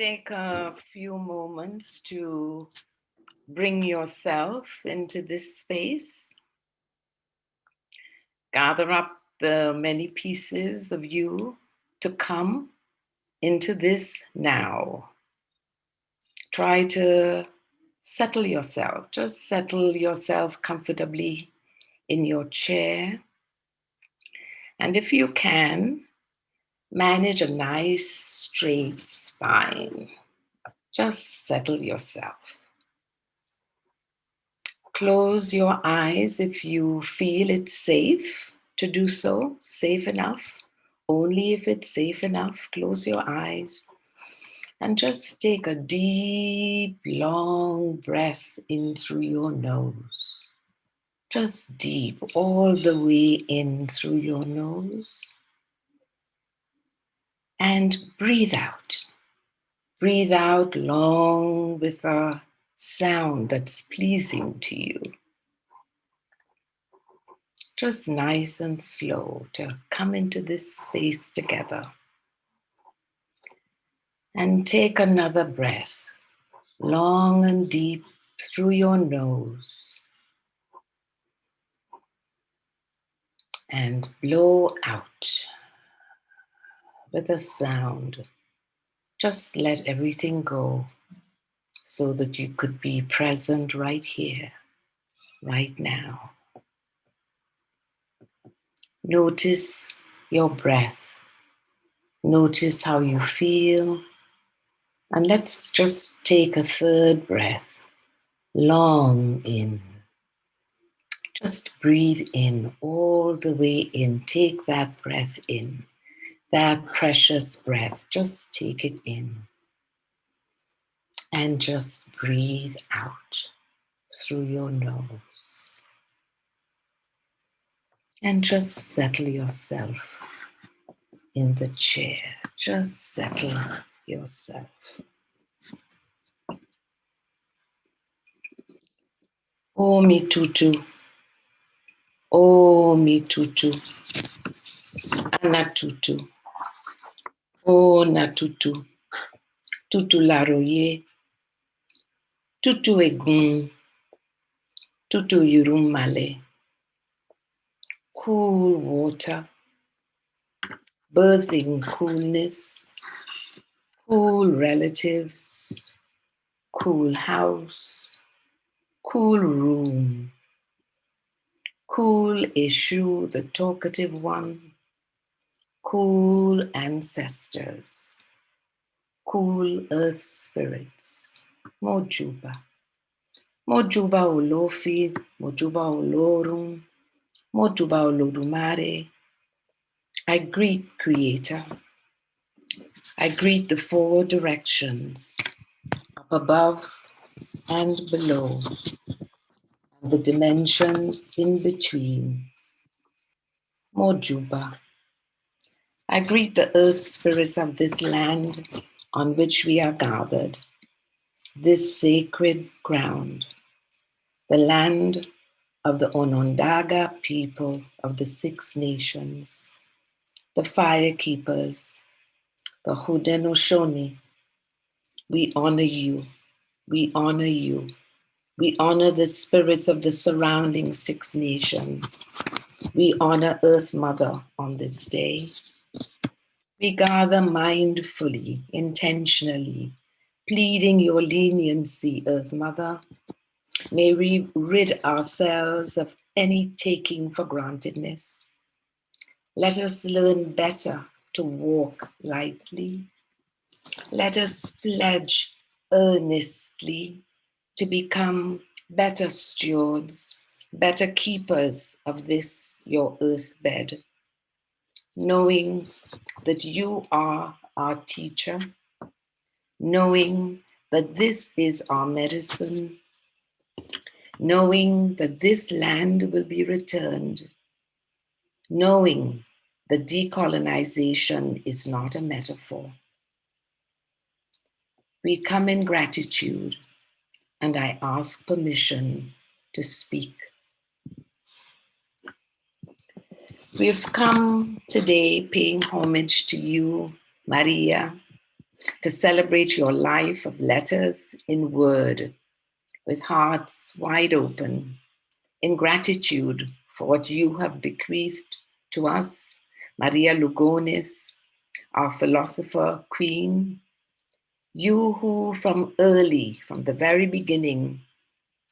take a few moments to bring yourself into this space. Gather up the many pieces of you to come into this now. Try to settle yourself. Just settle yourself comfortably in your chair. And if you can, manage a nice straight spine. Just settle yourself. Close your eyes if you feel it's safe to do so, safe enough. Only if it's safe enough, close your eyes and just take a deep, long breath in through your nose. Just deep, all the way in through your nose. And breathe out. Breathe out long with a sound that's pleasing to you. Just nice and slow to come into this space together. And take another breath, long and deep through your nose. And blow out with a sound. Just let everything go so that you could be present right here, right now. Notice your breath. Notice how you feel. And let's just take a third breath, long in. Just breathe in, all the way in. Take that breath in, that precious breath. Just take it in. And just breathe out through your nose. And just settle yourself in the chair. Just settle yourself. Oh, me tutu. Oh, me tutu. Ana tutu. Oh, na tutu. Tutu laroye. Tutu egun. Tutu yurumale. Cool water. Birthing coolness. Cool relatives. Cool house. Cool room. Cool issue, the talkative one. Cool ancestors. Cool earth spirits. Mojuba. Mojuba Olofi, Mojuba Olorum, Mojuba Olodumare. I greet Creator. I greet the four directions, up above and below, and the dimensions in between. Mojuba. I greet the earth spirits of this land on which we are gathered, this sacred ground, the land of the Onondaga people of the Six Nations, the fire keepers, the Haudenosaunee. We honor you, we honor you. We honor the spirits of the surrounding Six Nations. We honor Earth Mother on this day. We gather mindfully, intentionally, pleading your leniency, Earth Mother. May we rid ourselves of any taking for grantedness. Let us learn better to walk lightly. Let us pledge earnestly to become better stewards, better keepers of this, your earth bed, knowing that you are our teacher, knowing that this is our medicine, knowing that this land will be returned, knowing that decolonization is not a metaphor. We come in gratitude, and I ask permission to speak. We've come today paying homage to you, Maria, to celebrate your life of letters in word, with hearts wide open, in gratitude for what you have bequeathed to us, Maria Lugones, our philosopher queen, you who from the very beginning,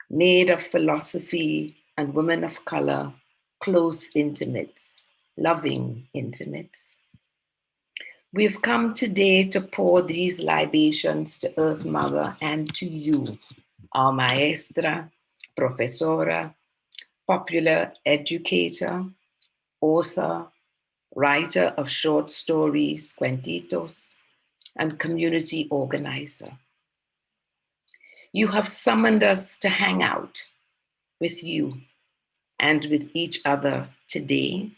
made of philosophy and women of color, close intimates, loving intimates. We've come today to pour these libations to Earth Mother and to you, our maestra, professora, popular educator, author, writer of short stories, cuentitos, and community organizer. You have summoned us to hang out with you and with each other today.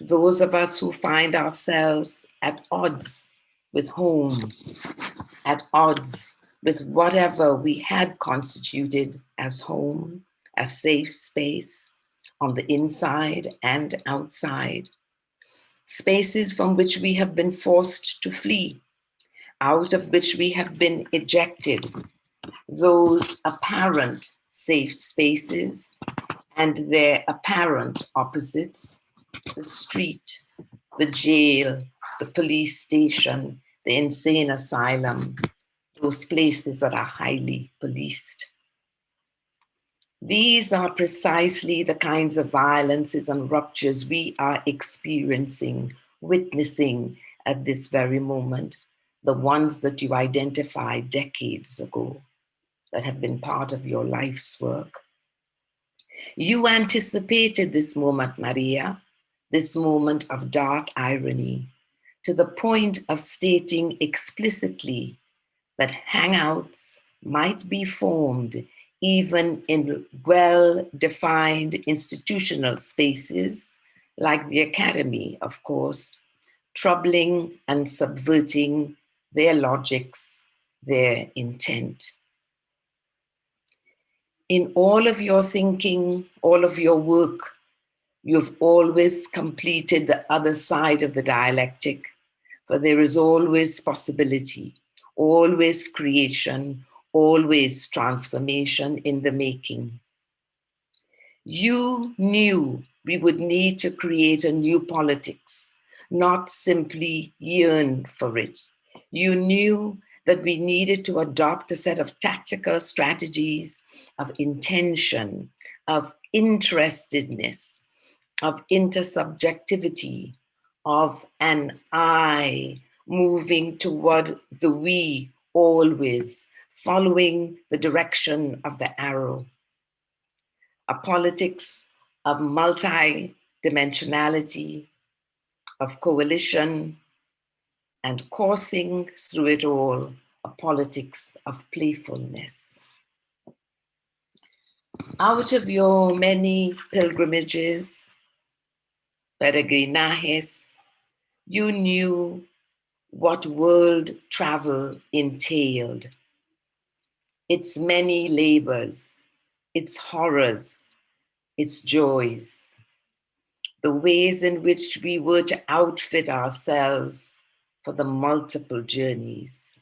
Those of us who find ourselves at odds with home, at odds with whatever we had constituted as home, as safe space on the inside and outside, spaces from which we have been forced to flee, out of which we have been ejected, those apparent safe spaces and their apparent opposites, the street, the jail, the police station, the insane asylum, those places that are highly policed. These are precisely the kinds of violences and ruptures we are experiencing, witnessing at this very moment, the ones that you identified decades ago that have been part of your life's work. You anticipated this moment, Maria, this moment of dark irony, to the point of stating explicitly that hangouts might be formed even in well-defined institutional spaces like the academy, of course, troubling and subverting their logics, their intent. In all of your thinking, all of your work, you've always completed the other side of the dialectic, for there is always possibility, always creation, always transformation in the making. You knew we would need to create a new politics, not simply yearn for it. You knew that we needed to adopt a set of tactical strategies of intention, of interestedness, of intersubjectivity, of an I moving toward the we always, following the direction of the arrow. A politics of multi-dimensionality, of coalition, and coursing through it all, a politics of playfulness. Out of your many pilgrimages, peregrinajes, you knew what world travel entailed, its many labors, its horrors, its joys, the ways in which we were to outfit ourselves for the multiple journeys.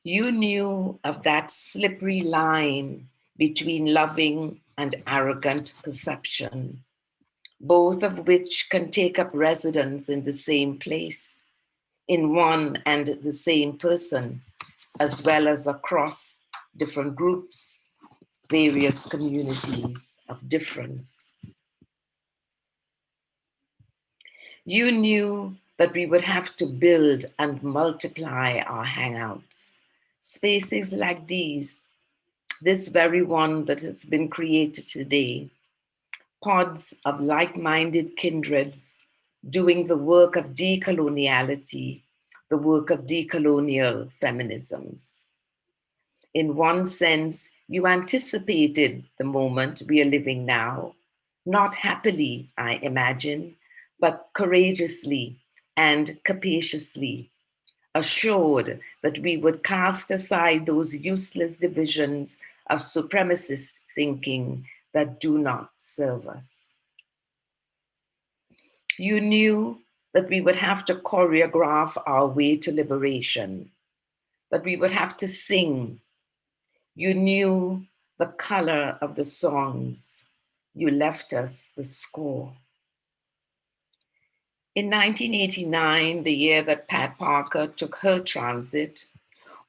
You knew of that slippery line between loving and arrogant perception, both of which can take up residence in the same place, in one and the same person, as well as across different groups, various communities of difference. You knew that we would have to build and multiply our hangouts. Spaces like these, this very one that has been created today, pods of like-minded kindreds doing the work of decoloniality, the work of decolonial feminisms. In one sense, you anticipated the moment we are living now, not happily, I imagine, but courageously and capaciously, assured that we would cast aside those useless divisions of supremacist thinking that do not serve us. You knew that we would have to choreograph our way to liberation, that we would have to sing. You knew the color of the songs. You left us the score. In 1989, the year that Pat Parker took her transit,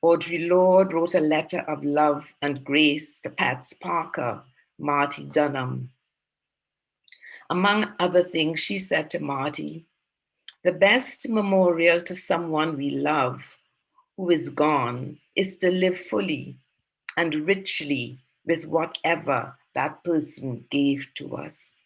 Audre Lorde wrote a letter of love and grace to Pat's Parker, Marty Dunham. Among other things, she said to Marty, "The best memorial to someone we love who is gone is to live fully and richly with whatever that person gave to us.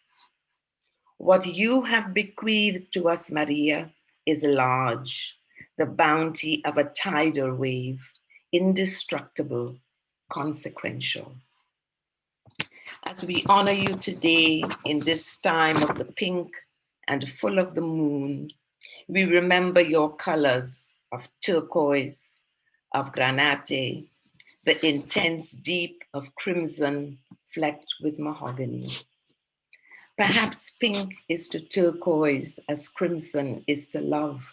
What you have bequeathed to us, Maria, is large, the bounty of a tidal wave, indestructible, consequential. As we honor you today in this time of the pink and full of the moon, we remember your colors of turquoise, of granate, the intense deep of crimson flecked with mahogany. Perhaps pink is to turquoise as crimson is to love.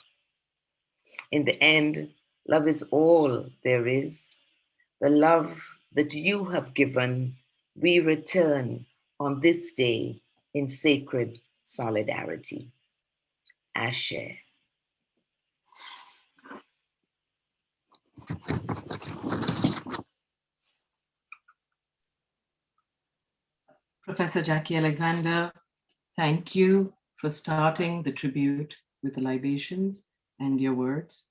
In the end, love is all there is. The love that you have given, we return on this day in sacred solidarity. Ashe. Professor Jackie Alexander, thank you for starting the tribute with the libations and your words.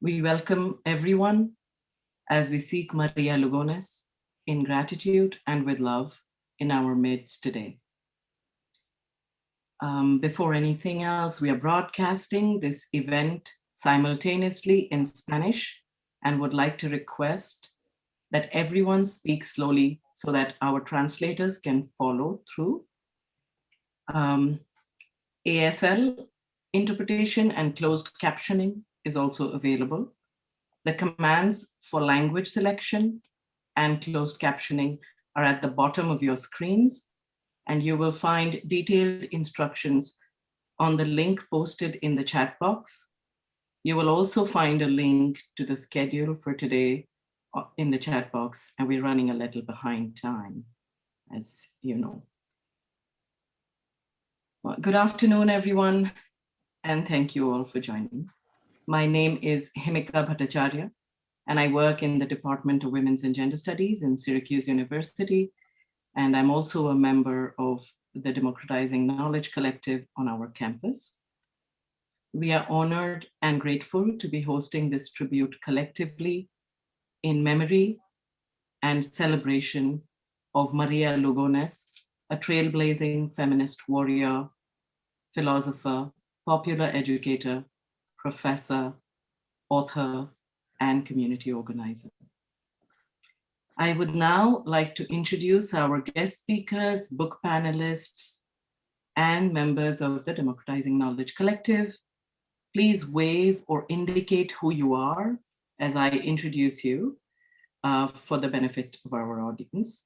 We welcome everyone as we seek Maria Lugones in gratitude and with love in our midst today. Before anything else, we are broadcasting this event simultaneously in Spanish and would like to request that everyone speak slowly so that our translators can follow through. ASL interpretation and closed captioning is also available. The commands for language selection and closed captioning are at the bottom of your screens, and you will find detailed instructions on the link posted in the chat box. You will also find a link to the schedule for today in the chat box, and we're running a little behind time, as you know. Well, good afternoon, everyone, and thank you all for joining. My name is Himika Bhattacharya, and I work in the Department of Women's and Gender Studies in Syracuse University, and I'm also a member of the Democratizing Knowledge Collective on our campus. We are honored and grateful to be hosting this tribute collectively in memory and celebration of Maria Lugones, a trailblazing feminist warrior, philosopher, popular educator, professor, author, and community organizer. I would now like to introduce our guest speakers, book panelists, and members of the Democratizing Knowledge Collective. Please wave or indicate who you are as I introduce you for the benefit of our audience.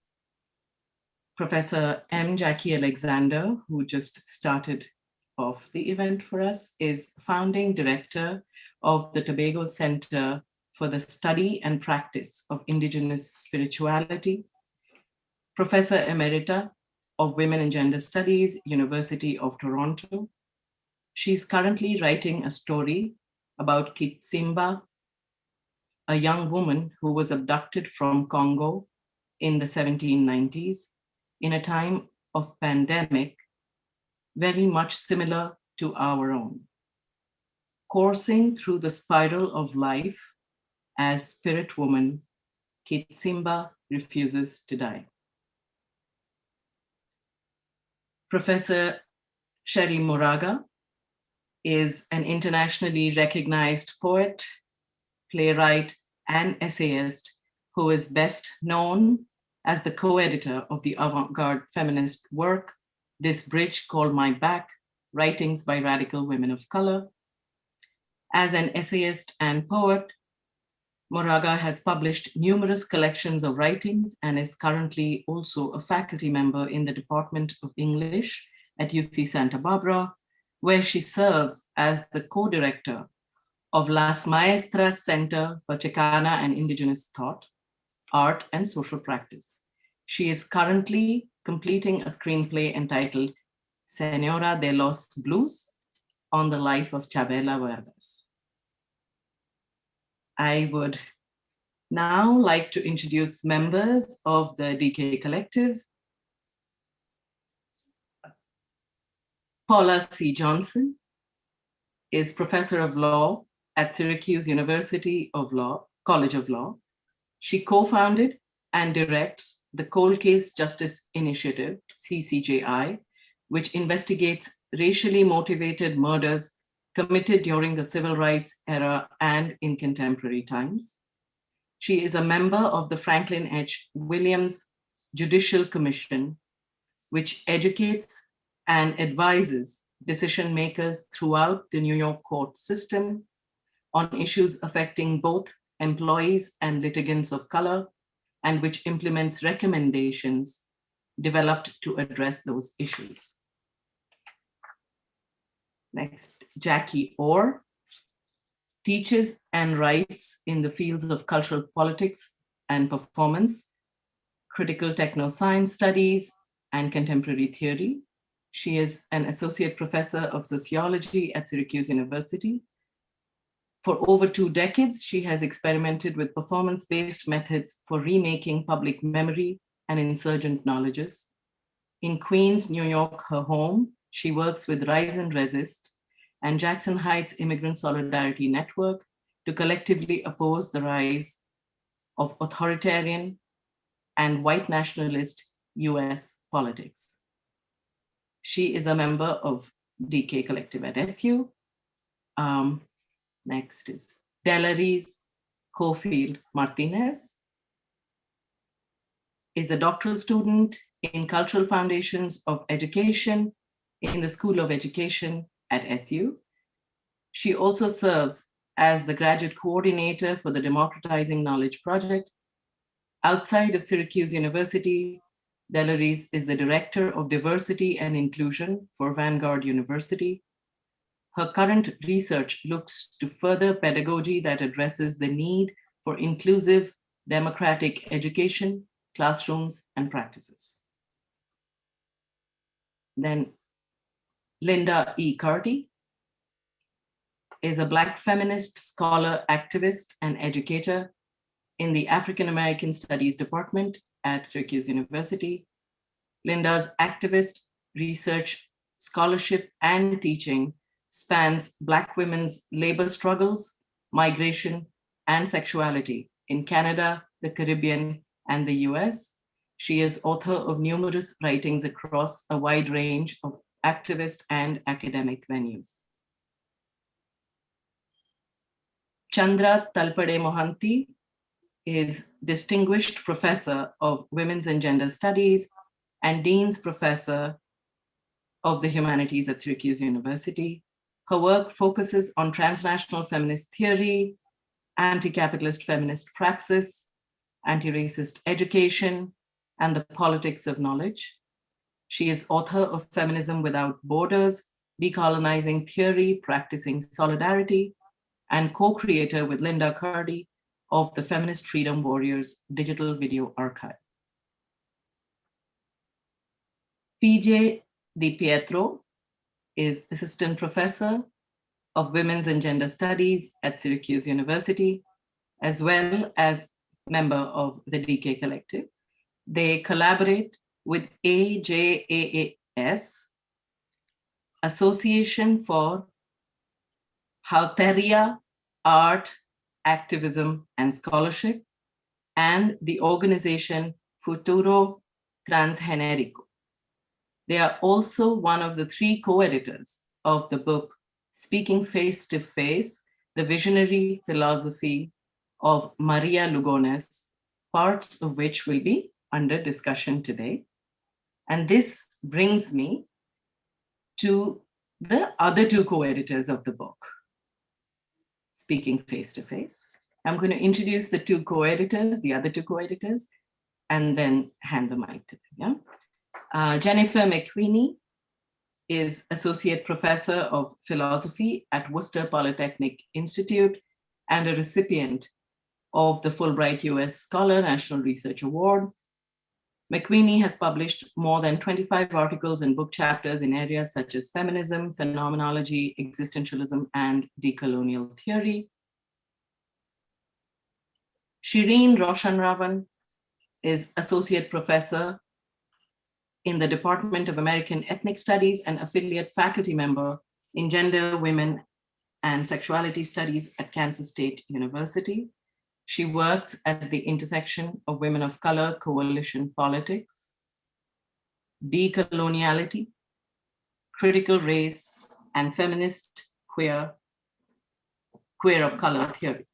Professor M. Jackie Alexander, who just started off the event for us, is founding director of the Tobago Center for the Study and Practice of Indigenous Spirituality, Professor Emerita of Women and Gender Studies, University of Toronto. She's currently writing a story about Kitsimba, a young woman who was abducted from Congo in the 1790s in a time of pandemic, very much similar to our own. Coursing through the spiral of life as spirit woman, Kitsimba refuses to die. Professor Sherry Moraga is an internationally recognized poet, playwright, and essayist who is best known as the co-editor of the avant-garde feminist work, This Bridge Called My Back, Writings by Radical Women of Color. As an essayist and poet, Moraga has published numerous collections of writings and is currently also a faculty member in the Department of English at UC Santa Barbara, where she serves as the co-director of Las Maestras Center for Chicana and Indigenous Thought, Art, and Social Practice. She is currently completing a screenplay entitled Senora de los Blues on the life of Chabela Vargas. I would now like to introduce members of the DK Collective. Paula C. Johnson is professor of law at Syracuse University of Law, College of Law. She co-founded and directs the Cold Case Justice Initiative, CCJI, which investigates racially motivated murders committed during the civil rights era and in contemporary times. She is a member of the Franklin H. Williams Judicial Commission, which educates and advises decision makers throughout the New York court system on issues affecting both employees and litigants of color, and which implements recommendations developed to address those issues. Next, Jackie Orr teaches and writes in the fields of cultural politics and performance, critical techno-science studies, and contemporary theory. She is an associate professor of sociology at Syracuse University. For over 2 decades, she has experimented with performance-based methods for remaking public memory and insurgent knowledges. In Queens, New York, her home, she works with Rise and Resist and Jackson Heights Immigrant Solidarity Network to collectively oppose the rise of authoritarian and white nationalist US politics. She is a member of DK Collective at SU. Next is Delarice Cofield Martinez, is a doctoral student in Cultural Foundations of Education in the School of Education at SU. She also serves as the graduate coordinator for the Democratizing Knowledge Project. Outside of Syracuse University, Delarice is the Director of Diversity and Inclusion for Vanguard University. Her current research looks to further pedagogy that addresses the need for inclusive democratic education, classrooms, and practices. Then Linda E. Carty is a Black feminist scholar, activist, and educator in the African American Studies Department at Syracuse University. Linda's activist, research, scholarship, and teaching spans Black women's labor struggles, migration, and sexuality in Canada, the Caribbean, and the US. She is author of numerous writings across a wide range of activist and academic venues. Chandra Talpade Mohanty is Distinguished Professor of Women's and Gender Studies and Dean's Professor of the Humanities at Syracuse University. Her work focuses on transnational feminist theory, anti-capitalist feminist praxis, anti-racist education, and the politics of knowledge. She is author of Feminism Without Borders, Decolonizing Theory, Practicing Solidarity, and co-creator with Linda Carty of the Feminist Freedom Warriors Digital Video Archive. PJ Di Pietro is Assistant Professor of Women's and Gender Studies at Syracuse University, as well as member of the DK Collective. They collaborate with AJAAS, Association for Hauteria, Art, Activism, and Scholarship, and the organization Futuro Transgenérico. They are also one of the 3 co-editors of the book, Speaking Face to Face, The Visionary Philosophy of Maria Lugones, parts of which will be under discussion today. And this brings me to the other 2 co-editors of the book, Speaking Face to Face. I'm going to introduce the 2 co-editors, the other 2 co-editors, and then hand the mic to them. Yeah? Jennifer McQueenie is Associate Professor of Philosophy at Worcester Polytechnic Institute and a recipient of the Fulbright U.S. Scholar National Research Award. McQueenie has published more than 25 articles and book chapters in areas such as feminism, phenomenology, existentialism, and decolonial theory. Shireen Roshanravan is Associate Professor in the Department of American Ethnic Studies and affiliate faculty member in Gender, Women, and Sexuality Studies at Kansas State University. She works at the intersection of women of color coalition politics, decoloniality, critical race, and feminist queer of color theory,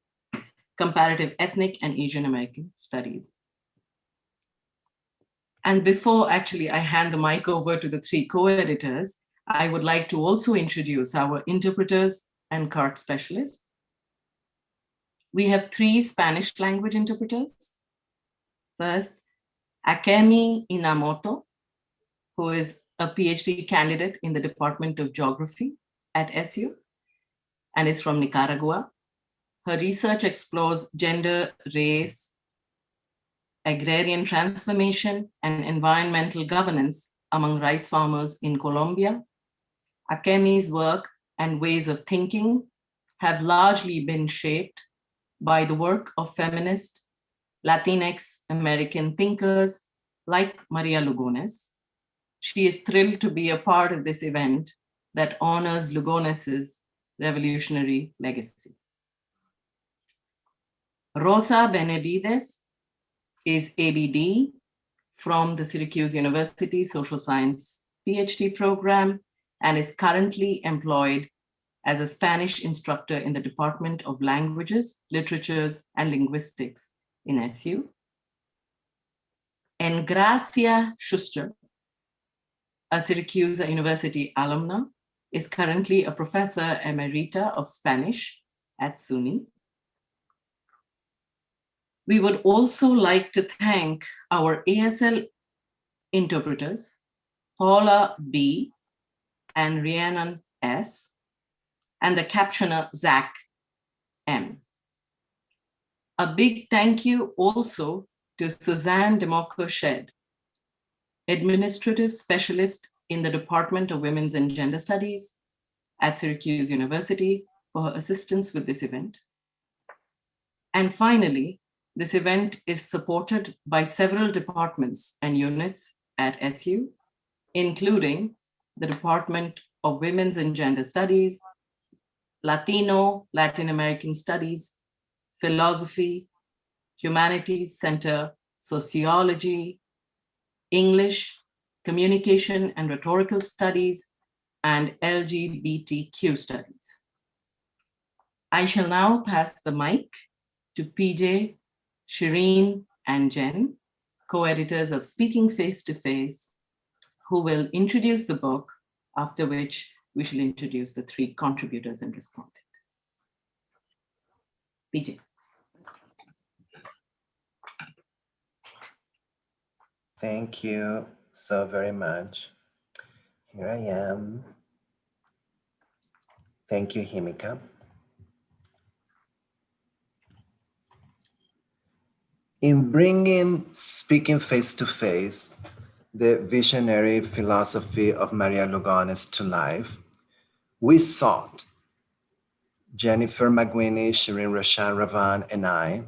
comparative ethnic and Asian American studies. And before actually I hand the mic over to the three co-editors, I would like to also introduce our interpreters and CART specialists. We have three Spanish language interpreters. First, Akemi Inamoto, who is a PhD candidate in the Department of Geography at SU and is from Nicaragua. Her research explores gender, race, agrarian transformation, and environmental governance among rice farmers in Colombia. Akemi's work and ways of thinking have largely been shaped by the work of feminist Latinx American thinkers like Maria Lugones. She is thrilled to be a part of this event that honors Lugones' revolutionary legacy. Rosa Benavides is ABD from the Syracuse University Social Science PhD program and is currently employed as a Spanish instructor in the Department of Languages, Literatures, and Linguistics in SU. Engracia Schuster, a Syracuse University alumna, is currently a professor emerita of Spanish at SUNY. We would also like to thank our ASL interpreters, Paula B. and Rhiannon S., and the captioner, Zach M. A big thank you also to Suzanne Democratizing, administrative specialist in the Department of Women's and Gender Studies at Syracuse University, for her assistance with this event. And finally, this event is supported by several departments and units at SU, including the Department of Women's and Gender Studies, Latino, Latin American Studies, Philosophy, Humanities Center, Sociology, English, Communication and Rhetorical Studies, and LGBTQ Studies. I shall now pass the mic to PJ, Shireen, and Jen, co-editors of Speaking Face to Face, who will introduce the book, after which we shall introduce the three contributors and respondent. PJ. Thank you so very much. Here I am. Thank you, Himika. In bringing Speaking Face to Face, the visionary philosophy of Maria Lugones to life, we sought, Jennifer McQueenie, Shireen Roshanravan, and I,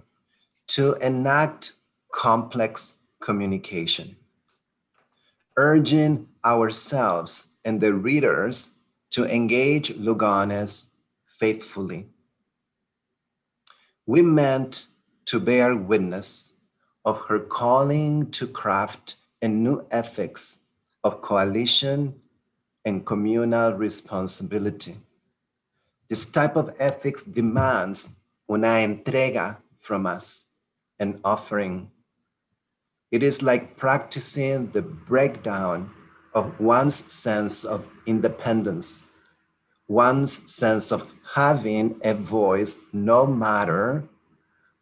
to enact complex communication, urging ourselves and the readers to engage Lugones faithfully. We meant to bear witness of her calling to craft a new ethics of coalition and communal responsibility. This type of ethics demands una entrega from us, an offering. It is like practicing the breakdown of one's sense of independence, one's sense of having a voice no matter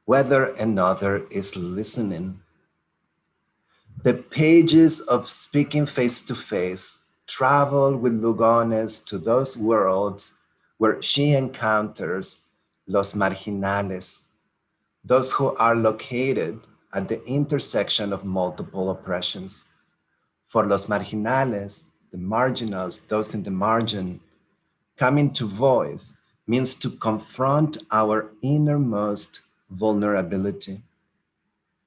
whether another is listening. The pages of Speaking Face to Face travel with Lugones to those worlds where she encounters los marginales, those who are located at the intersection of multiple oppressions. For los marginales, the marginals, those in the margin, coming to voice means to confront our innermost vulnerability,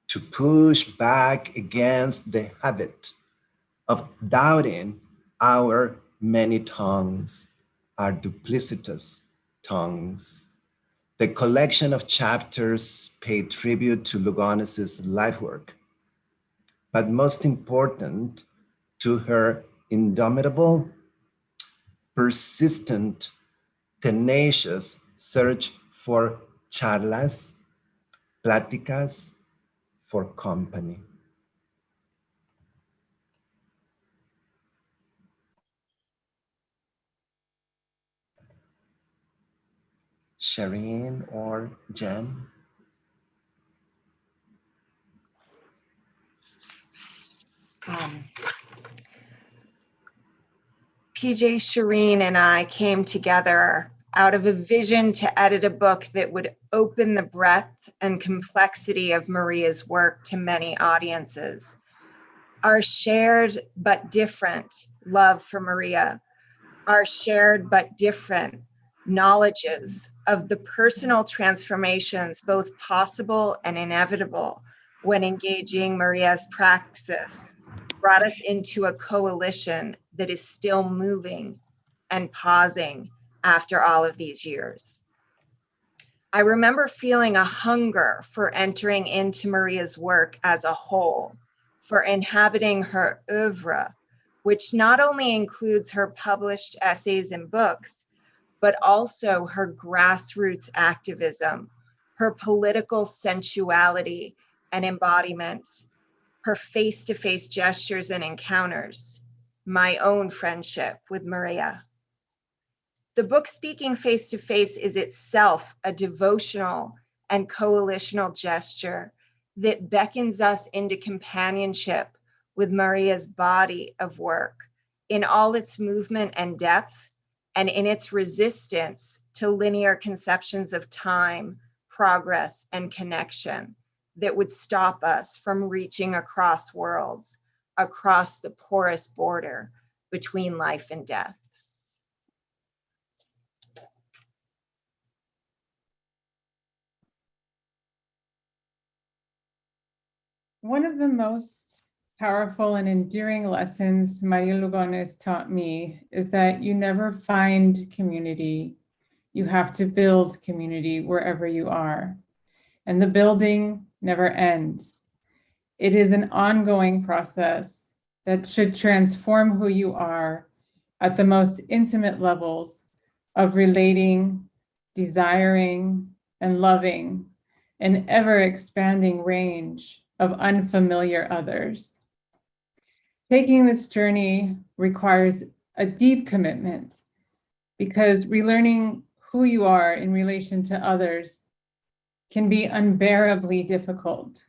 to push back against the habit of doubting our many tongues, our duplicitous tongues. The collection of chapters pay tribute to Lugones' life work, but most important, to her indomitable, persistent, tenacious search for charlas, pláticas, for company. Shireen or Jen? PJ, Shireen, and I came together out of a vision to edit a book that would open the breadth and complexity of Maria's work to many audiences. Our shared but different love for Maria, our shared but different knowledges of the personal transformations, both possible and inevitable, when engaging Maria's praxis, brought us into a coalition that is still moving and pausing after all of these years. I remember feeling a hunger for entering into Maria's work as a whole, for inhabiting her oeuvre, which not only includes her published essays and books, but also her grassroots activism, her political sensuality and embodiment, her face-to-face gestures and encounters, my own friendship with Maria. The book Speaking Face to Face is itself a devotional and coalitional gesture that beckons us into companionship with Maria's body of work in all its movement and depth, and in its resistance to linear conceptions of time, progress, and connection that would stop us from reaching across worlds, across the porous border between life and death. One of the most powerful and endearing lessons Maria Lugones taught me is that you never find community. You have to build community wherever you are. And the building never ends. It is an ongoing process that should transform who you are at the most intimate levels of relating, desiring, and loving an ever-expanding range of unfamiliar others. Taking this journey requires a deep commitment because relearning who you are in relation to others can be unbearably difficult.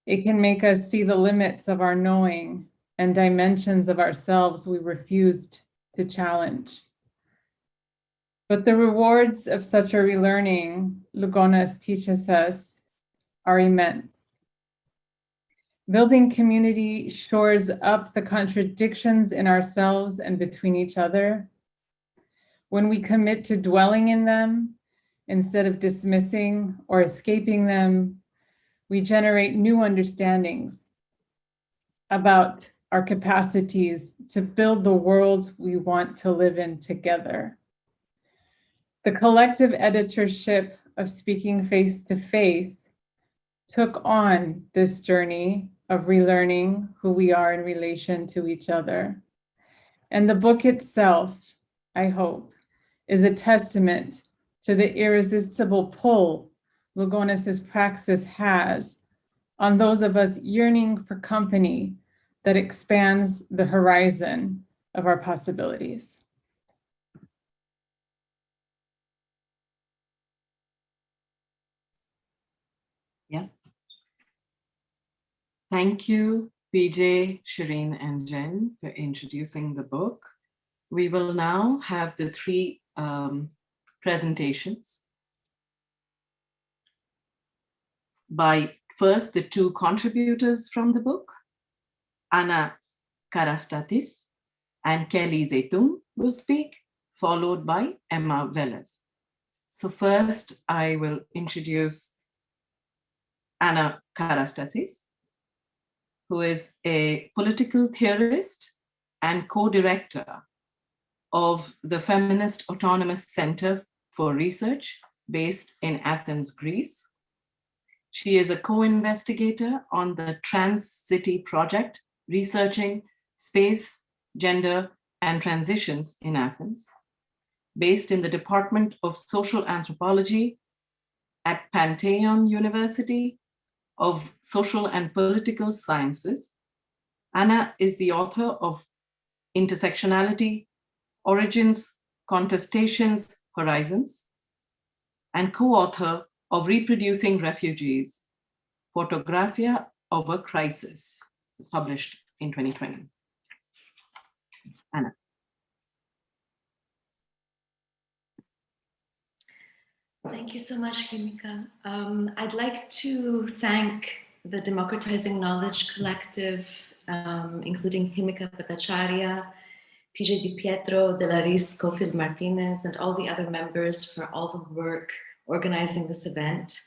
It can make us see the limits of our knowing and dimensions of ourselves we refused to challenge. But the rewards of such a relearning, Lugones teaches us, are immense. Building community shores up the contradictions in ourselves and between each other. When we commit to dwelling in them, instead of dismissing or escaping them, we generate new understandings about our capacities to build the worlds we want to live in together. The collective editorship of Speaking Face to Face took on this journey of relearning who we are in relation to each other. And the book itself, I hope, is a testament to the irresistible pull Lugones' praxis has on those of us yearning for company that expands the horizon of our possibilities. Yeah. Thank you, PJ, Shireen, and Jen for introducing the book. We will now have the three presentations by first the two contributors from the book, Ana Karastatis and Kelly Zeytoun will speak, followed by Emma Velez. So first, I will introduce Ana Karastatis, who is a political theorist and co-director of the Feminist Autonomous Center for Research based in Athens, Greece. She is a co-investigator on the Trans City project, researching space, gender, and transitions in Athens, based in the Department of Social Anthropology at Pantheon University of Social and Political Sciences. Ana is the author of Intersectionality, Origins, Contestations, Horizons, and co-author of Reproducing Refugees, Photographia of a Crisis, published in 2020. Ana. Thank you so much, Himika. I'd like to thank the Democratizing Knowledge Collective, including Himika Bhattacharya, PJ Di Pietro, Delaris Schofield Martinez, and all the other members for all the work organizing this event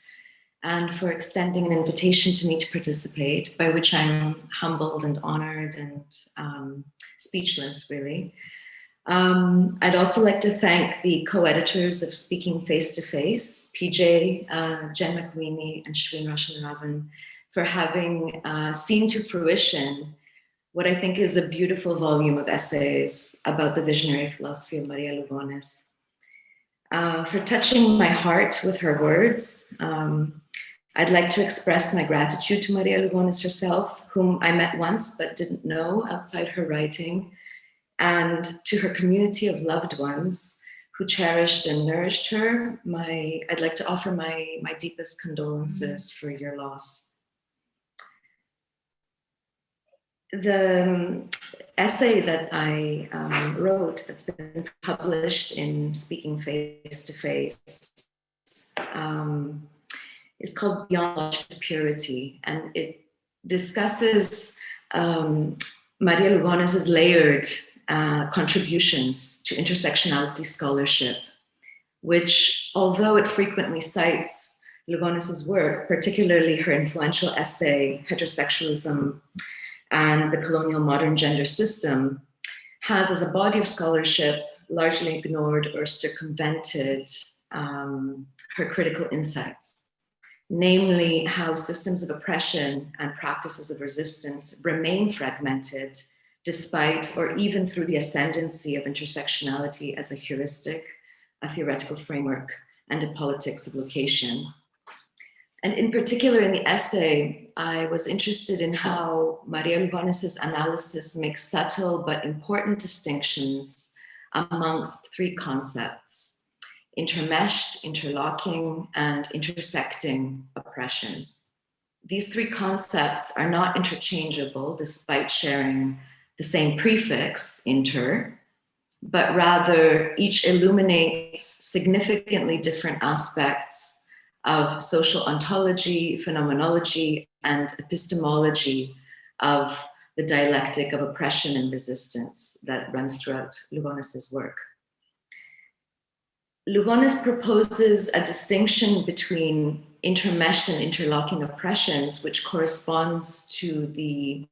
and for extending an invitation to me to participate, by which I'm humbled and honored and speechless, really. I'd also like to thank the co-editors of Speaking Face to Face, PJ, Jen McWeeny, and Shireen Roshanaravan, for having seen to fruition what I think is a beautiful volume of essays about the visionary philosophy of Maria Lugones. For touching my heart with her words, I'd like to express my gratitude to Maria Lugones herself, whom I met once but didn't know outside her writing, and to her community of loved ones who cherished and nourished her. I'd like to offer my deepest condolences for your loss. The essay that I wrote that's been published in Speaking Face to Face is called Beyond Logic of Purity, and it discusses Maria Lugones' layered contributions to intersectionality scholarship, which, although it frequently cites Lugones' work, particularly her influential essay, Heterosexualism and the Colonial Modern Gender System, has as a body of scholarship largely ignored or circumvented her critical insights, namely how systems of oppression and practices of resistance remain fragmented despite or even through the ascendancy of intersectionality as a heuristic, a theoretical framework, and a politics of location. And in particular, in the essay, I was interested in how Maria Lugones' analysis makes subtle but important distinctions amongst three concepts: intermeshed, interlocking, and intersecting oppressions. These three concepts are not interchangeable despite sharing the same prefix, inter, but rather each illuminates significantly different aspects of social ontology, phenomenology, and epistemology of the dialectic of oppression and resistance that runs throughout Lugones' work. Lugones proposes a distinction between intermeshed and interlocking oppressions, which corresponds to the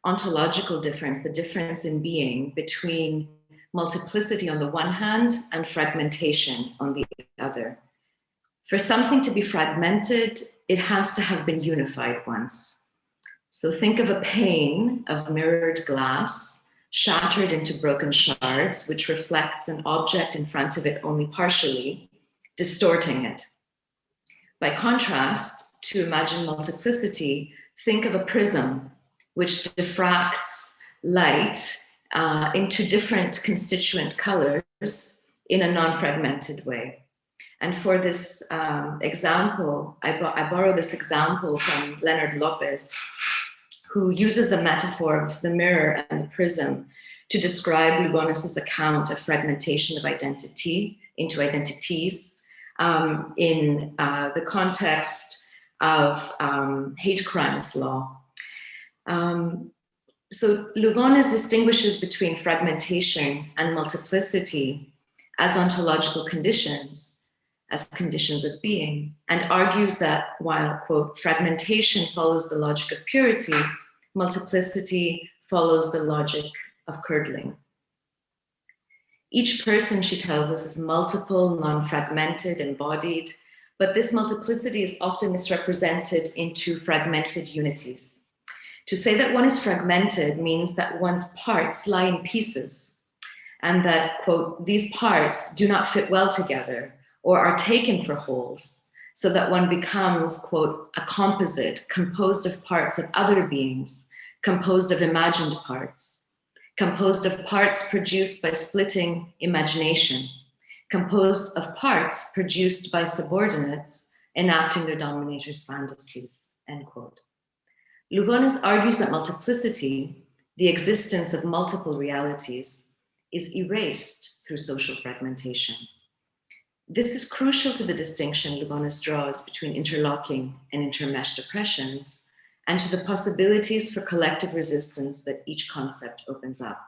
ontological difference, the difference in being between multiplicity on the one hand and fragmentation on the other. For something to be fragmented, it has to have been unified once. So think of a pane of mirrored glass shattered into broken shards, which reflects an object in front of it only partially, distorting it. By contrast, to imagine multiplicity, think of a prism which diffracts light into different constituent colors in a non-fragmented way. And for this example, I borrow this example from Leonard Lopez, who uses the metaphor of the mirror and the prism to describe Lugones' account of fragmentation of identity into identities in the context of hate crimes law. So Lugones distinguishes between fragmentation and multiplicity as ontological conditions, as conditions of being, and argues that while, quote, fragmentation follows the logic of purity, multiplicity follows the logic of curdling. Each person, she tells us, is multiple, non-fragmented, embodied, but this multiplicity is often misrepresented into fragmented unities. To say that one is fragmented means that one's parts lie in pieces and that, quote, these parts do not fit well together or are taken for wholes, so that one becomes, quote, a composite composed of parts of other beings, composed of imagined parts, composed of parts produced by splitting imagination, composed of parts produced by subordinates enacting their dominators' fantasies, end quote. Lugones argues that multiplicity, the existence of multiple realities, is erased through social fragmentation. This is crucial to the distinction Lugones draws between interlocking and intermeshed oppressions and to the possibilities for collective resistance that each concept opens up.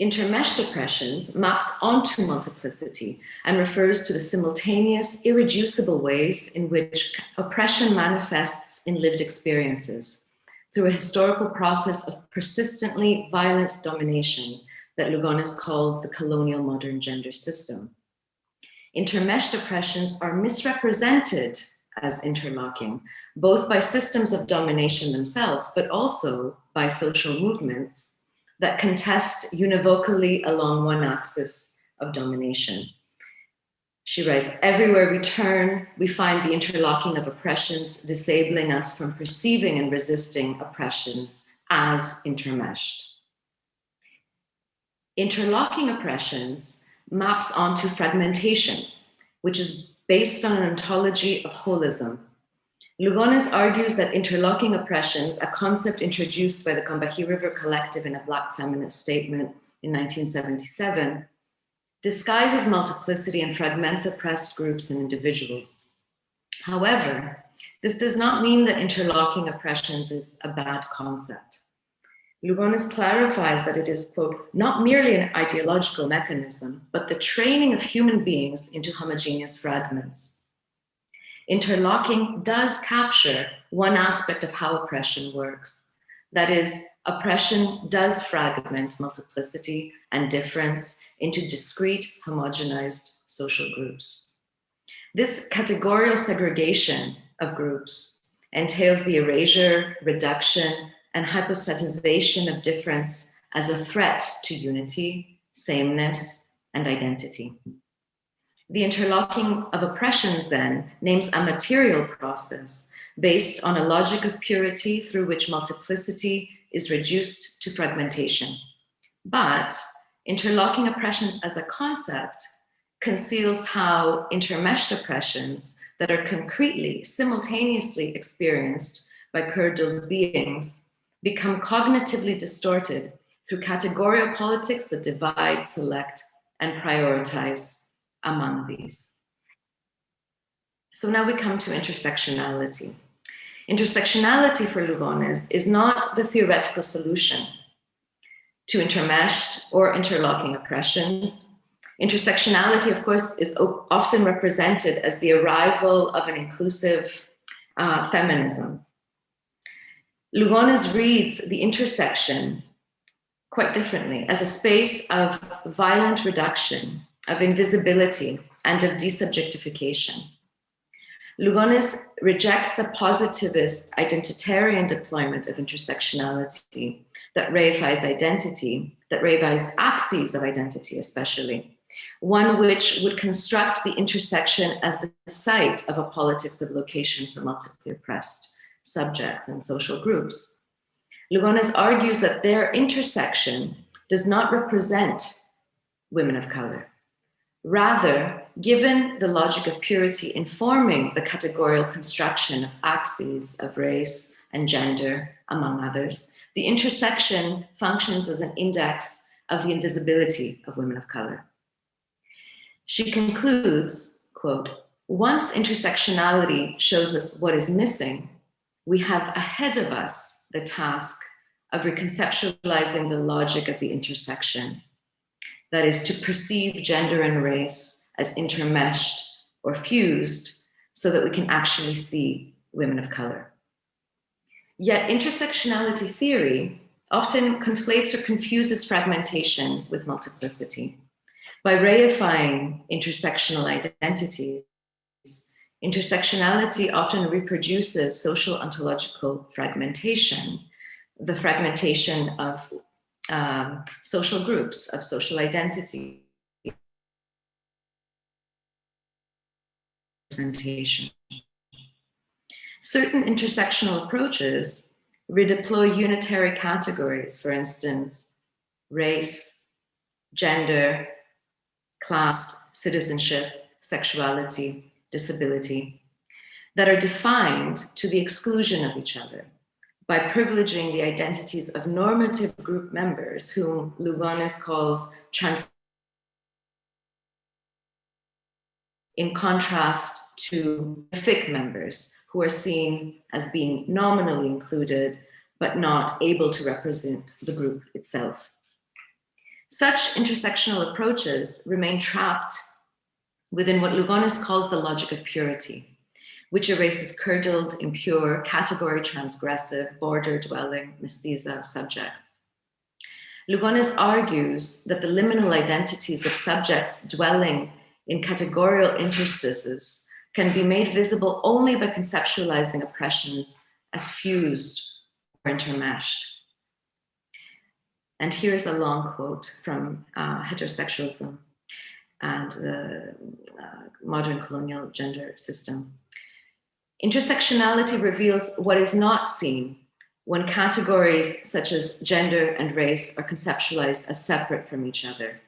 Intermeshed oppressions maps onto multiplicity and refers to the simultaneous, irreducible ways in which oppression manifests in lived experiences through a historical process of persistently violent domination that Lugones calls the colonial modern gender system. Intermeshed oppressions are misrepresented as interlocking, both by systems of domination themselves, but also by social movements that contest univocally along one axis of domination. She writes, everywhere we turn, we find the interlocking of oppressions disabling us from perceiving and resisting oppressions as intermeshed. Interlocking oppressions maps onto fragmentation, which is based on an ontology of holism. Lugones argues that interlocking oppressions, a concept introduced by the Combahee River Collective in a Black feminist statement in 1977, disguises multiplicity and fragments oppressed groups and individuals. However, this does not mean that interlocking oppressions is a bad concept. Lugones clarifies that it is, quote, not merely an ideological mechanism, but the training of human beings into homogeneous fragments. Interlocking does capture one aspect of how oppression works. That is, oppression does fragment multiplicity and difference into discrete, homogenized social groups. This categorical segregation of groups entails the erasure, reduction, and hypostatization of difference as a threat to unity, sameness, and identity. The interlocking of oppressions, then, names a material process based on a logic of purity through which multiplicity is reduced to fragmentation. But interlocking oppressions as a concept conceals how intermeshed oppressions that are concretely, simultaneously experienced by curdled beings become cognitively distorted through categorical politics that divide, select, and prioritize among these. So now we come to intersectionality. Intersectionality for Lugones is not the theoretical solution to intermeshed or interlocking oppressions. Intersectionality, of course, is often represented as the arrival of an inclusive feminism. Lugones reads the intersection quite differently, as a space of violent reduction, of invisibility, and of desubjectification. Lugones rejects a positivist identitarian deployment of intersectionality that reifies identity, that reifies axes of identity especially, one which would construct the intersection as the site of a politics of location for multiply oppressed subjects and social groups. Lugones argues that their intersection does not represent women of color. Rather, given the logic of purity informing the categorical construction of axes of race and gender, among others, the intersection functions as an index of the invisibility of women of color. She concludes, quote, once intersectionality shows us what is missing, we have ahead of us the task of reconceptualizing the logic of the intersection. That is, to perceive gender and race as intermeshed or fused so that we can actually see women of color. Yet intersectionality theory often conflates or confuses fragmentation with multiplicity. By reifying intersectional identities, intersectionality often reproduces social ontological fragmentation, the fragmentation of social groups, of social identity, representation. Certain intersectional approaches redeploy unitary categories, for instance, race, gender, class, citizenship, sexuality, disability, that are defined to the exclusion of each other by privileging the identities of normative group members whom Lugones calls in contrast to thick members who are seen as being nominally included but not able to represent the group itself. Such intersectional approaches remain trapped within what Lugones calls the logic of purity, which erases curdled, impure, category transgressive, border-dwelling, mestiza subjects. Lugones argues that the liminal identities of subjects dwelling in categorical interstices can be made visible only by conceptualizing oppressions as fused or intermeshed. And here's a long quote from Heterosexualism and the Modern Colonial Gender System. Intersectionality reveals what is not seen when categories such as gender and race are conceptualized as separate from each other.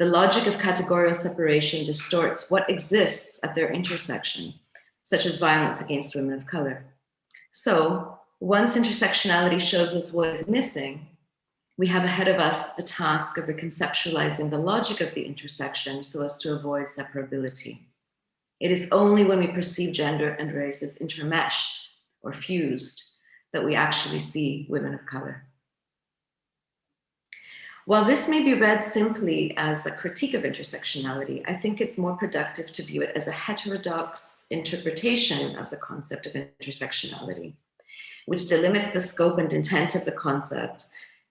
The logic of categorical separation distorts what exists at their intersection, such as violence against women of color. So, once intersectionality shows us what is missing, we have ahead of us the task of reconceptualizing the logic of the intersection so as to avoid separability. It is only when we perceive gender and race as intermeshed or fused that we actually see women of color. While this may be read simply as a critique of intersectionality, I think it's more productive to view it as a heterodox interpretation of the concept of intersectionality, which delimits the scope and intent of the concept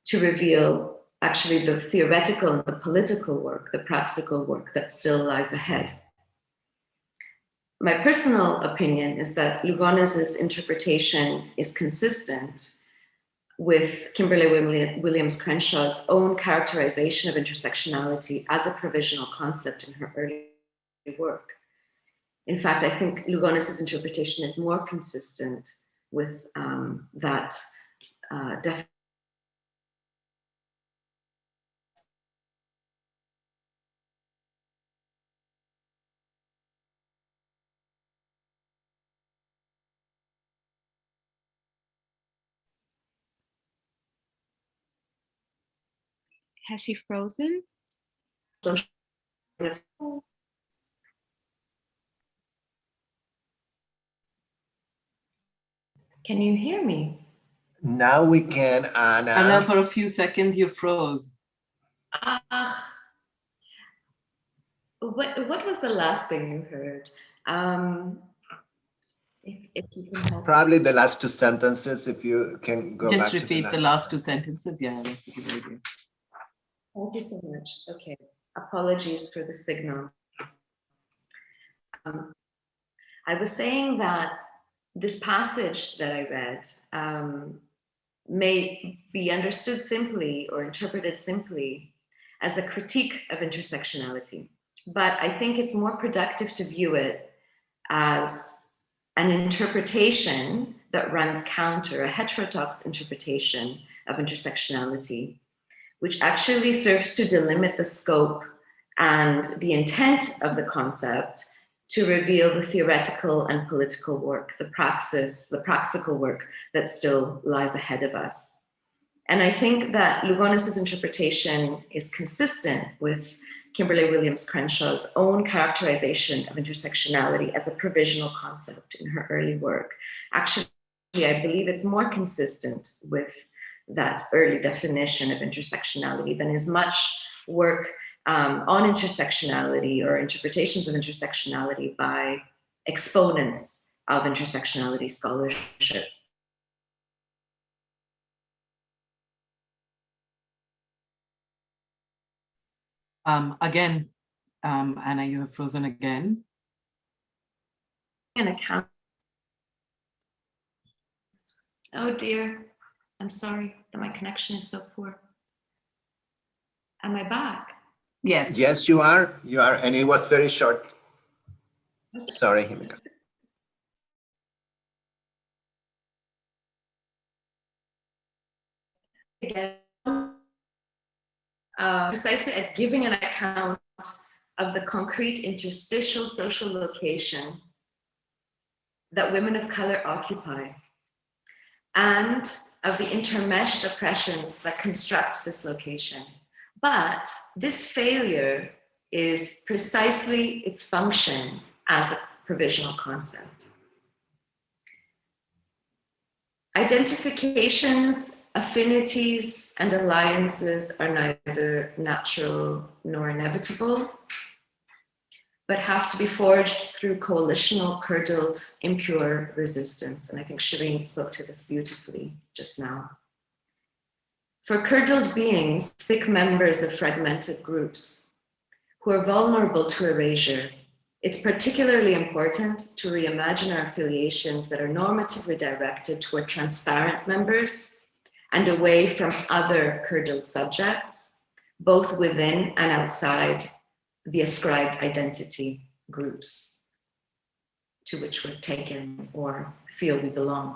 to reveal actually the theoretical and the political work, the practical work that still lies ahead. My personal opinion is that Lugones' interpretation is consistent with Kimberly Williams Crenshaw's own characterization of intersectionality as a provisional concept in her early work. In fact, I think Lugones' interpretation is more consistent with that definition. Has she frozen? Can you hear me? Now we can, Anna. Anna, for a few seconds you froze. What was the last thing you heard? If you can help. Probably the last two sentences, if you can go back Just to repeat the last two sentences. Yeah, that's a good idea. Thank you so much. Okay, apologies for the signal. I was saying that this passage that I read may be understood simply or interpreted simply as a critique of intersectionality. But I think it's more productive to view it as an interpretation that runs counter, a heterodox interpretation of intersectionality, which actually serves to delimit the scope and the intent of the concept to reveal the theoretical and political work, the praxical work that still lies ahead of us. And I think that Lugones' interpretation is consistent with Kimberly Williams Crenshaw's own characterization of intersectionality as a provisional concept in her early work. Actually, I believe it's more consistent with that early definition of intersectionality than is much work on intersectionality or interpretations of intersectionality by exponents of intersectionality scholarship. Again, Anna, you have frozen again. An account. Oh dear, I'm sorry that my connection is so poor. Am I back? Yes. Yes, you are. You are, and it was very short. Okay. Sorry, Himika. Again, precisely at giving an account of the concrete interstitial social location that women of color occupy, and of the intermeshed oppressions that construct this location. But this failure is precisely its function as a provisional concept. Identifications, affinities, and alliances are neither natural nor inevitable, but have to be forged through coalitional, curdled, impure resistance. And I think Shireen spoke to this beautifully just now. For curdled beings, thick members of fragmented groups who are vulnerable to erasure, it's particularly important to reimagine our affiliations that are normatively directed toward transparent members and away from other curdled subjects, both within and outside the ascribed identity groups to which we're taken or feel we belong.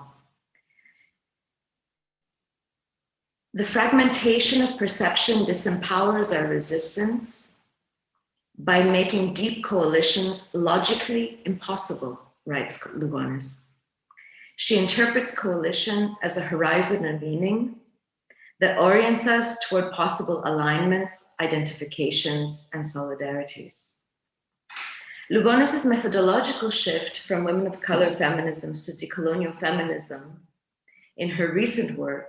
The fragmentation of perception disempowers our resistance by making deep coalitions logically impossible, writes Lugones. She interprets coalition as a horizon of meaning that orients us toward possible alignments, identifications, and solidarities. Lugones' methodological shift from women of color feminisms to decolonial feminism in her recent work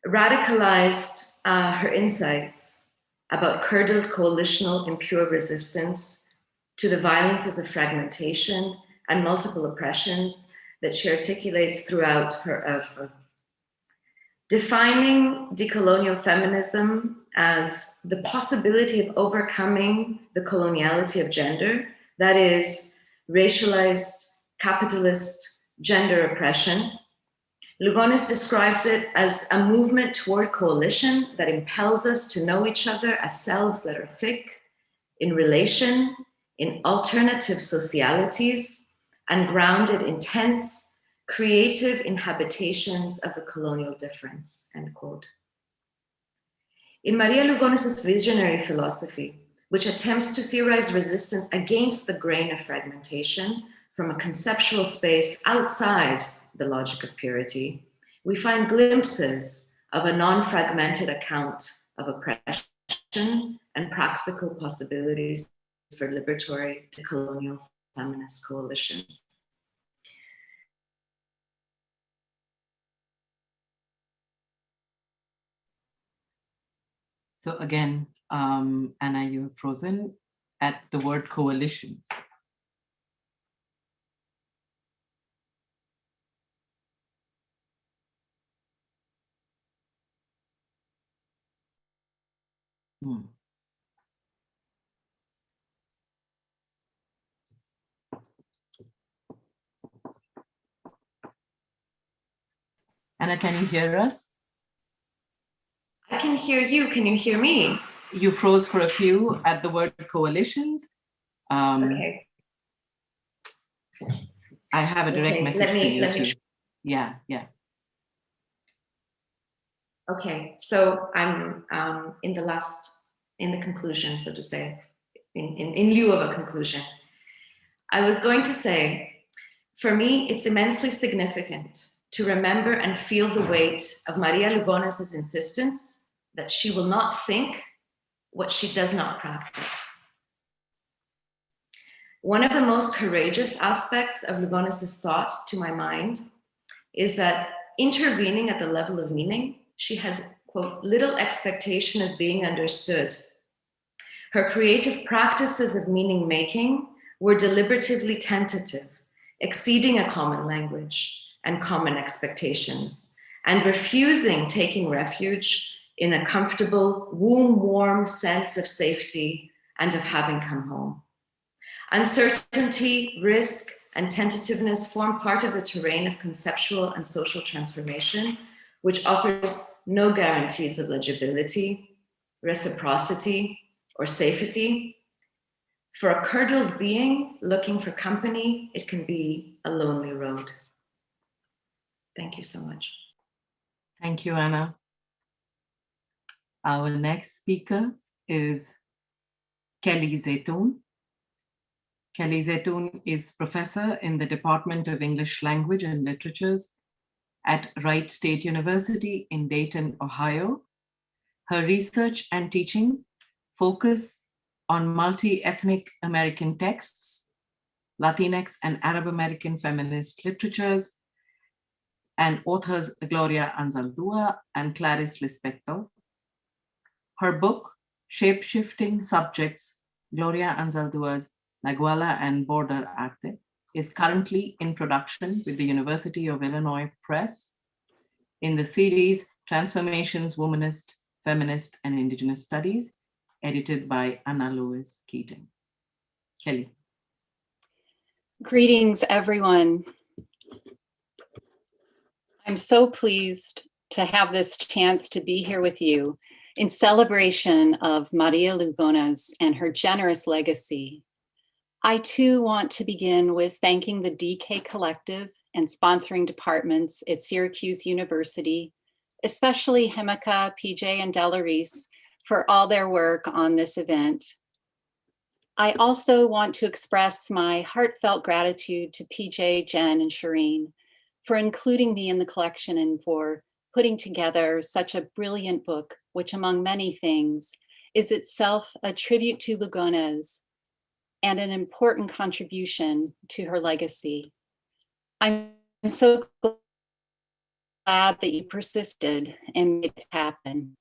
radicalized her insights about curdled coalitional impure resistance to the violences of fragmentation and multiple oppressions that she articulates throughout her oeuvre. Defining decolonial feminism as the possibility of overcoming the coloniality of gender, that is, racialized, capitalist gender oppression, Lugones describes it as a movement toward coalition that impels us to know each other as selves that are thick, in relation, in alternative socialities, and grounded in tense, creative inhabitations of the colonial difference, end quote. In Maria Lugones' visionary philosophy, which attempts to theorize resistance against the grain of fragmentation from a conceptual space outside the logic of purity, we find glimpses of a non-fragmented account of oppression and practical possibilities for liberatory decolonial feminist coalitions. So again, Anna, you're frozen at the word coalitions. Anna, can you hear us? I can hear you. Can you hear me? You froze for a few at the word coalitions. Okay. I have a direct message for you too. Yeah. Okay, so I'm in the conclusion, so to say. in lieu of a conclusion. I was going to say, for me, it's immensely significant to remember and feel the weight of Maria Lugones' insistence that she will not think what she does not practice. One of the most courageous aspects of Lugones' thought, to my mind, is that intervening at the level of meaning, she had, quote, little expectation of being understood. Her creative practices of meaning making were deliberatively tentative, exceeding a common language and common expectations, and refusing taking refuge in a comfortable, womb-warm sense of safety and of having come home. Uncertainty, risk, and tentativeness form part of the terrain of conceptual and social transformation, which offers no guarantees of legibility, reciprocity, or safety. For a curdled being looking for company, it can be a lonely road. Thank you so much. Thank you, Anna. Our next speaker is Kelly Zetoun. Kelly Zetoun is professor in the Department of English Language and Literatures at Wright State University in Dayton, Ohio. Her research and teaching focus on multi-ethnic American texts, Latinx and Arab American feminist literatures, and authors Gloria Anzaldúa and Clarice Lispector. Her book, Shape-Shifting Subjects, Gloria Anzaldúa's Naguala and Border Arte, is currently in production with the University of Illinois Press in the series Transformations, Womanist, Feminist, and Indigenous Studies, edited by Anna Lewis Keating. Kelly. Greetings, everyone. I'm so pleased to have this chance to be here with you in celebration of Maria Lugones and her generous legacy. I too want to begin with thanking the DK Collective and sponsoring departments at Syracuse University, especially Himika, PJ, and Delarice for all their work on this event. I also want to express my heartfelt gratitude to PJ, Jen, and Shireen for including me in the collection and for putting together such a brilliant book, which among many things is itself a tribute to Lugones and an important contribution to her legacy. I'm so glad that you persisted and made it happen.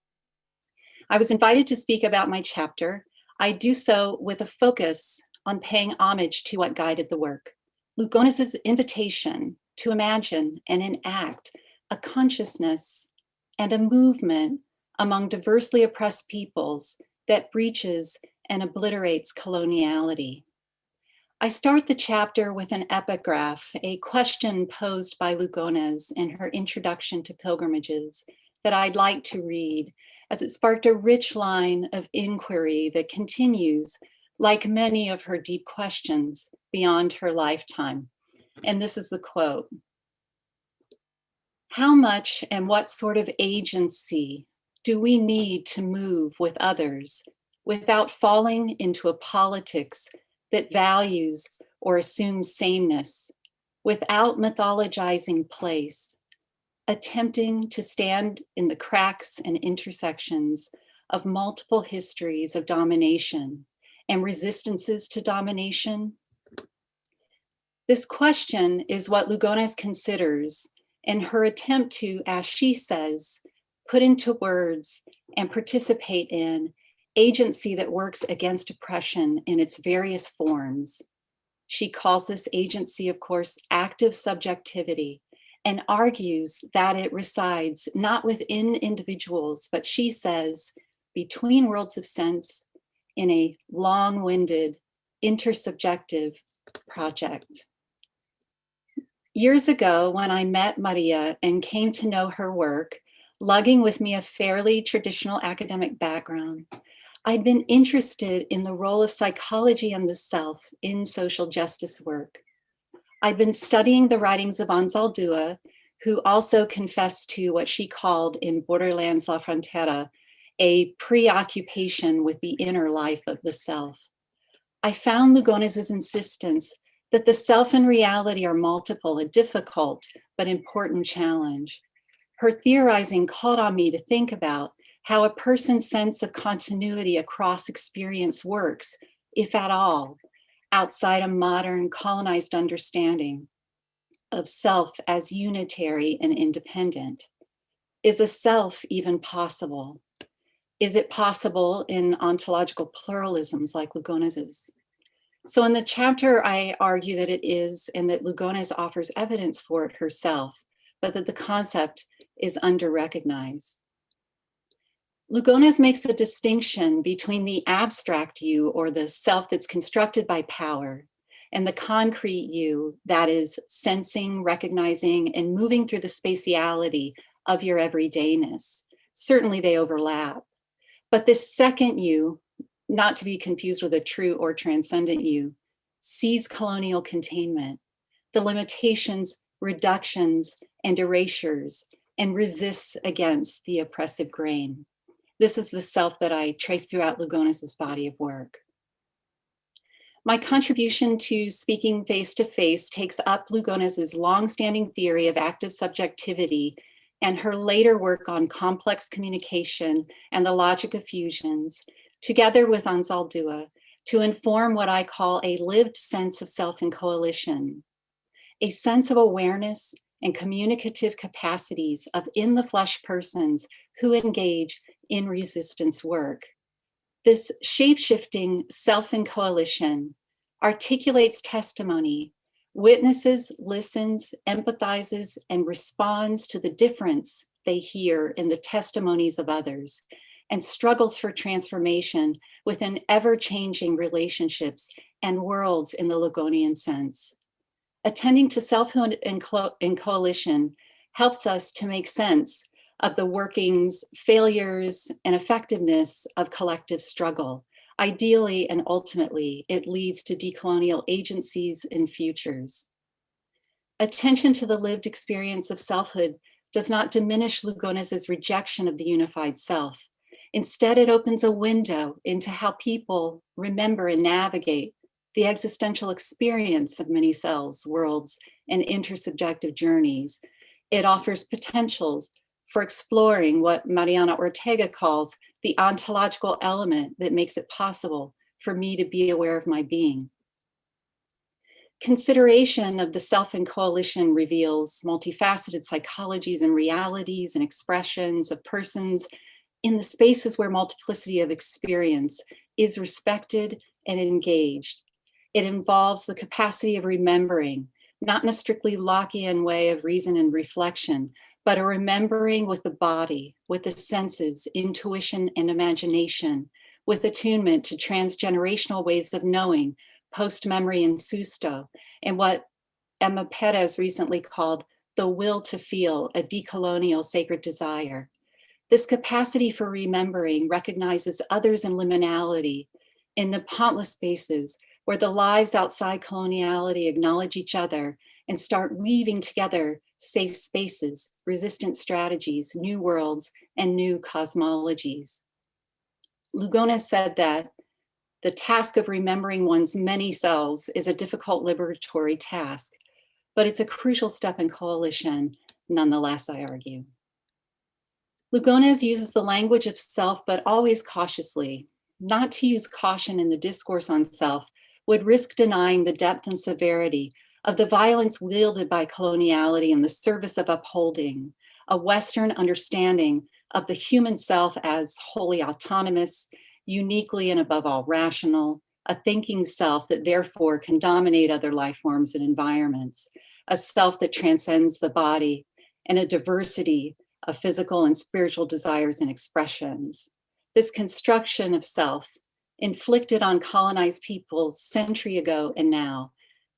I was invited to speak about my chapter. I do so with a focus on paying homage to what guided the work. Lugones' invitation to imagine and enact a consciousness and a movement among diversely oppressed peoples that breaches and obliterates coloniality. I start the chapter with an epigraph, a question posed by Lugones in her introduction to pilgrimages that I'd like to read, as it sparked a rich line of inquiry that continues, like many of her deep questions, beyond her lifetime. And this is the quote. How much and what sort of agency do we need to move with others without falling into a politics that values or assumes sameness, without mythologizing place, attempting to stand in the cracks and intersections of multiple histories of domination and resistances to domination? This question is what Lugones considers in her attempt to, as she says, put into words and participate in agency that works against oppression in its various forms. She calls this agency, of course, active subjectivity, and argues that it resides not within individuals, but she says, between worlds of sense in a long-winded, intersubjective project. Years ago, when I met Maria and came to know her work, lugging with me a fairly traditional academic background, I'd been interested in the role of psychology and the self in social justice work. I'd been studying the writings of Anzaldúa, who also confessed to what she called in Borderlands La Frontera, a preoccupation with the inner life of the self. I found Lugones' insistence that the self and reality are multiple, a difficult but important challenge. Her theorizing called on me to think about how a person's sense of continuity across experience works, if at all, outside a modern colonized understanding of self as unitary and independent. Is a self even possible? Is it possible in ontological pluralisms like Lugones's? So in the chapter, I argue that it is, and that Lugones offers evidence for it herself, but that the concept is under-recognized. Lugones makes a distinction between the abstract you, or the self that's constructed by power, and the concrete you, that is sensing, recognizing, and moving through the spatiality of your everydayness. Certainly they overlap. But this second you, not to be confused with a true or transcendent you, sees colonial containment, the limitations, reductions, and erasures, and resists against the oppressive grain. This is the self that I trace throughout Lugones' body of work. My contribution to speaking face-to-face takes up Lugones' longstanding theory of active subjectivity and her later work on complex communication and the logic of fusions, together with Anzaldúa, to inform what I call a lived sense of self in coalition, a sense of awareness and communicative capacities of in-the-flesh persons who engage in resistance work. This shape-shifting self in coalition articulates testimony, witnesses, listens, empathizes, and responds to the difference they hear in the testimonies of others, and struggles for transformation within ever-changing relationships and worlds in the Lugonian sense. Attending to self in coalition helps us to make sense of the workings, failures, and effectiveness of collective struggle. Ideally and ultimately, it leads to decolonial agencies and futures. Attention to the lived experience of selfhood does not diminish Lugones' rejection of the unified self. Instead, it opens a window into how people remember and navigate the existential experience of many selves, worlds, and intersubjective journeys. It offers potentials for exploring what Mariana Ortega calls the ontological element that makes it possible for me to be aware of my being. Consideration of the self in coalition reveals multifaceted psychologies and realities and expressions of persons in the spaces where multiplicity of experience is respected and engaged. It involves the capacity of remembering, not in a strictly Lockean way of reason and reflection, but a remembering with the body, with the senses, intuition, and imagination, with attunement to transgenerational ways of knowing, post-memory and susto, and what Emma Perez recently called the will to feel, a decolonial sacred desire. This capacity for remembering recognizes others in liminality, in Nepontless spaces where the lives outside coloniality acknowledge each other and start weaving together safe spaces, resistant strategies, new worlds, and new cosmologies. Lugones said that the task of remembering one's many selves is a difficult liberatory task, but it's a crucial step in coalition, nonetheless, I argue. Lugones uses the language of self, but always cautiously. Not to use caution in the discourse on self would risk denying the depth and severity of the violence wielded by coloniality in the service of upholding a Western understanding of the human self as wholly autonomous, uniquely and above all rational, a thinking self that therefore can dominate other life forms and environments, a self that transcends the body, and a diversity of physical and spiritual desires and expressions. This construction of self, inflicted on colonized peoples century ago and now,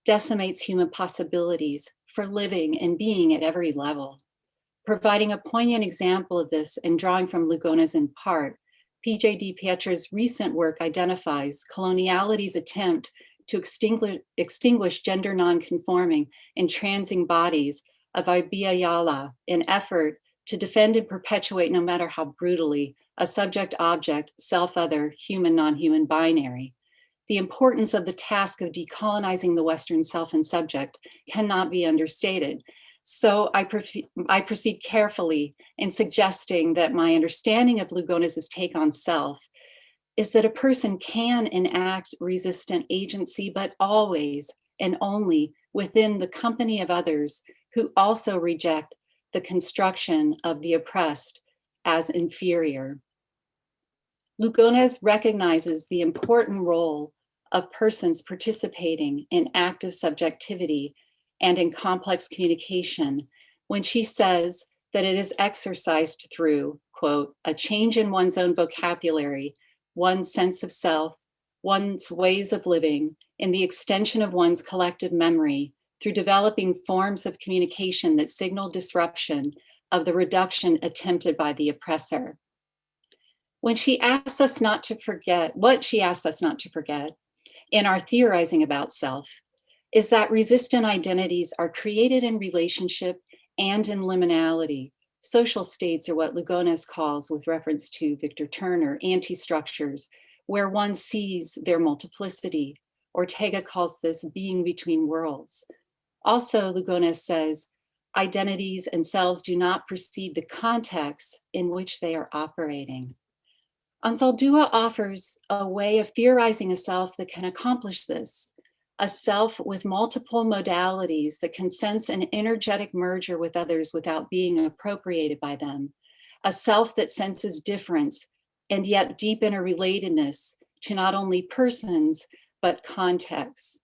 decimates human possibilities for living and being at every level. Providing a poignant example of this and drawing from Lugones in part, P.J. DiPietro's recent work identifies coloniality's attempt to extinguish gender non-conforming and transing bodies of Abiyala in effort to defend and perpetuate, no matter how brutally, a subject-object, self-other, human-non-human binary. The importance of the task of decolonizing the Western self and subject cannot be understated. So I proceed carefully in suggesting that my understanding of Lugones' take on self is that a person can enact resistant agency, but always and only within the company of others who also reject the construction of the oppressed as inferior. Lugones recognizes the important role of persons participating in active subjectivity and in complex communication when she says that it is exercised through, quote, a change in one's own vocabulary, one's sense of self, one's ways of living, and the extension of one's collective memory through developing forms of communication that signal disruption of the reduction attempted by the oppressor. When she asks us not to forget, what she asks us not to forget in our theorizing about self is that resistant identities are created in relationship and in liminality. Social states are what Lugones calls, with reference to Victor Turner, anti-structures, where one sees their multiplicity. Ortega calls this being between worlds. Also, Lugones says, identities and selves do not precede the context in which they are operating. Anzaldúa offers a way of theorizing a self that can accomplish this, a self with multiple modalities that can sense an energetic merger with others without being appropriated by them, a self that senses difference and yet deep interrelatedness to not only persons, but contexts.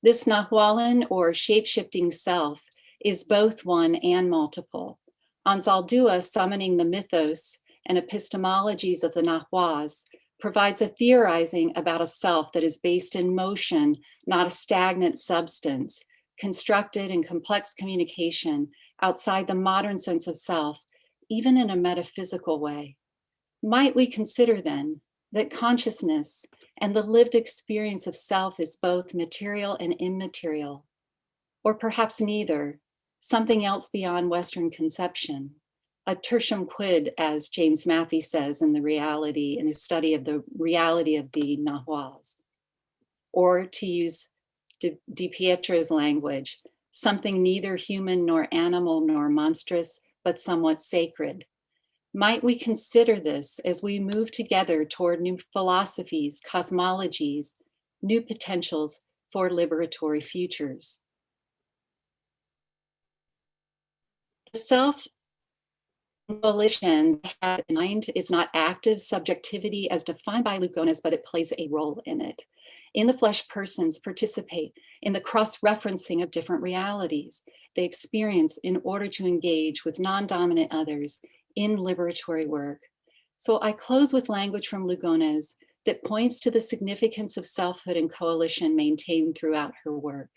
This Nahualan or shape-shifting self is both one and multiple. Anzaldúa, summoning the mythos and epistemologies of the Nahuas, provides a theorizing about a self that is based in motion, not a stagnant substance, constructed in complex communication outside the modern sense of self, even in a metaphysical way. Might we consider then that consciousness and the lived experience of self is both material and immaterial, or perhaps neither, something else beyond Western conception? A tertium quid, as James Matthew says in his study of the reality of the Nahuas. Or to use Di Pietro's language, something neither human nor animal nor monstrous, but somewhat sacred. Might we consider this as we move together toward new philosophies, cosmologies, new potentials for liberatory futures? The self volition had in mind is not active subjectivity as defined by Lugones, but it plays a role in it. In the flesh, persons participate in the cross-referencing of different realities they experience in order to engage with non-dominant others in liberatory work. So I close with language from Lugones that points to the significance of selfhood and coalition maintained throughout her work.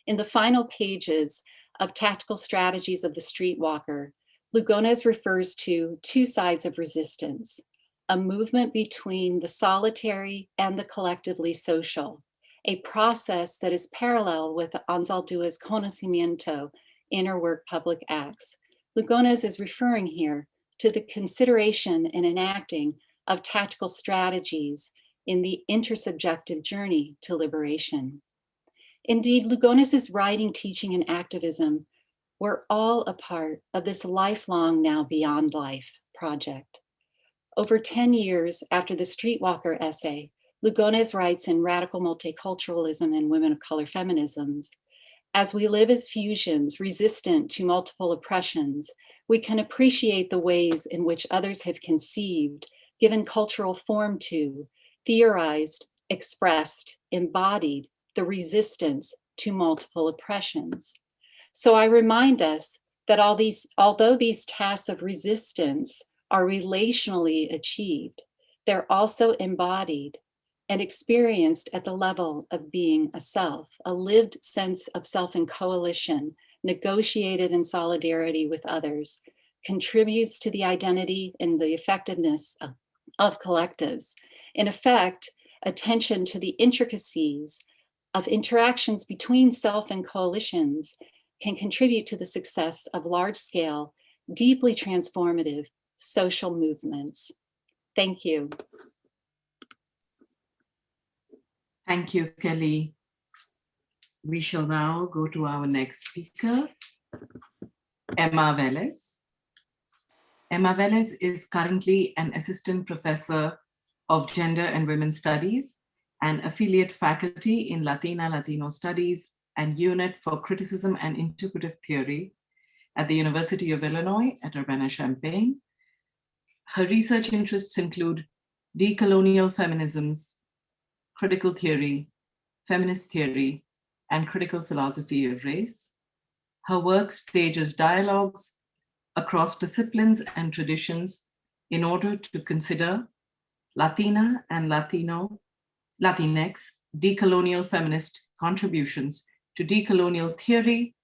In the final pages of Tactical Strategies of the Streetwalker, Lugones refers to two sides of resistance, a movement between the solitary and the collectively social, a process that is parallel with Anzaldúa's conocimiento, inner work, public acts. Lugones is referring here to the consideration and enacting of tactical strategies in the intersubjective journey to liberation. Indeed, Lugones' writing, teaching, and activism were all a part of this lifelong Now Beyond Life project. Over 10 years after the Streetwalker essay, Lugones writes in Radical Multiculturalism and Women of Color Feminisms, as we live as fusions resistant to multiple oppressions, we can appreciate the ways in which others have conceived, given cultural form to, theorized, expressed, embodied the resistance to multiple oppressions. So I remind us that although these tasks of resistance are relationally achieved, they're also embodied and experienced at the level of being a self, a lived sense of self in coalition, negotiated in solidarity with others, contributes to the identity and the effectiveness of collectives. In effect, attention to the intricacies of interactions between self and coalitions can contribute to the success of large-scale, deeply transformative social movements. Thank you. Thank you, Kelly. We shall now go to our next speaker, Emma Velez. Emma Velez is currently an assistant professor of gender and women's studies and affiliate faculty in Latino Studies and Unit for Criticism and Interpretive Theory at the University of Illinois at Urbana-Champaign. Her research interests include decolonial feminisms, critical theory, feminist theory, and critical philosophy of race. Her work stages dialogues across disciplines and traditions in order to consider Latina and Latinx decolonial feminist contributions to decolonial theory,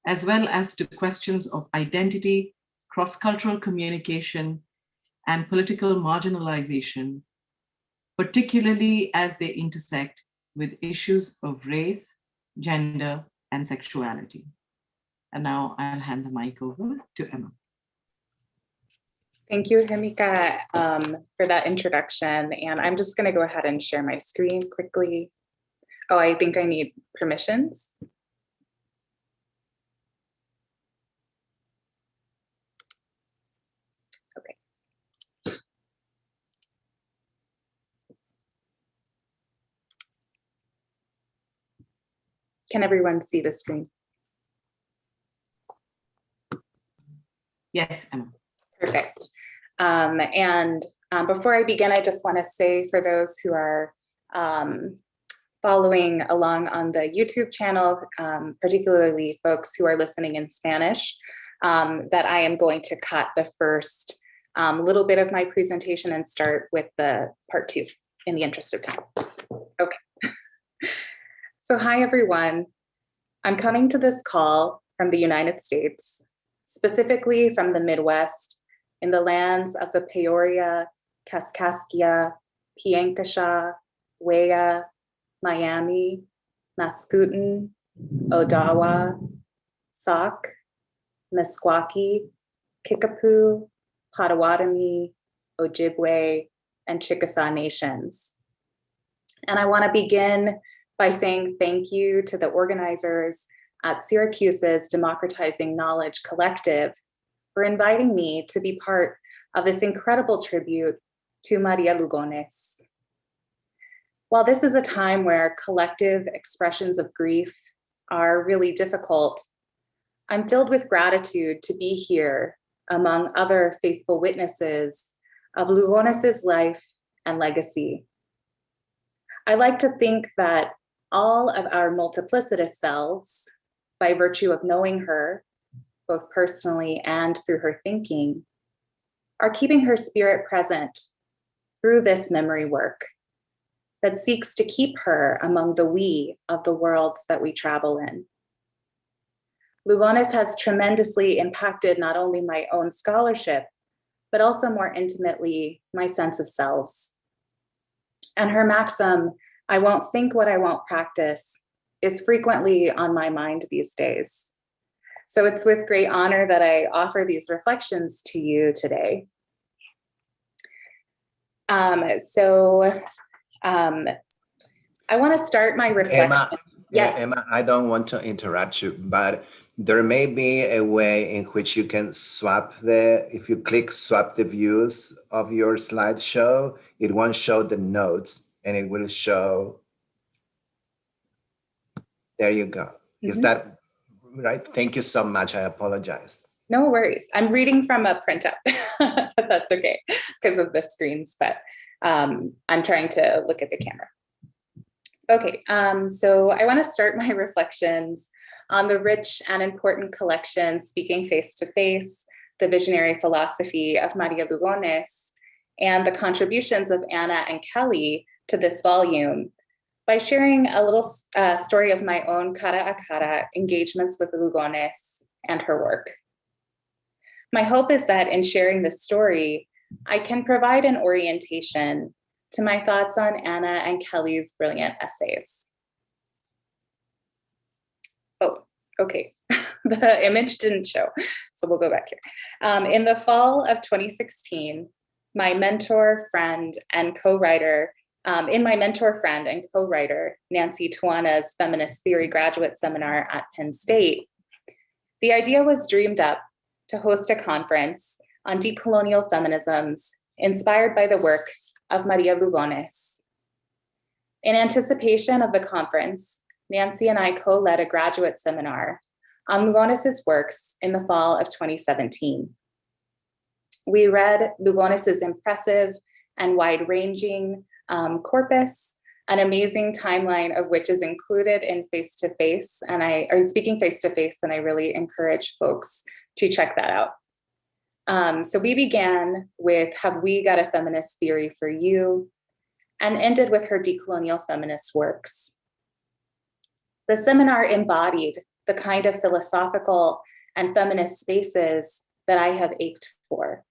as well as to questions of identity, cross-cultural communication, and political marginalization, particularly as they intersect with issues of race, gender, and sexuality. And now I'll hand the mic over to Emma. Thank you, Himika, for that introduction. And I'm just going to go ahead and share my screen quickly. Oh, I think I need permissions. Okay. Can everyone see the screen? Yes, Emma. Perfect. Before I begin, I just want to say for those who are following along on the YouTube channel, particularly folks who are listening in Spanish, that I am going to cut the first little bit of my presentation and start with the part 2 in the interest of time. Okay. So hi, everyone. I'm coming to this call from the United States, specifically from the Midwest, in the lands of the Peoria, Kaskaskia, Piankashaw, Wea, Miami, Mascoutin, Odawa, Sauk, Meskwaki, Kickapoo, Potawatomi, Ojibwe, and Chickasaw nations. And I want to begin by saying thank you to the organizers at Syracuse's Democratizing Knowledge Collective for inviting me to be part of this incredible tribute to Maria Lugones. While this is a time where collective expressions of grief are really difficult, I'm filled with gratitude to be here among other faithful witnesses of Lugones's life and legacy. I like to think that all of our multiplicitous selves, by virtue of knowing her, both personally and through her thinking, are keeping her spirit present through this memory work that seeks to keep her among the we of the worlds that we travel in. Lugones has tremendously impacted not only my own scholarship, but also more intimately my sense of selves. And her maxim, "I won't think what I won't practice," is frequently on my mind these days. So it's with great honor that I offer these reflections to you today. I want to start my reflection. Yes. Emma, I don't want to interrupt you, but there may be a way in which you can swap if you click swap the views of your slideshow, it won't show the notes and it will show. There you go. Mm-hmm. Is that right? Thank you so much. I apologize. No worries. I'm reading from a printout, but that's okay because of the screens, but I'm trying to look at the camera. Okay, so I want to start my reflections on the rich and important collection, Speaking Face to Face, the Visionary Philosophy of Maria Lugones, and the contributions of Anna and Kelly to this volume by sharing a little story of my own cara a cara engagements with Lugones and her work. My hope is that in sharing this story, I can provide an orientation to my thoughts on Anna and Kelly's brilliant essays. Oh, okay. The image didn't show, so we'll go back here. In the fall of 2016, my mentor, friend, and co-writer, in my mentor friend and co-writer, Nancy Tuana's Feminist Theory Graduate Seminar at Penn State, the idea was dreamed up to host a conference on decolonial feminisms inspired by the work of Maria Lugones. In anticipation of the conference, Nancy and I co-led a graduate seminar on Lugones' works in the fall of 2017. We read Lugones' impressive and wide-ranging corpus, an amazing timeline of which is included in Face-to-Face, and Speaking Face-to-Face, and I really encourage folks to check that out. So we began with Have We Got a Feminist Theory for You? And ended with her decolonial feminist works. The seminar embodied the kind of philosophical and feminist spaces that I have ached for.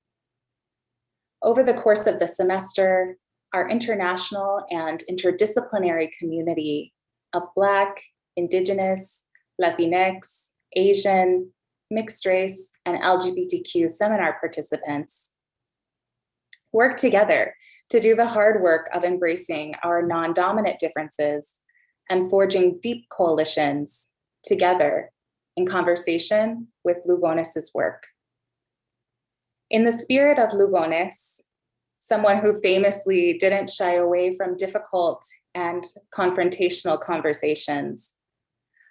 Over the course of the semester, our international and interdisciplinary community of Black, Indigenous, Latinx, Asian, mixed race, and LGBTQ seminar participants worked together to do the hard work of embracing our non-dominant differences and forging deep coalitions together in conversation with Lugones' work. In the spirit of Lugones, someone who famously didn't shy away from difficult and confrontational conversations,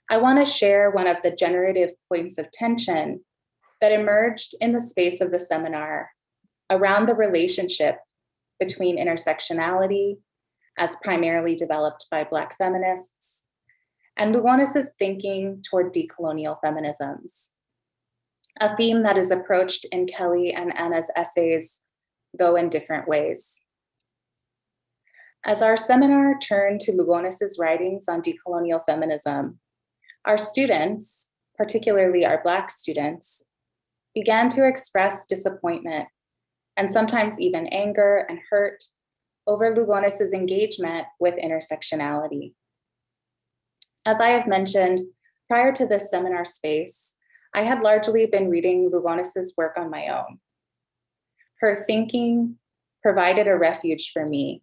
I want to share one of the generative points of tension that emerged in the space of the seminar around the relationship between intersectionality, as primarily developed by Black feminists, and Lugones' thinking toward decolonial feminisms, a theme that is approached in Kelly and Anna's essays, though in different ways. As our seminar turned to Lugones' writings on decolonial feminism, our students, particularly our Black students, began to express disappointment and sometimes even anger and hurt over Lugones' engagement with intersectionality. As I have mentioned, prior to this seminar space, I had largely been reading Lugones' work on my own. Her thinking provided a refuge for me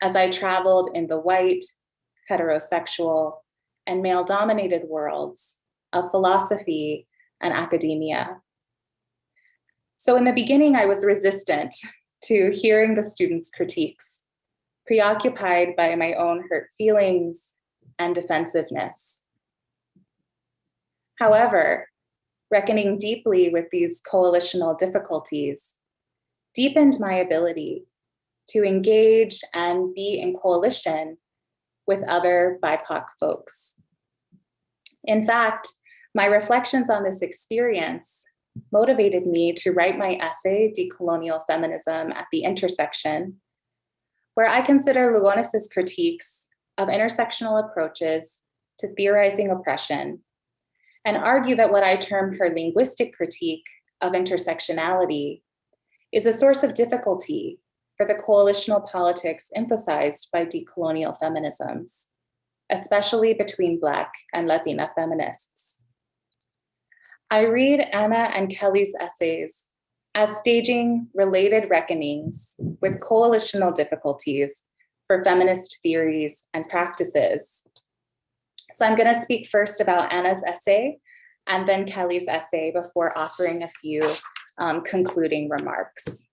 as I traveled in the white, heterosexual, and male-dominated worlds of philosophy and academia. So in the beginning, I was resistant to hearing the students' critiques, preoccupied by my own hurt feelings and defensiveness. However, reckoning deeply with these coalitional difficulties deepened my ability to engage and be in coalition with other BIPOC folks. In fact, my reflections on this experience motivated me to write my essay, Decolonial Feminism at the Intersection, where I consider Lugones' critiques of intersectional approaches to theorizing oppression and argue that what I term her linguistic critique of intersectionality is a source of difficulty for the coalitional politics emphasized by decolonial feminisms, especially between Black and Latina feminists. I read Anna and Kelly's essays as staging related reckonings with coalitional difficulties for feminist theories and practices. So I'm going to speak first about Anna's essay and then Kelly's essay before offering a few concluding remarks.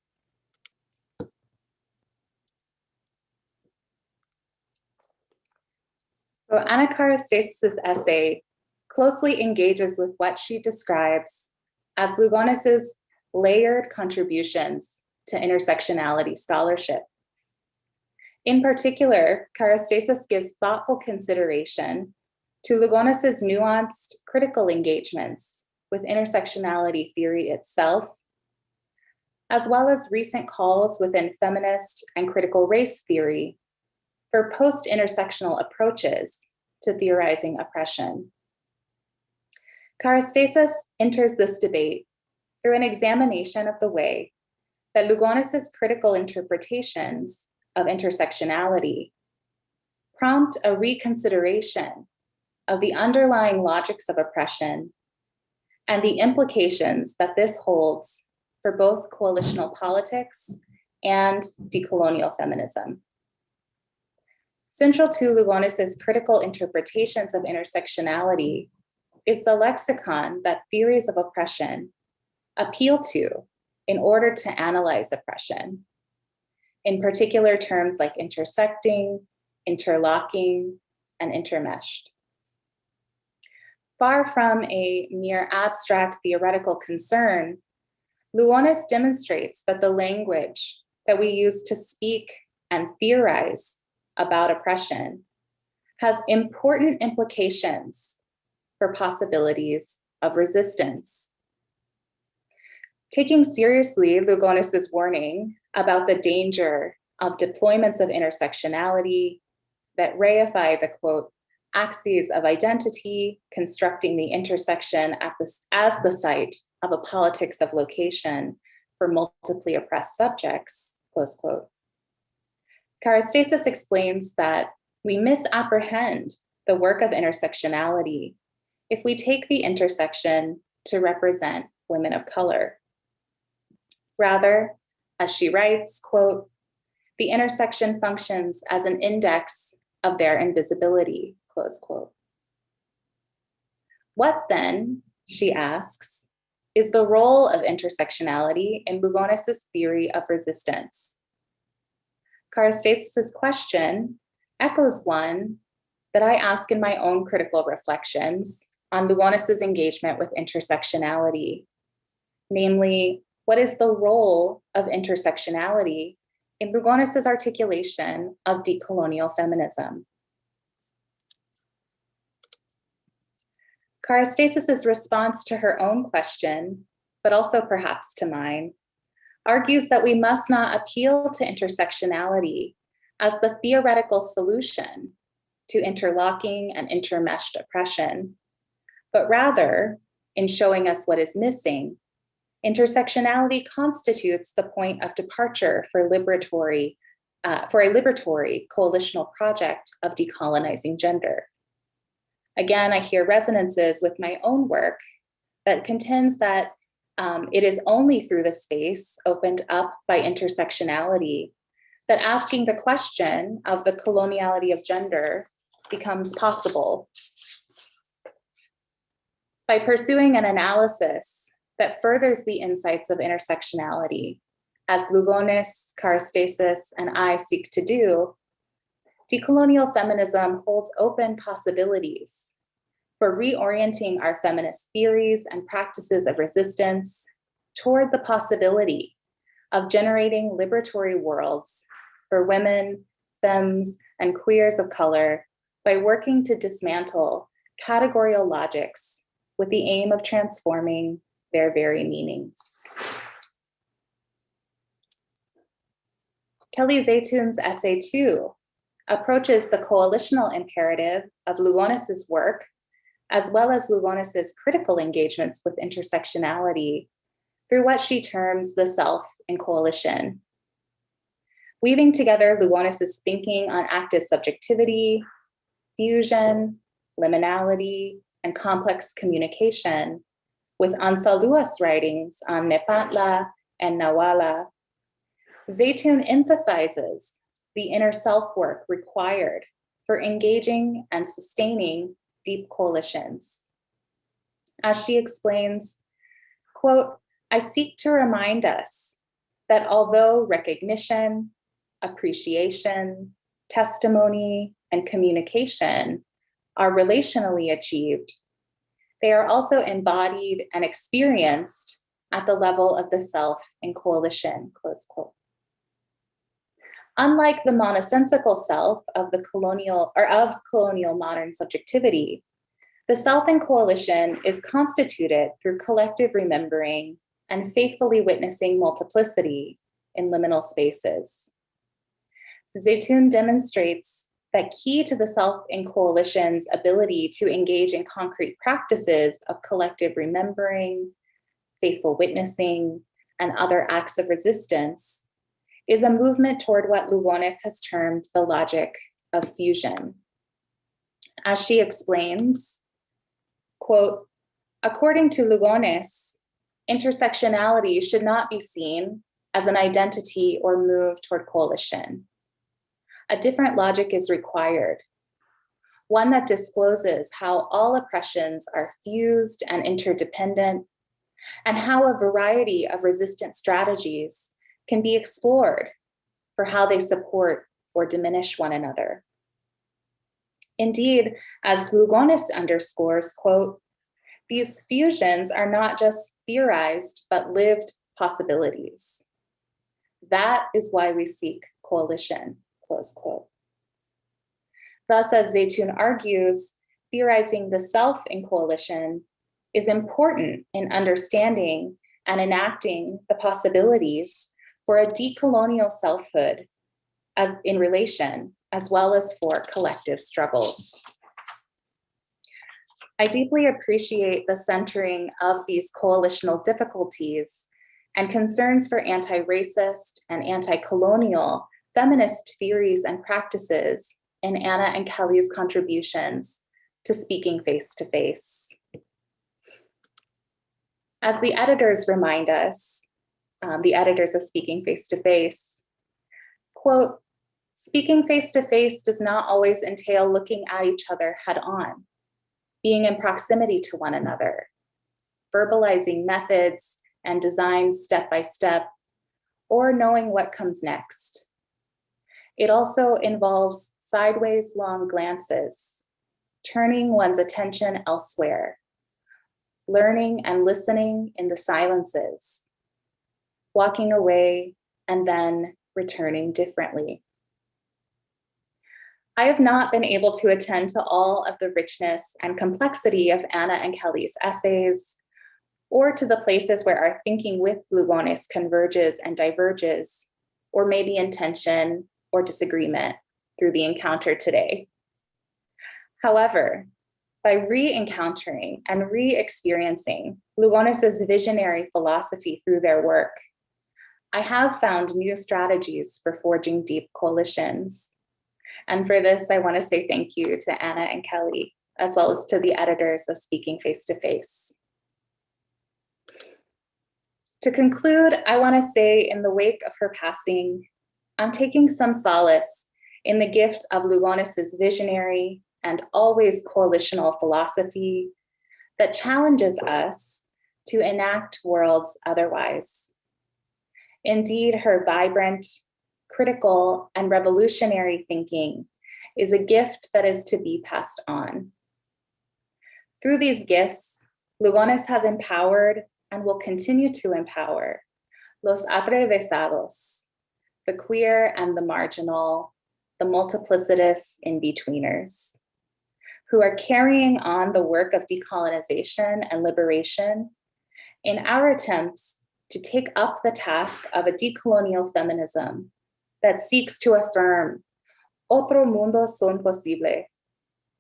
So Ana Karastesis's essay closely engages with what she describes as Lugones' layered contributions to intersectionality scholarship. In particular, Karastesis gives thoughtful consideration to Lugones' nuanced critical engagements with intersectionality theory itself, as well as recent calls within feminist and critical race theory for post-intersectional approaches to theorizing oppression. Karastesis enters this debate through an examination of the way that Lugones' critical interpretations of intersectionality prompt a reconsideration of the underlying logics of oppression and the implications that this holds for both coalitional politics and decolonial feminism. Central to Lugones' critical interpretations of intersectionality is the lexicon that theories of oppression appeal to in order to analyze oppression, in particular terms like intersecting, interlocking, and intermeshed. Far from a mere abstract theoretical concern, Lugones demonstrates that the language that we use to speak and theorize about oppression has important implications for possibilities of resistance. Taking seriously Lugones' warning about the danger of deployments of intersectionality that reify the, quote, axes of identity, constructing the intersection as the site of a politics of location for multiply oppressed subjects, close quote. Karastasis explains that we misapprehend the work of intersectionality if we take the intersection to represent women of color. Rather, as she writes, quote, the intersection functions as an index of their invisibility, close quote. What then, she asks, is the role of intersectionality in Lugones' theory of resistance? Karastasis' question echoes one that I ask in my own critical reflections on Lugones' engagement with intersectionality, namely, what is the role of intersectionality in Lugones' articulation of decolonial feminism? Karastasis' response to her own question, but also perhaps to mine, argues that we must not appeal to intersectionality as the theoretical solution to interlocking and intermeshed oppression, but rather, in showing us what is missing, intersectionality constitutes the point of departure for a liberatory coalitional project of decolonizing gender. Again, I hear resonances with my own work that contends that it is only through the space opened up by intersectionality that asking the question of the coloniality of gender becomes possible. By pursuing an analysis that furthers the insights of intersectionality, as Lugones, Karastasis, and I seek to do, decolonial feminism holds open possibilities for reorienting our feminist theories and practices of resistance toward the possibility of generating liberatory worlds for women, femmes, and queers of color by working to dismantle categorical logics with the aim of transforming their very meanings. Kelly Zaytoun's essay 2 approaches the coalitional imperative of Lugones' work, as well as Lugones' critical engagements with intersectionality through what she terms the self in coalition. Weaving together Lugones' thinking on active subjectivity, fusion, liminality, and complex communication with Ansaldua's writings on Nepantla and Nawala, Zaytoun emphasizes the inner self work required for engaging and sustaining deep coalitions. As she explains, quote, I seek to remind us that although recognition, appreciation, testimony, and communication are relationally achieved, they are also embodied and experienced at the level of the self in coalition, close quote. Unlike the monosensical self of the colonial modern subjectivity, the self in coalition is constituted through collective remembering and faithfully witnessing multiplicity in liminal spaces. Zaytoun demonstrates that key to the self in coalition's ability to engage in concrete practices of collective remembering, faithful witnessing, and other acts of resistance is a movement toward what Lugones has termed the logic of fusion. As she explains, quote, according to Lugones, intersectionality should not be seen as an identity or move toward coalition. a different logic is required, one that discloses how all oppressions are fused and interdependent, and how a variety of resistant strategies can be explored for how they support or diminish one another. Indeed, as Lugones underscores, quote, these fusions are not just theorized, but lived possibilities. That is why we seek coalition, close quote. Thus, as Zeytun argues, theorizing the self in coalition is important in understanding and enacting the possibilities for a decolonial selfhood as in relation, as well as for collective struggles. I deeply appreciate the centering of these coalitional difficulties and concerns for anti-racist and anti-colonial feminist theories and practices in Anna and Kelly's contributions to Speaking Face to Face. As the editors remind us, the editors of Speaking Face to Face, quote, speaking face to face does not always entail looking at each other head on, being in proximity to one another, verbalizing methods and designs step by step, or knowing what comes next. It also involves sideways long glances, turning one's attention elsewhere, learning and listening in the silences, walking away and then returning differently. I have not been able to attend to all of the richness and complexity of Anna and Kelly's essays, or to the places where our thinking with Lugones converges and diverges, or maybe in tension or disagreement through the encounter today. However, by re-encountering and re-experiencing Lugones' visionary philosophy through their work, I have found new strategies for forging deep coalitions. And for this, I want to say thank you to Anna and Kelly, as well as to the editors of Speaking Face to Face. To conclude, I want to say in the wake of her passing, I'm taking some solace in the gift of Lugones' visionary and always coalitional philosophy that challenges us to enact worlds otherwise. Indeed, her vibrant, critical, and revolutionary thinking is a gift that is to be passed on. Through these gifts, Lugones has empowered and will continue to empower los atrevesados, the queer and the marginal, the multiplicitous in-betweeners, who are carrying on the work of decolonization and liberation in our attempts to take up the task of a decolonial feminism that seeks to affirm otro mundo son posible,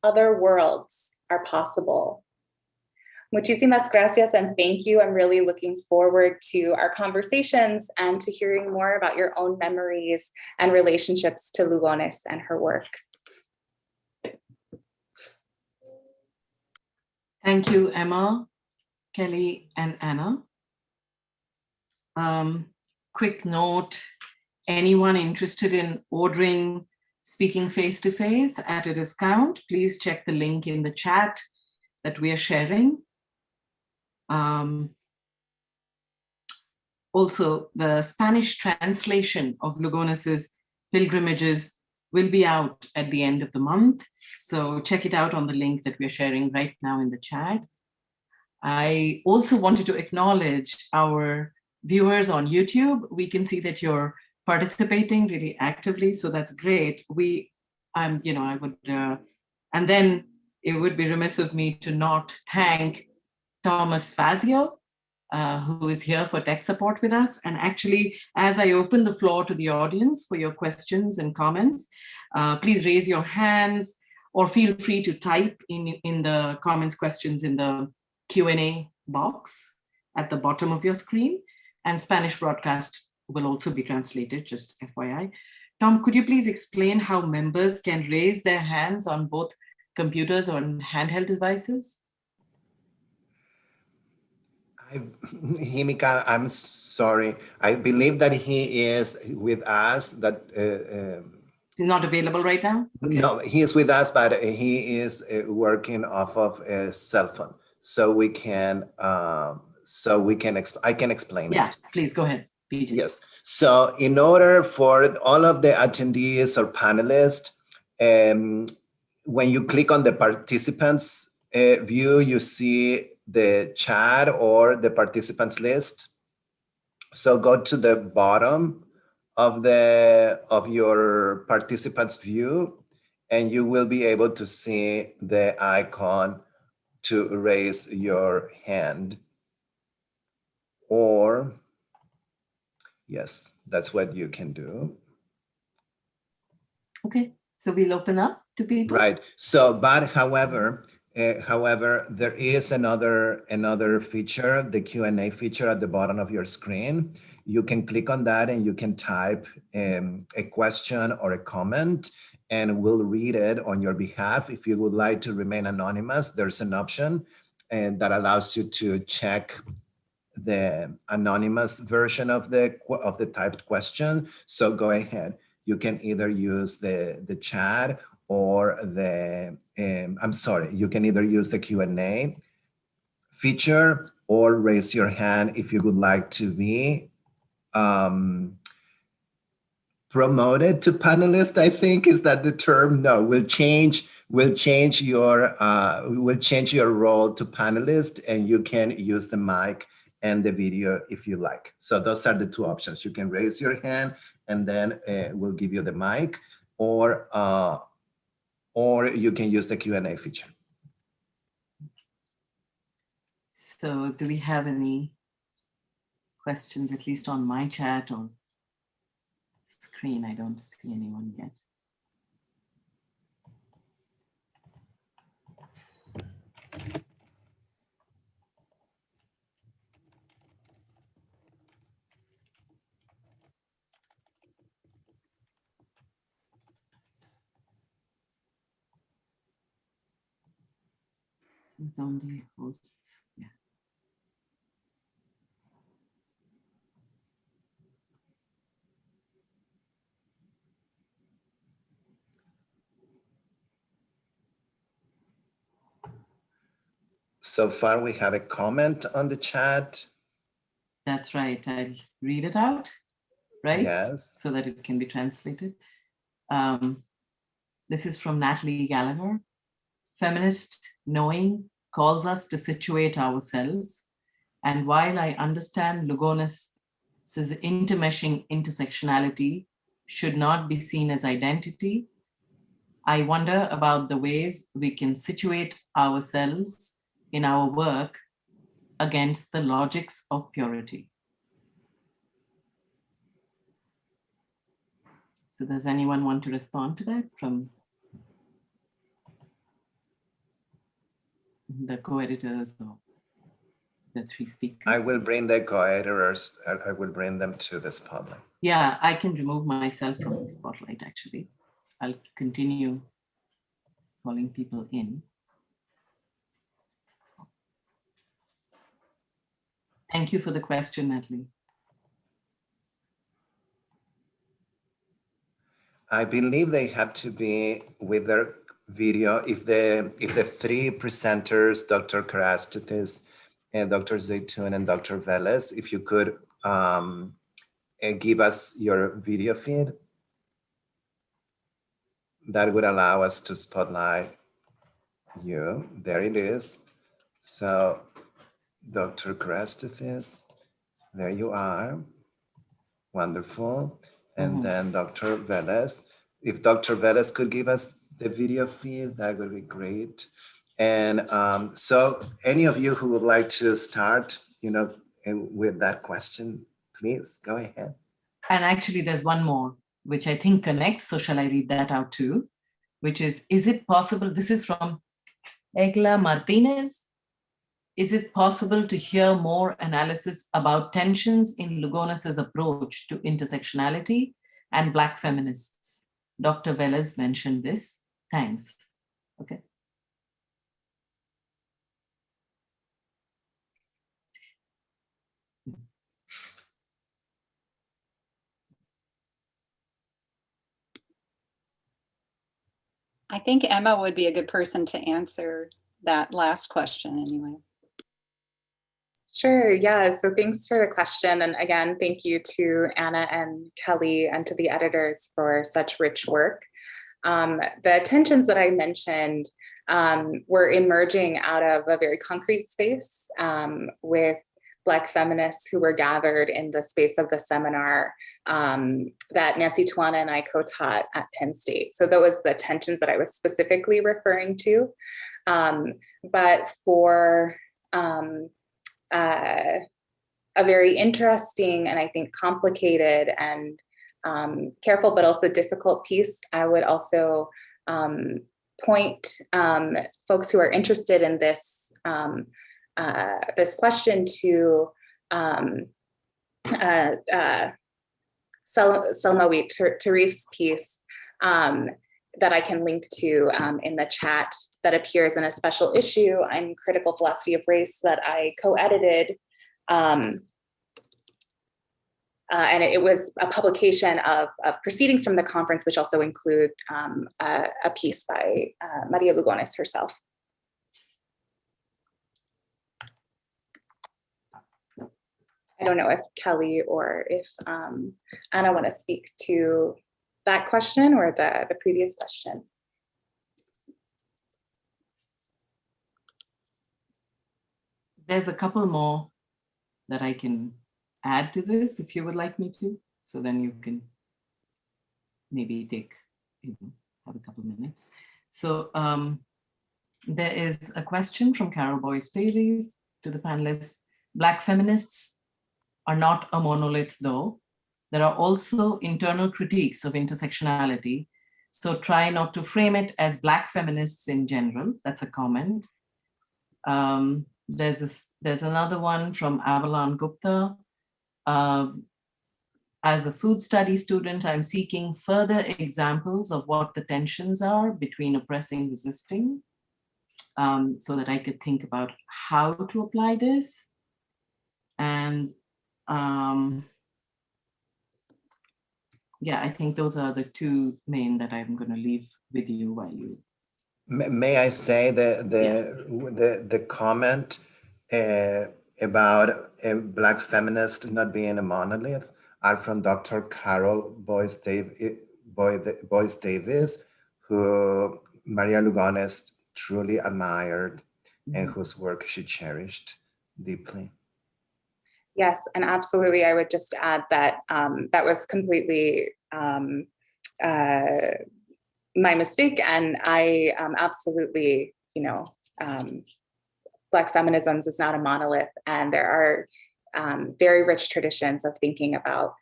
other worlds are possible. Muchísimas gracias and thank you. I'm really looking forward to our conversations and to hearing more about your own memories and relationships to Lugones and her work. Thank you, Emma, Kelly, and Anna. Quick note, anyone interested in ordering Speaking Face to Face at a discount, please check the link in the chat that we are sharing. Also, the Spanish translation of Lugones' Pilgrimages will be out at the end of the month. So check it out on the link that we're sharing right now in the chat. I also wanted to acknowledge our viewers on YouTube. We can see that you're participating really actively, so that's great. And then it would be remiss of me to not thank Thomas Fazio, who is here for tech support with us. And actually, as I open the floor to the audience for your questions and comments, please raise your hands or feel free to type in the comments questions in the Q&A box at the bottom of your screen. And Spanish broadcast will also be translated, just FYI. Tom, could you please explain how members can raise their hands on both computers or handheld devices? Himika, I'm sorry. I believe that he is with us, that He's not available right now? Okay. No, he is with us, but he is working off of a cell phone. So we can, I can explain Yeah, it. please go ahead, PJ. Yes. So in order for all of the attendees or panelists, when you click on the participants view, you see the chat or the participants list. So go to the bottom of your participants view, and you will be able to see the icon to raise your hand. Or, yes, that's what you can do. Okay, so we'll open up to people. Right. So, but however, there is another feature, the Q&A feature at the bottom of your screen. You can click on that and you can type a question or a comment, and we'll read it on your behalf. If you would like to remain anonymous, there's an option and that allows you to check the anonymous version of the typed question. So go ahead. You can either use the chat or you can either use the Q&A feature or raise your hand if you would like to be promoted to panelist, I think. Is that the term? No, we'll change your role to panelist, and you can use the mic and the video if you like. So those are the two options. You can raise your hand and then we'll give you the mic, or you can use the Q&A feature. So do we have any questions, at least on my chat or screen? I don't see anyone yet. Zombie hosts, yeah. So far, we have a comment on the chat. That's right. I'll read it out, right? Yes. So that it can be translated. This is from Natalie Gallagher. Feminist knowing calls us to situate ourselves. And while I understand Lugones' intermeshing intersectionality should not be seen as identity, I wonder about the ways we can situate ourselves in our work against the logics of purity. So does anyone want to respond to that from the co-editors or the three speakers? I will bring the co-editors, I will bring them to the spotlight. Yeah, I can remove myself from the spotlight, actually. I'll continue calling people in. Thank you for the question, Natalie. I believe they have to be with their video. If the three presenters, Dr. Karastitis and Dr. Zaytun and Dr. Velez, if you could give us your video feed, that would allow us to spotlight you. There it is. So Dr. Karastitis, there you are. Wonderful. And then Dr. Velez. If Dr. Velez could give us the video feed, that would be great. And so any of you who would like to start, with that question, please go ahead. And actually there's one more, which I think connects. So shall I read that out too? Which is it possible, this is from Egla Martinez. Is it possible to hear more analysis about tensions in Lugones' approach to intersectionality and Black feminists? Dr. Velez mentioned this. Thanks. Okay. I think Emma would be a good person to answer that last question anyway. Sure, yeah, so thanks for the question. And again, thank you to Anna and Kelly and to the editors for such rich work. The tensions that I mentioned were emerging out of a very concrete space with Black feminists who were gathered in the space of the seminar that Nancy Tuana and I co-taught at Penn State. So those was the tensions that I was specifically referring to. But for a very interesting and I think complicated and careful but also difficult piece, I would also point folks who are interested in this this question to Selma Tarif's piece that I can link to in the chat that appears in a special issue on critical philosophy of race that I co-edited. And it was a publication of proceedings from the conference, which also include a piece by Maria Lugones herself. I don't know if Kelly or if Anna want to speak to that question or the previous question. There's a couple more that I can add to this if you would like me to. So then you can maybe take, have a couple minutes. So there is a question from Carol Boyce Davies to the panelists. Black feminists are not a monolith though. There are also internal critiques of intersectionality. So try not to frame it as Black feminists in general. That's a comment. There's another one from Avalon Gupta. As a food study student, I'm seeking further examples of what the tensions are between oppressing and resisting, so that I could think about how to apply this. And yeah, I think those are the two main that I'm going to leave with you while you. May I say the comment about a Black feminist not being a monolith are from Dr. Carol Boyce Davies, who Maria Lugones truly admired and whose work she cherished deeply. Yes, and absolutely. I would just add that that was completely my mistake, and I absolutely, Black feminisms is not a monolith, and there are very rich traditions of thinking about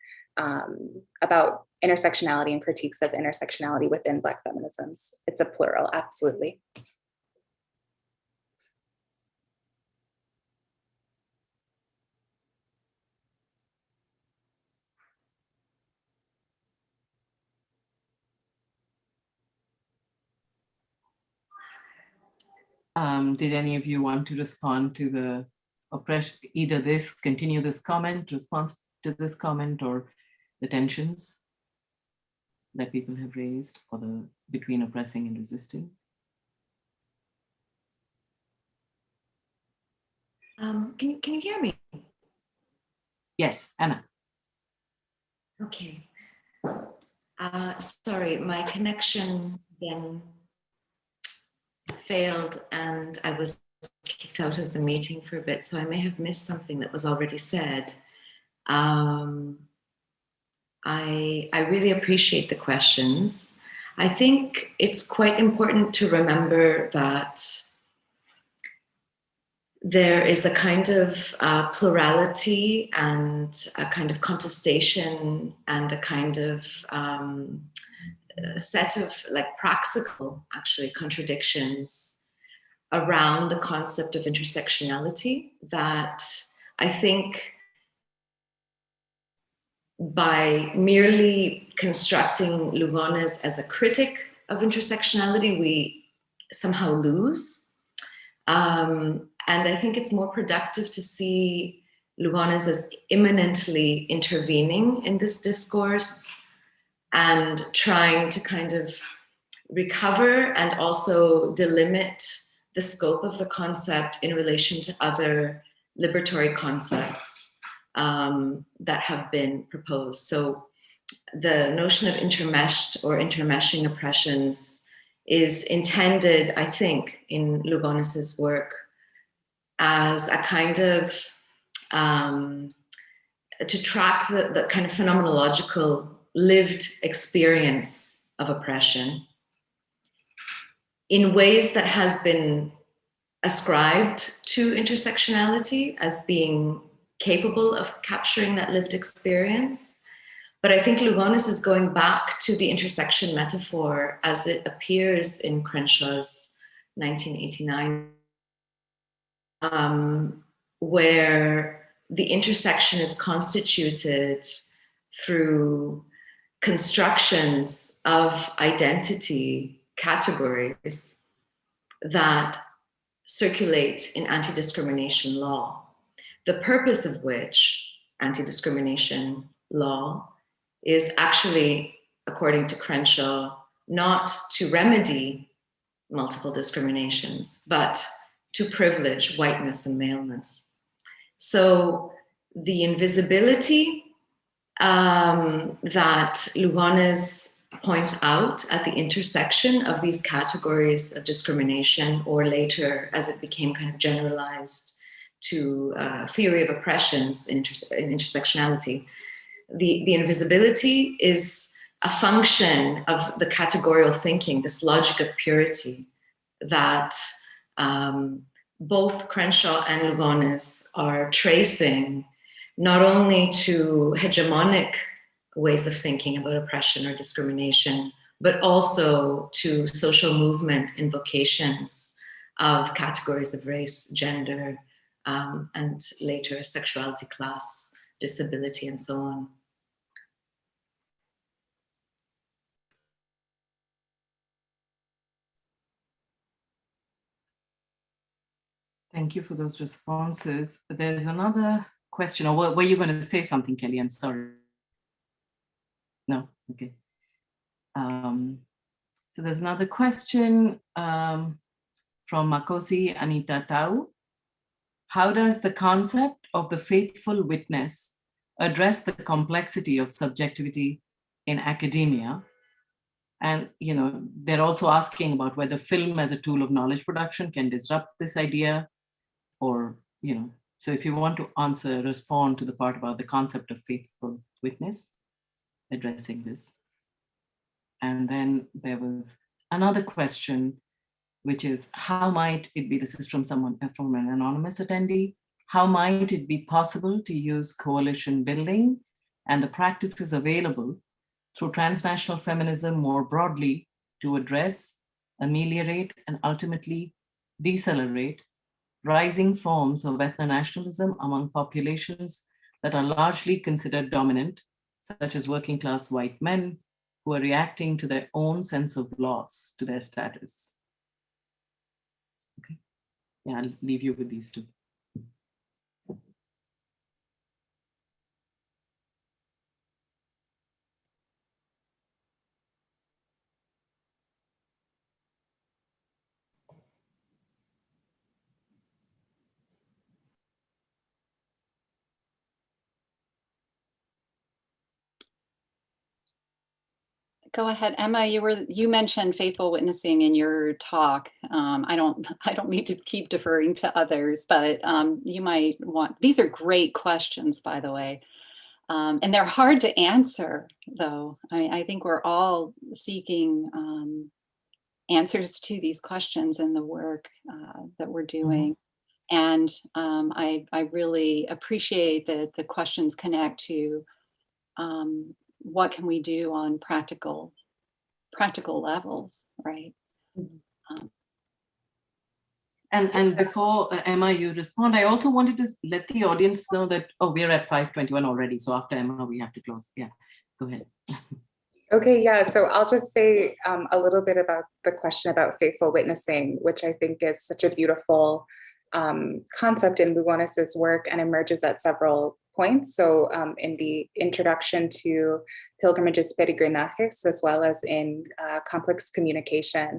intersectionality and critiques of intersectionality within Black feminisms. It's a plural, absolutely. Did any of you want to respond to the oppression, either this, continue this comment, response to this comment, or the tensions that people have raised, or the between oppressing and resisting? Can you hear me? Yes, Anna. Okay. Sorry, my connection then failed and I was kicked out of the meeting for a bit, so I may have missed something that was already said. I really appreciate the questions. I think it's quite important to remember that there is a kind of plurality and a kind of contestation and a kind of set of practical, actually, contradictions around the concept of intersectionality that I think by merely constructing Lugones as a critic of intersectionality, we somehow lose. And I think it's more productive to see Lugones as immanently intervening in this discourse and trying to kind of recover and also delimit the scope of the concept in relation to other liberatory concepts that have been proposed. So the notion of intermeshed or intermeshing oppressions is intended, I think, in Lugones's work as a kind of, to track the kind of phenomenological lived experience of oppression in ways that has been ascribed to intersectionality as being capable of capturing that lived experience. But I think Lugones is going back to the intersection metaphor as it appears in Crenshaw's 1989, where the intersection is constituted through constructions of identity categories that circulate in anti-discrimination law, the purpose of which anti-discrimination law is actually, according to Crenshaw, not to remedy multiple discriminations, but to privilege whiteness and maleness. So the invisibility that Lugones points out at the intersection of these categories of discrimination, or later as it became kind of generalized to theory of oppressions in intersectionality, the invisibility is a function of the categorical thinking, this logic of purity that both Crenshaw and Lugones are tracing, not only to hegemonic ways of thinking about oppression or discrimination, but also to social movement invocations of categories of race, gender, and later sexuality, class, disability, and so on. Thank you for those responses. There's another question, or were you going to say something, Kelly? I'm sorry. No, okay. So there's another question from Makosi Anita Tau. How does the concept of the faithful witness address the complexity of subjectivity in academia? And they're also asking about whether film as a tool of knowledge production can disrupt this idea, or so if you want to respond to the part about the concept of faithful witness, addressing this. And then there was another question, which is, how might it be, this is from an anonymous attendee, how might it be possible to use coalition building and the practices available through transnational feminism more broadly to address, ameliorate, and ultimately decelerate rising forms of ethno-nationalism among populations that are largely considered dominant, such as working class white men who are reacting to their own sense of loss to their status? Okay, yeah, I'll leave you with these two. Go ahead, Emma. You mentioned faithful witnessing in your talk. I don't mean to keep deferring to others, but you might want. These are great questions, by the way, and they're hard to answer, though. I think we're all seeking answers to these questions in the work that we're doing, and I really appreciate that the questions connect to. What can we do on practical levels, right? And before Emma, you respond, I also wanted to let the audience know that, we're at 5:21 already. So after Emma, we have to close. Yeah, go ahead. Okay, yeah, so I'll just say a little bit about the question about faithful witnessing, which I think is such a beautiful concept in Lugones's work and emerges at several points. So in the introduction to pilgrimages, peregrinajes, as well as in complex communication.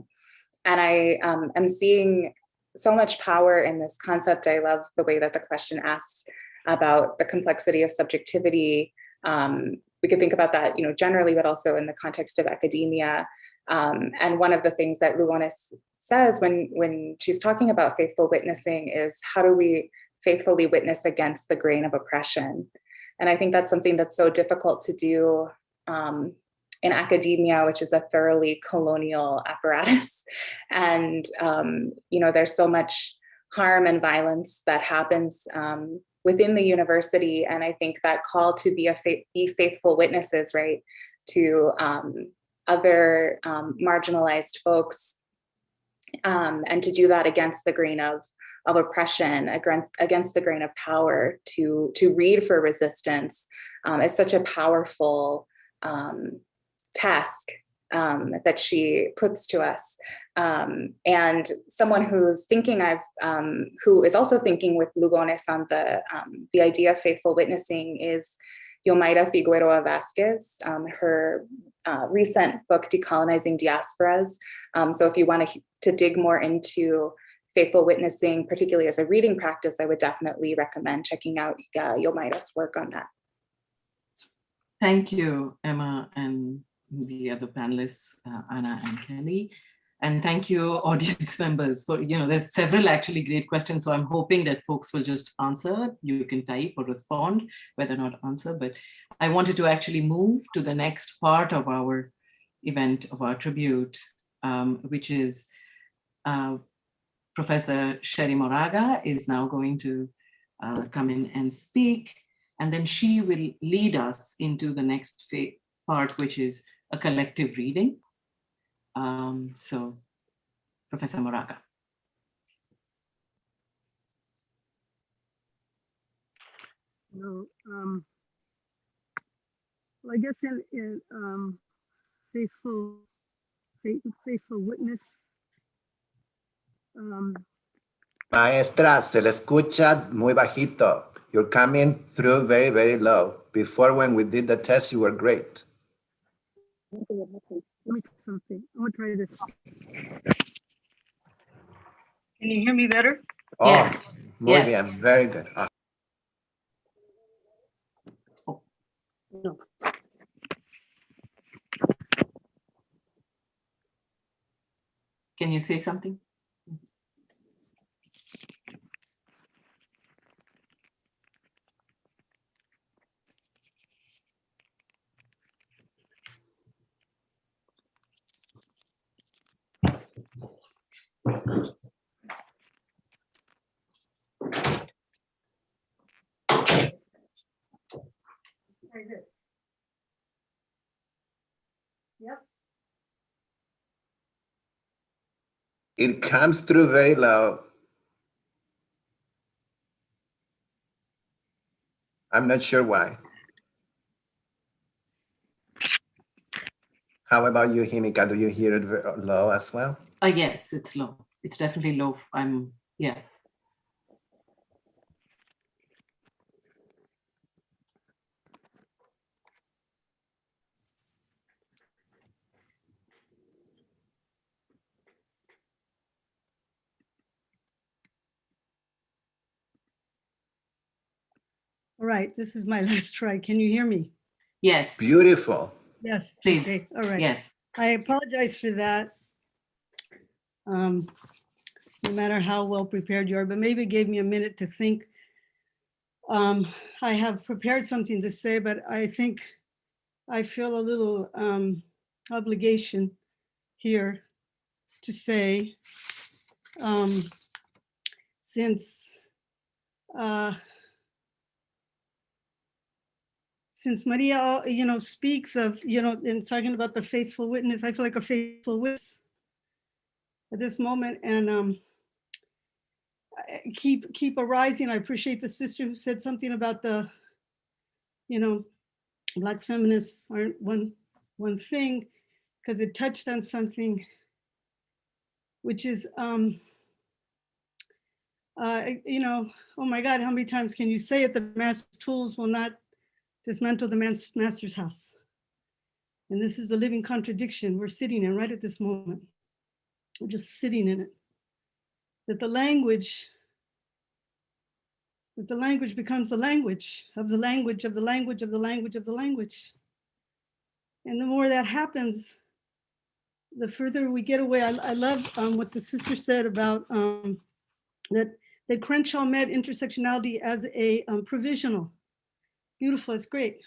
And I am seeing so much power in this concept. I love the way that the question asked about the complexity of subjectivity. We could think about that, generally, but also in the context of academia. And one of the things that Lugones says when she's talking about faithful witnessing is, how do we faithfully witness against the grain of oppression? And I think that's something that's so difficult to do in academia, which is a thoroughly colonial apparatus. And, there's so much harm and violence that happens within the university. And I think that call to be faithful witnesses, right, to other marginalized folks, and to do that against the grain of oppression, against the grain of power, to read for resistance, is such a powerful task that she puts to us. And someone who's thinking, who is also thinking with Lugones on the idea of faithful witnessing is Yomaira Figueroa Vasquez, her recent book, Decolonizing Diasporas. So if you want to dig more into faithful witnessing, particularly as a reading practice, I would definitely recommend checking out Yomaira's work on that. Thank you, Emma, and the other panelists, Anna and Kelly. And thank you, audience members, for, there's several actually great questions. So I'm hoping that folks will just answer. You can type or respond, whether or not answer. But I wanted to actually move to the next part of our event, of our tribute, which is Professor Sherry Moraga is now going to come in and speak. And then she will lead us into the next part, which is a collective reading. So, Professor Moraga. Well, I guess in faithful witness. Maestra, se le escucha muy bajito. You're coming through very, very low. Before, when we did the test, you were great. Let me try something. I'm gonna try this. Can you hear me better? Oh, yes. Muy yes. bien, very good. No. Can you say something? Try this. Yes. It comes through very low. I'm not sure why. How about you, Himika? Do you hear it very low as well? Yes, it's low. It's definitely low. Yeah. All right, this is my last try. Can you hear me? Yes. Beautiful. Yes. Please. Okay. All right. Yes. I apologize for that. No matter how well prepared you are, but maybe it gave me a minute to think. I have prepared something to say, but I think I feel a little obligation here to say, since Maria, speaks of, in talking about the faithful witness, I feel like a faithful witness at this moment, and keep arising. I appreciate the sister who said something about the, Black feminists aren't one thing, because it touched on something which is You know, oh my God, how many times can you say it? The master's tools will not dismantle the master's house. And this is the living contradiction we're sitting in right at this moment. We're just sitting in it. That the language becomes the language of the language of the language of the language of the language. And the more that happens, the further we get away. I love what the sister said about that Crenshaw met intersectionality as a provisional. Beautiful, it's great.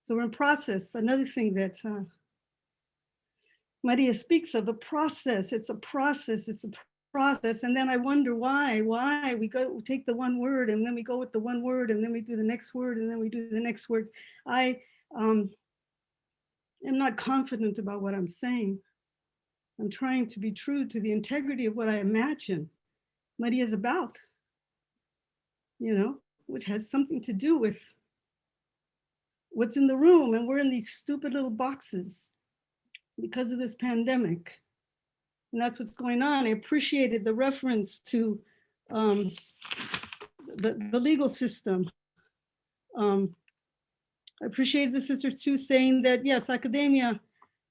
So we're in process. Another thing that Maria speaks of, a process. It's a process. It's a process. And then I wonder why we take the one word and then we go with the one word and then we do the next word and then we do the next word. I am not confident about what I'm saying. I'm trying to be true to the integrity of what I imagine Maria's about, you know, which has something to do with what's in the room. And we're in these stupid little boxes because of this pandemic. And that's what's going on. I appreciated the reference to the legal system. I appreciate the sisters too saying that, yes, academia,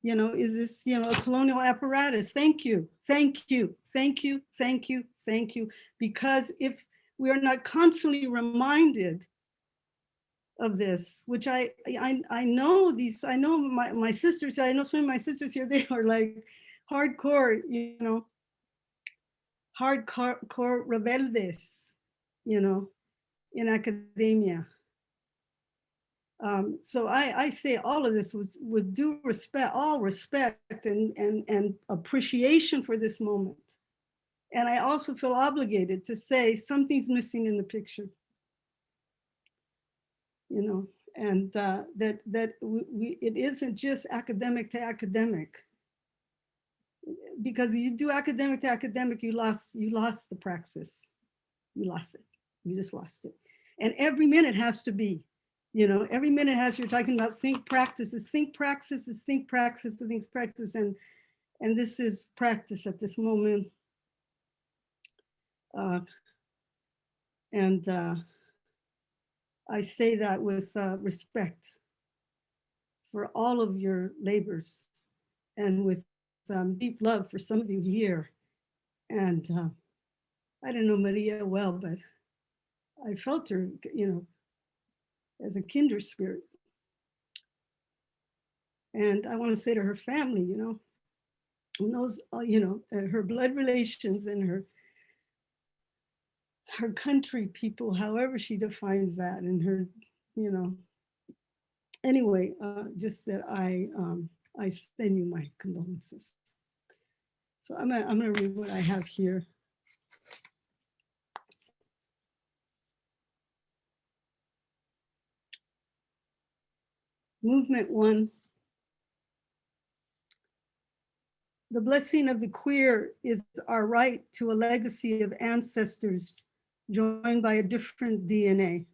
you know, is this, you know, a colonial apparatus. Thank you, thank you, thank you, thank you, thank you. Because if we are not constantly reminded of this, which I know these, I know my sisters, I know some of my sisters here, they are like hardcore, you know, hardcore rebeldes, you know, in academia. So I say all of this with due respect, all respect and appreciation for this moment. And I also feel obligated to say something's missing in the picture, you know, and that it isn't just academic to academic. Because you do academic to academic, you lost the praxis. You lost it. You just lost it. And every minute has to be, you know, every minute has, you're talking about think practices, think praxis, think praxis, think practice. And this is practice at this moment. I say that with respect for all of your labors and with deep love for some of you here. And I didn't know Maria well, but I felt her, you know, as a kindred spirit. And I want to say to her family, you know, and those, you know, her blood relations and her country people, however she defines that, and her, you know, anyway, just that I send you my condolences. So I'm gonna read what I have here. Movement 1. The blessing of the queer is our right to a legacy of ancestors joined by a different DNA.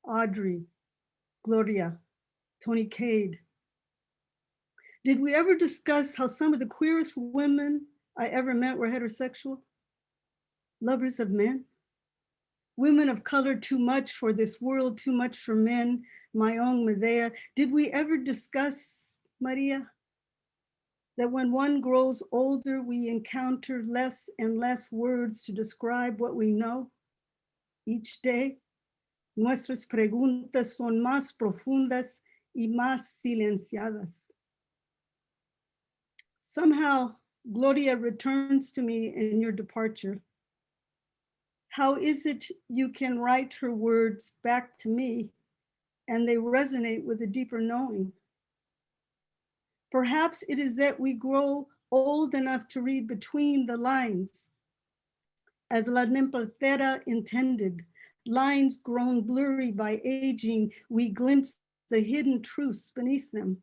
Audrey, Gloria, Tony Cade. Did we ever discuss how some of the queerest women I ever met were heterosexual? Lovers of men? Women of color too much for this world, too much for men, my own Medea. Did we ever discuss, Maria, that when one grows older, we encounter less and less words to describe what we know each day? Nuestras preguntas son más profundas y más silenciadas. Somehow, Gloria returns to me in your departure. How is it you can write her words back to me and they resonate with a deeper knowing? Perhaps it is that we grow old enough to read between the lines, as La Nimpartera intended. Lines grown blurry by aging, we glimpse the hidden truths beneath them.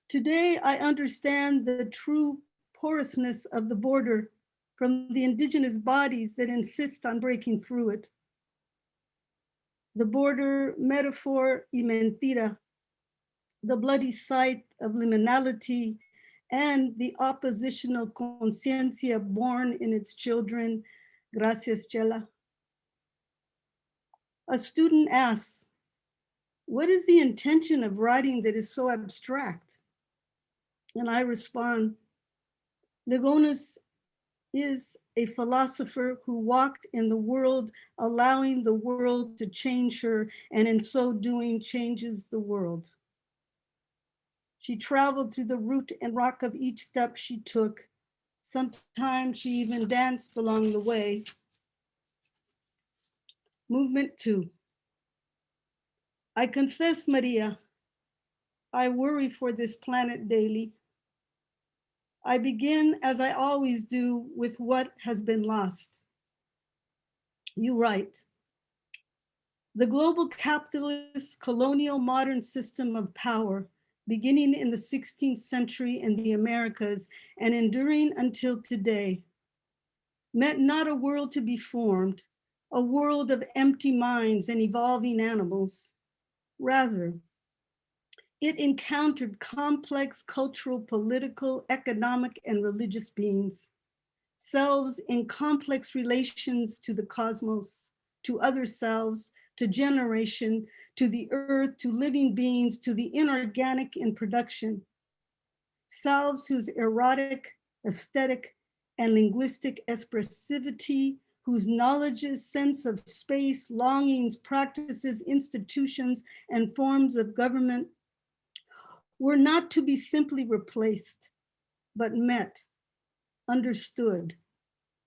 Today, I understand the true porousness of the border from the indigenous bodies that insist on breaking through it. The border metaphor y mentira, the bloody site of liminality and the oppositional conciencia born in its children. Gracias, Chela. A student asks, what is the intention of writing that is so abstract? And I respond, Lugones is a philosopher who walked in the world, allowing the world to change her, and in so doing changes the world. She traveled through the root and rock of each step she took. Sometimes she even danced along the way. Movement 2. I confess, Maria, I worry for this planet daily. I begin, as I always do, with what has been lost. You write, the global capitalist colonial modern system of power, beginning in the 16th century in the Americas and enduring until today, meant not a world to be formed, a world of empty minds and evolving animals. Rather, it encountered complex cultural, political, economic, and religious beings, selves in complex relations to the cosmos, to other selves, to generation, to the earth, to living beings, to the inorganic in production. Selves whose erotic, aesthetic, and linguistic expressivity, whose knowledges, sense of space, longings, practices, institutions, and forms of government were not to be simply replaced, but met, understood,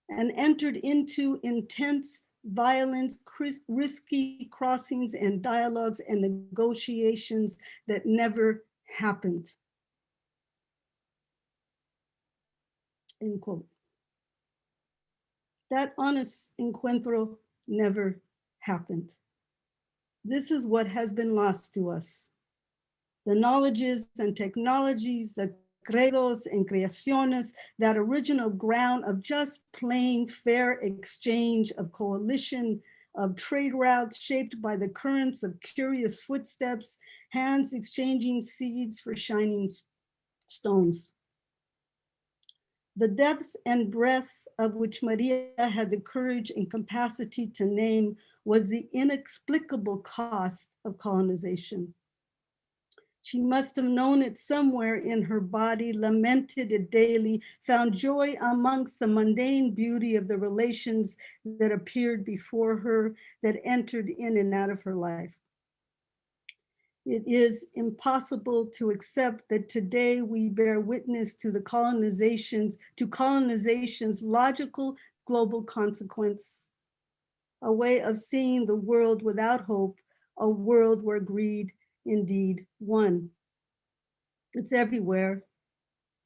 and entered into intense violence, risky crossings and dialogues and negotiations that never happened. End quote. That honest encuentro never happened. This is what has been lost to us. The knowledges and technologies, the credos and creaciones, that original ground of just plain fair exchange, of coalition, of trade routes shaped by the currents of curious footsteps, hands exchanging seeds for shining stones. The depth and breadth of which Maria had the courage and capacity to name was the inexplicable cost of colonization. She must have known it somewhere in her body, lamented it daily, found joy amongst the mundane beauty of the relations that appeared before her, that entered in and out of her life. It is impossible to accept that today we bear witness to the colonization's logical global consequence, a way of seeing the world without hope, a world where greed indeed won. It's everywhere,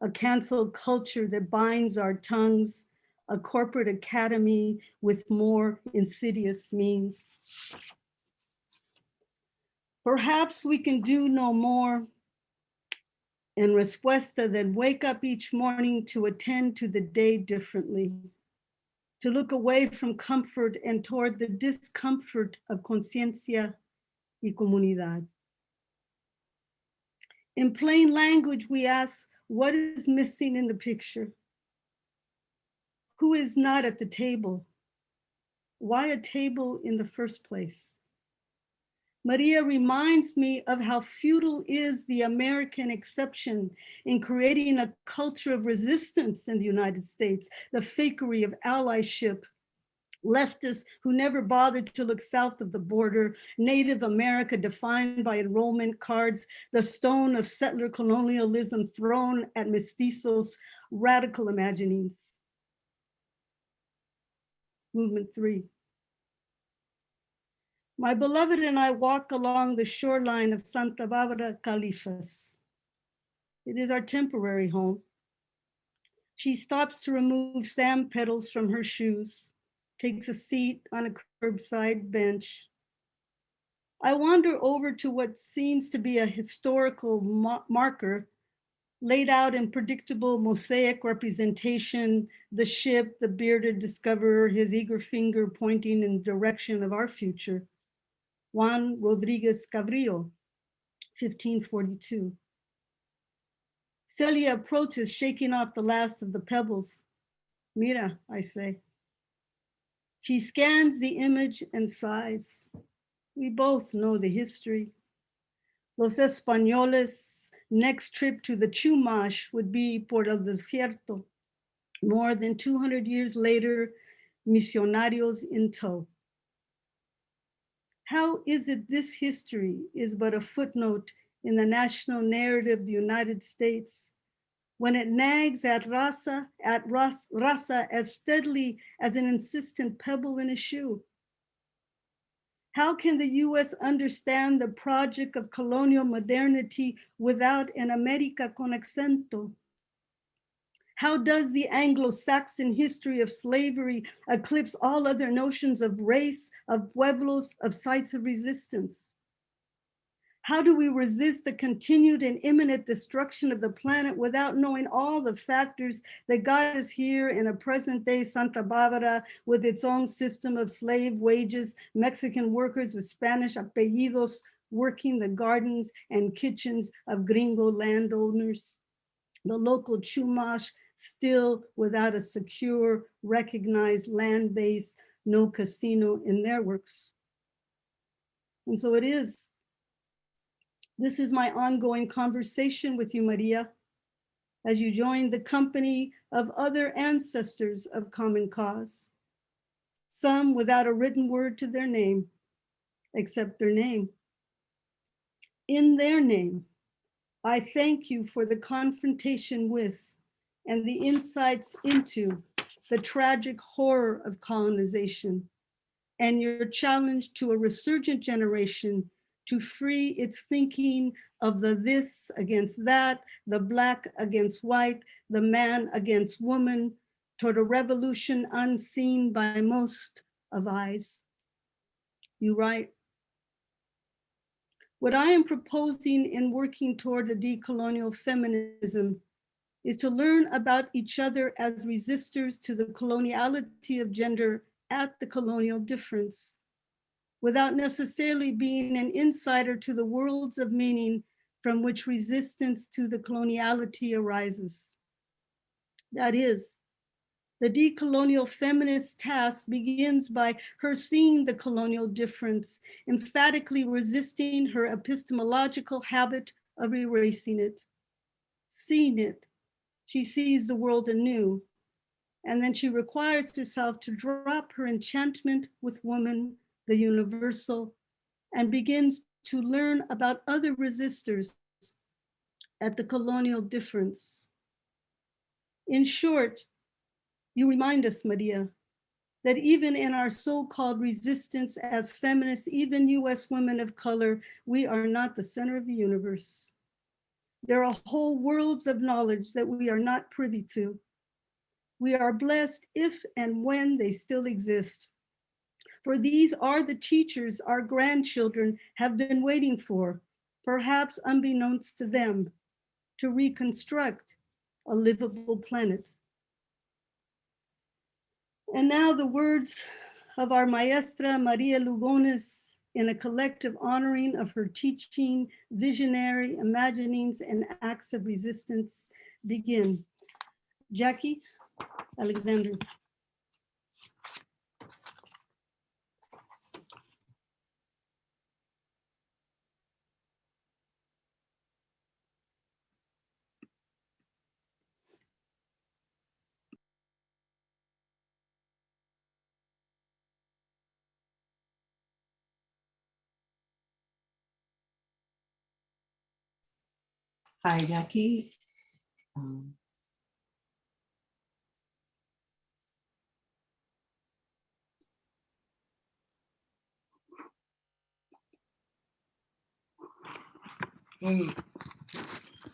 a cancel culture that binds our tongues, a corporate academy with more insidious means. Perhaps we can do no more in respuesta than wake up each morning to attend to the day differently, to look away from comfort and toward the discomfort of conciencia y comunidad. In plain language, we ask, what is missing in the picture? Who is not at the table? Why a table in the first place? Maria reminds me of how futile is the American exception in creating a culture of resistance in the United States, the fakery of allyship, leftists who never bothered to look south of the border, Native America defined by enrollment cards, the stone of settler colonialism thrown at mestizos, radical imaginings. Movement 3. My beloved and I walk along the shoreline of Santa Barbara, Califas. It is our temporary home. She stops to remove sand petals from her shoes, takes a seat on a curbside bench. I wander over to what seems to be a historical marker laid out in predictable mosaic representation, the ship, the bearded discoverer, his eager finger pointing in the direction of our future. Juan Rodriguez Cabrillo, 1542. Celia approaches, shaking off the last of the pebbles. Mira, I say. She scans the image and sighs. We both know the history. Los Españoles' next trip to the Chumash would be por el desierto. More than 200 years later, misionarios in tow. How is it this history is but a footnote in the national narrative of the United States when it nags at raza as steadily as an insistent pebble in a shoe? How can the US understand the project of colonial modernity without an América con acento? How does the Anglo-Saxon history of slavery eclipse all other notions of race, of pueblos, of sites of resistance? How do we resist the continued and imminent destruction of the planet without knowing all the factors that got us here in a present day Santa Barbara with its own system of slave wages, Mexican workers with Spanish apellidos working the gardens and kitchens of gringo landowners, the local Chumash still without a secure, recognized land base, no casino in their works. And so it is. This is my ongoing conversation with you, Maria, as you join the company of other ancestors of common cause, some without a written word to their name, except their name. In their name, I thank you for the confrontation with and the insights into the tragic horror of colonization and your challenge to a resurgent generation to free its thinking of the this against that, the Black against white, the man against woman, toward a revolution unseen by most of eyes. You write, what I am proposing in working toward a decolonial feminism is to learn about each other as resistors to the coloniality of gender at the colonial difference, without necessarily being an insider to the worlds of meaning from which resistance to the coloniality arises. That is, the decolonial feminist task begins by her seeing the colonial difference, emphatically resisting her epistemological habit of erasing it. Seeing it, she sees the world anew, and then she requires herself to drop her enchantment with woman, the universal, and begins to learn about other resistors at the colonial difference. In short, you remind us, Maria, that even in our so-called resistance as feminists, even US women of color, we are not the center of the universe. There are whole worlds of knowledge that we are not privy to. We are blessed if and when they still exist. For these are the teachers our grandchildren have been waiting for, perhaps unbeknownst to them, to reconstruct a livable planet. And now the words of our maestra Maria Lugones in a collective honoring of her teaching, visionary imaginings, and acts of resistance begin. Jackie, Alexander. Hi, Jackie.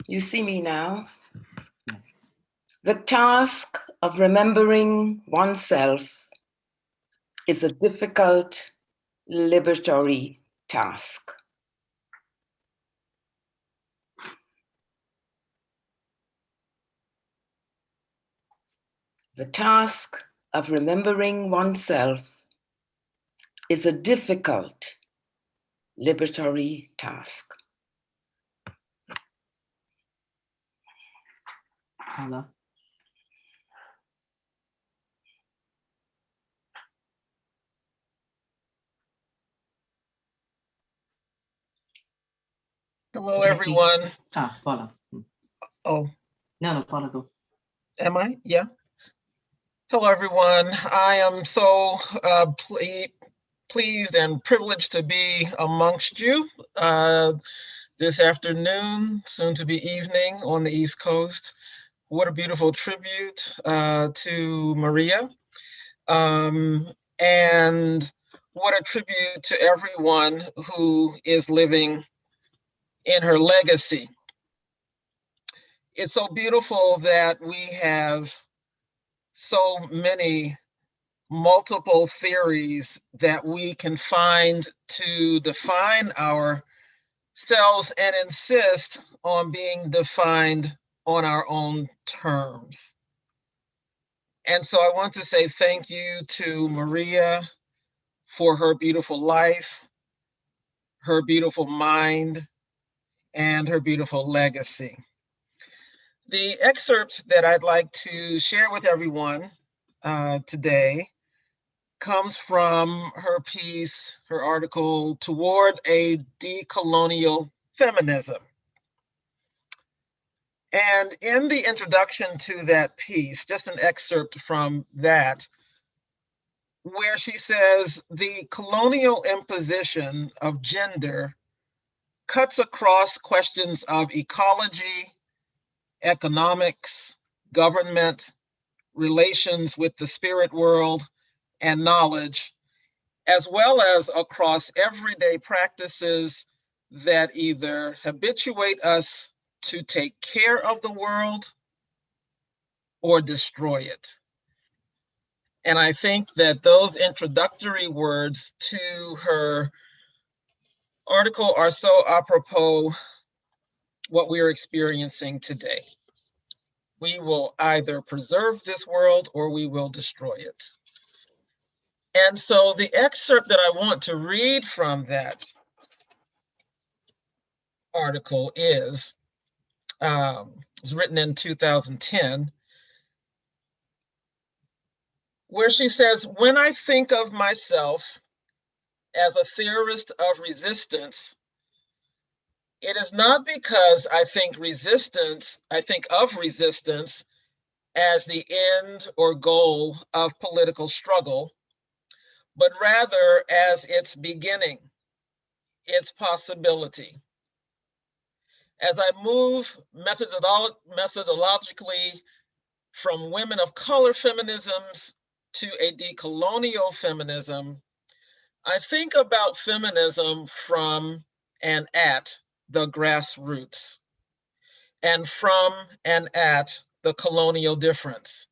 You see me now? Yes. The task of remembering oneself is a difficult, liberatory task. The task of remembering oneself is a difficult, liberatory task. Paula. Hello, Jackie. everyone. Paula. Oh, No, Paula, go. am I? Yeah. Hello, everyone. I am so pleased and privileged to be amongst you this afternoon, soon to be evening on the East Coast. What a beautiful tribute to Maria. And what a tribute to everyone who is living in her legacy. It's so beautiful that we have so many multiple theories that we can find to define ourselves and insist on being defined on our own terms. And so I want to say thank you to Maria for her beautiful life, her beautiful mind, and her beautiful legacy. The excerpt that I'd like to share with everyone today comes from her piece, her article, Toward a Decolonial Feminism. And in the introduction to that piece, just an excerpt from that, where she says, the colonial imposition of gender cuts across questions of ecology, economics, government, relations with the spirit world, and knowledge, as well as across everyday practices that either habituate us to take care of the world or destroy it. And I think that those introductory words to her article are so apropos what we are experiencing today. We will either preserve this world or we will destroy it. And so the excerpt that I want to read from that article is, was written in 2010, where she says, when I think of myself as a theorist of resistance, it is not because I think of resistance as the end or goal of political struggle, but rather as its beginning, its possibility. As I move methodologically from women of color feminisms to a decolonial feminism, I think about feminism from and at the grassroots, and from and at the colonial difference,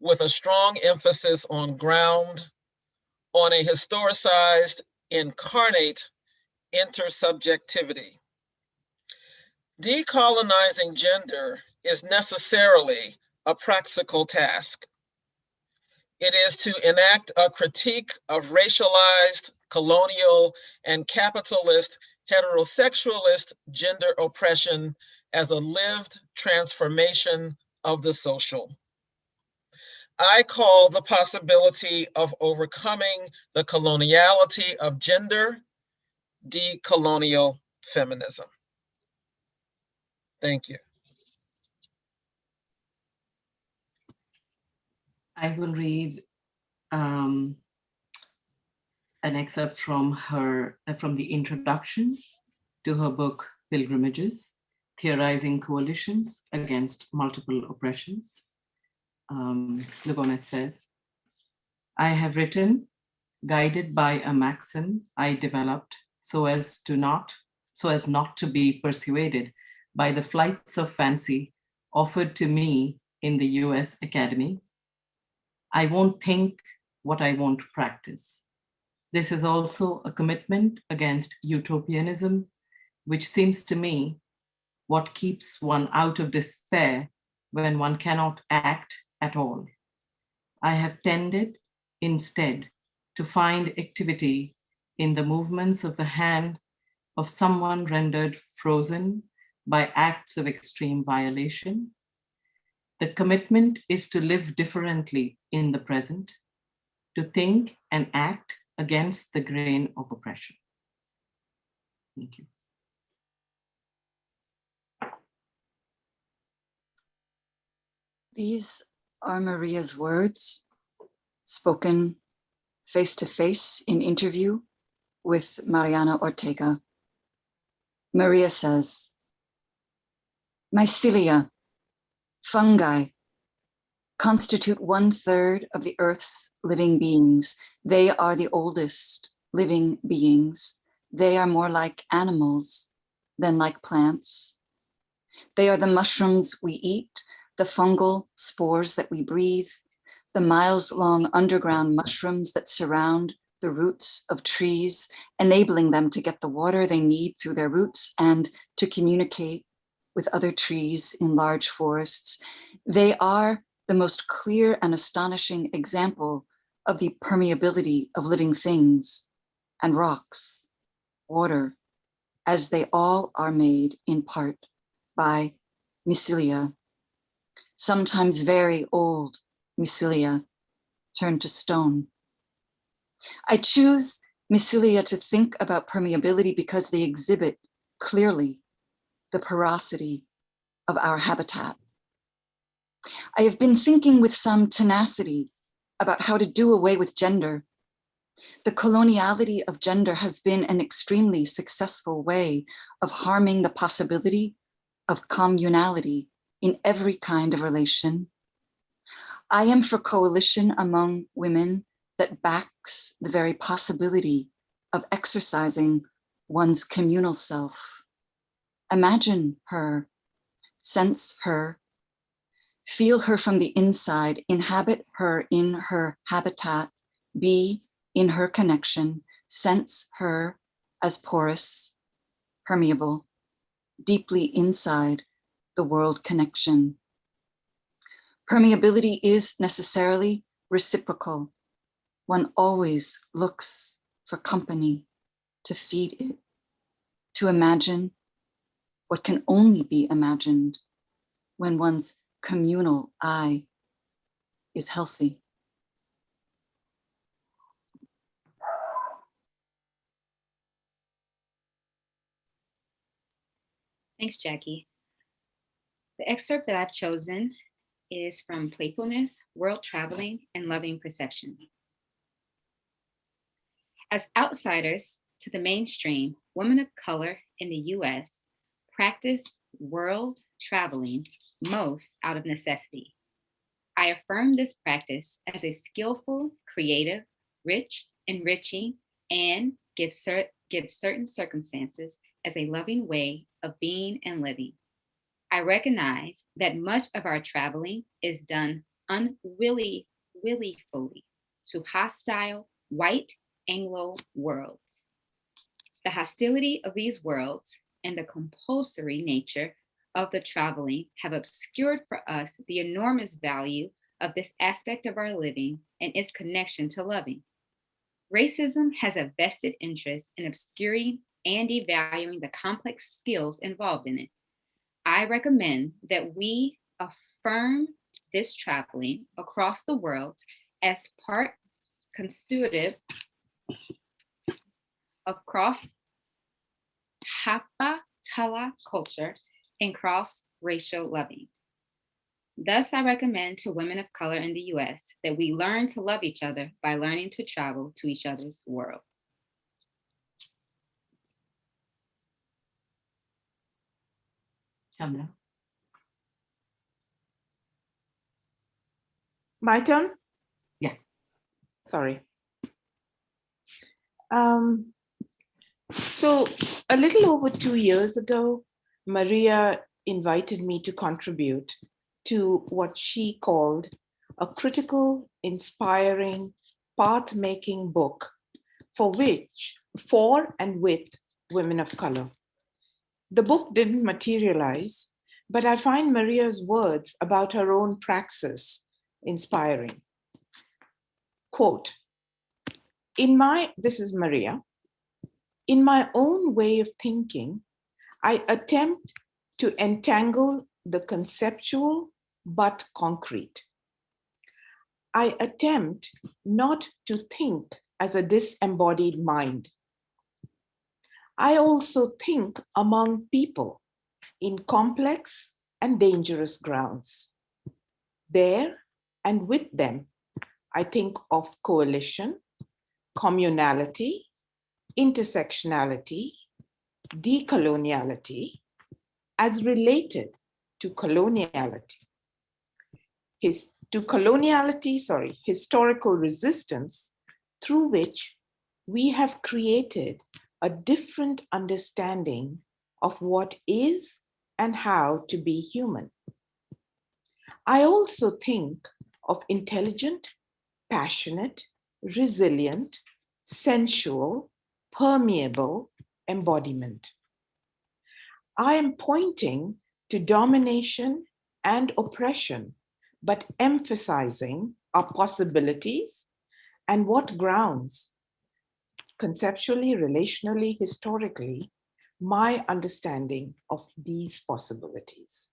with a strong emphasis on ground, on a historicized, incarnate intersubjectivity. Decolonizing gender is necessarily a practical task. It is to enact a critique of racialized, colonial, and capitalist heterosexualist gender oppression as a lived transformation of the social. I call the possibility of overcoming the coloniality of gender decolonial feminism. Thank you. I will read an excerpt from the introduction to her book, Pilgrimages, Theorizing Coalitions Against Multiple Oppressions. Lugones says, I have written, guided by a maxim I developed so as not to be persuaded by the flights of fancy offered to me in the US Academy. I won't think what I won't practice. This is also a commitment against utopianism, which seems to me what keeps one out of despair when one cannot act at all. I have tended instead to find activity in the movements of the hand of someone rendered frozen by acts of extreme violation, The commitment is to live differently in the present, to think and act against the grain of oppression. Thank you. These are Maria's words, spoken face to face in interview with Mariana Ortega. Maria says, mycelia, fungi, constitute 1/3 of the Earth's living beings. They are the oldest living beings. They are more like animals than like plants. They are the mushrooms we eat, the fungal spores that we breathe, the miles-long underground mushrooms that surround the roots of trees, enabling them to get the water they need through their roots and to communicate with other trees in large forests. They are the most clear and astonishing example of the permeability of living things and rocks, water, as they all are made in part by mycelia, sometimes very old mycelia turned to stone. I choose mycelia to think about permeability because they exhibit clearly the porosity of our habitat. I have been thinking with some tenacity about how to do away with gender. The coloniality of gender has been an extremely successful way of harming the possibility of communality in every kind of relation. I am for coalition among women that backs the very possibility of exercising one's communal self. Imagine her, sense her, feel her from the inside, inhabit her in her habitat, be in her connection, sense her as porous, permeable, deeply inside the world connection. Permeability is necessarily reciprocal. One always looks for company to feed it, to imagine what can only be imagined when one's communal I is healthy. Thanks, Jackie. The excerpt that I've chosen is from Playfulness, World Traveling, and Loving Perception. As outsiders to the mainstream, women of color in the US practice world traveling most out of necessity. I affirm this practice as a skillful, creative, rich, enriching, and give certain circumstances as a loving way of being and living. I recognize that much of our traveling is done unwillingly to hostile white Anglo worlds. The hostility of these worlds and the compulsory nature of the traveling have obscured for us the enormous value of this aspect of our living and its connection to loving. Racism has a vested interest in obscuring and devaluing the complex skills involved in it. I recommend that we affirm this traveling across the world as part constitutive of cross-Hapatala culture and cross-racial loving. Thus, I recommend to women of color in the US that we learn to love each other by learning to travel to each other's worlds. Chandra. My turn? Yeah. Sorry. So a little over 2 years ago, Maria invited me to contribute to what she called a critical, inspiring, path-making book for and with women of color. The book didn't materialize, but I find Maria's words about her own praxis inspiring. Quote, this is Maria, in my own way of thinking, I attempt to entangle the conceptual but concrete. I attempt not to think as a disembodied mind. I also think among people in complex and dangerous grounds. There and with them, I think of coalition, communality, intersectionality, decoloniality as related to coloniality. Historical resistance through which we have created a different understanding of what is and how to be human. I also think of intelligent, passionate, resilient, sensual, permeable embodiment. I am pointing to domination and oppression, but emphasizing our possibilities and what grounds, conceptually, relationally, historically, my understanding of these possibilities.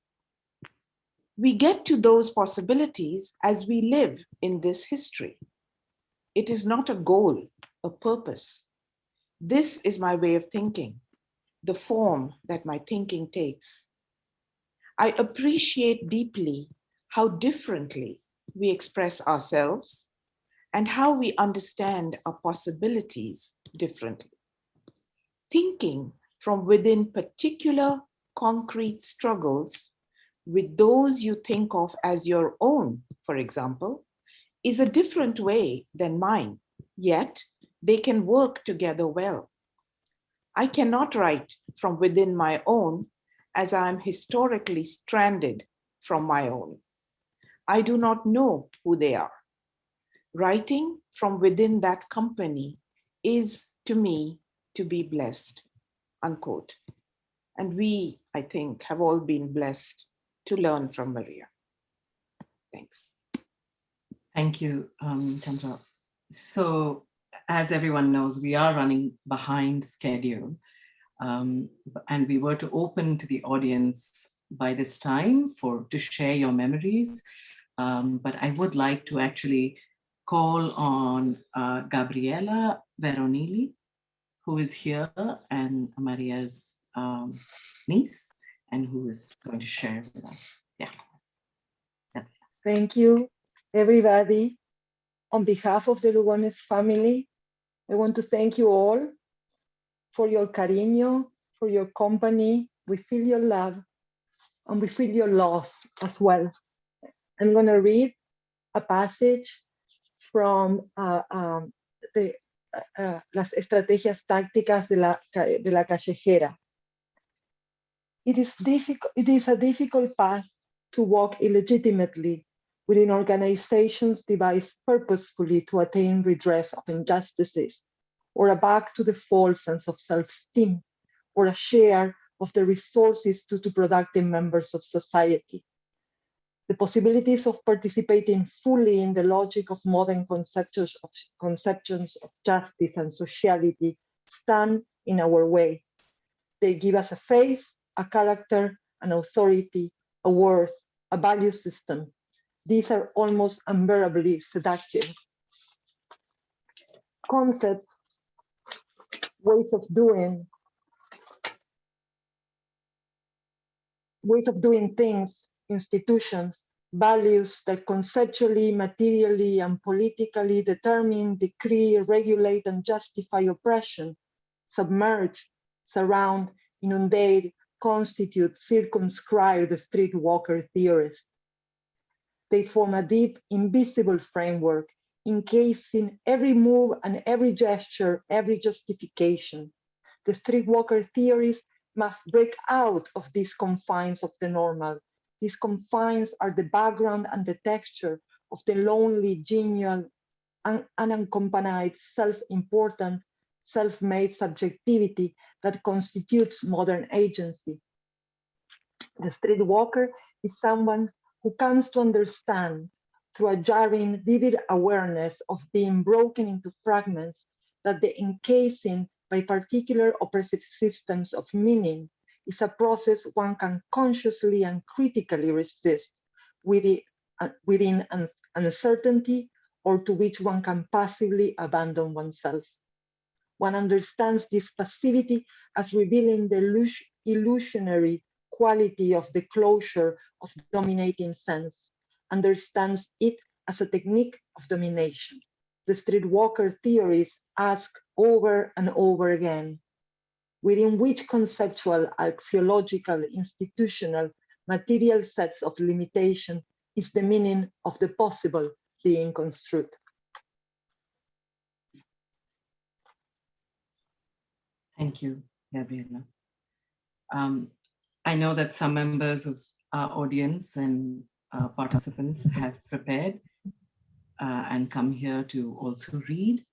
We get to those possibilities as we live in this history. It is not a goal, a purpose. This is my way of thinking, the form that my thinking takes. I appreciate deeply how differently we express ourselves and how we understand our possibilities differently. Thinking from within particular concrete struggles with those you think of as your own, for example, is a different way than mine, yet they can work together well. I cannot write from within my own as I am historically stranded from my own. I do not know who they are. Writing from within that company is, to me, to be blessed, unquote. And we, I think, have all been blessed to learn from Maria. Thanks. Thank you, Chandra. So, as everyone knows, we are running behind schedule. And we were to open to the audience by this time to share your memories. But I would like to actually call on Gabriela Veronili, who is here, and Maria's niece, and who is going to share with us. Yeah. Thank you, everybody. On behalf of the Lugones family, I want to thank you all for your cariño, for your company. We feel your love and we feel your loss as well. I'm going to read a passage from las estrategias tácticas de la callejera. It is a difficult path to walk illegitimately within organizations devised purposefully to attain redress of injustices, or a back to the false sense of self-esteem, or a share of the resources to productive members of society. The possibilities of participating fully in the logic of modern conceptions of justice and sociality stand in our way. They give us a face, a character, an authority, a worth, a value system. These are almost unbearably seductive. Concepts, ways of doing things, institutions, values that conceptually, materially, and politically determine, decree, regulate, and justify oppression, submerge, surround, inundate, constitute, circumscribe the streetwalker theorist. They form a deep, invisible framework, encasing every move and every gesture, every justification. The streetwalker theorists must break out of these confines of the normal. These confines are the background and the texture of the lonely, genial, unaccompanied, self-important, self-made subjectivity that constitutes modern agency. The streetwalker is someone who comes to understand through a jarring, vivid awareness of being broken into fragments that the encasing by particular oppressive systems of meaning is a process one can consciously and critically resist within uncertainty, or to which one can passively abandon oneself. One understands this passivity as revealing the illusionary quality of the closure of dominating sense, understands it as a technique of domination. The streetwalker theories ask over and over again, within which conceptual, axiological, institutional, material sets of limitation is the meaning of the possible being construed? Thank you, Gabriela. I know that some members of our audience and participants have prepared and come here to also read.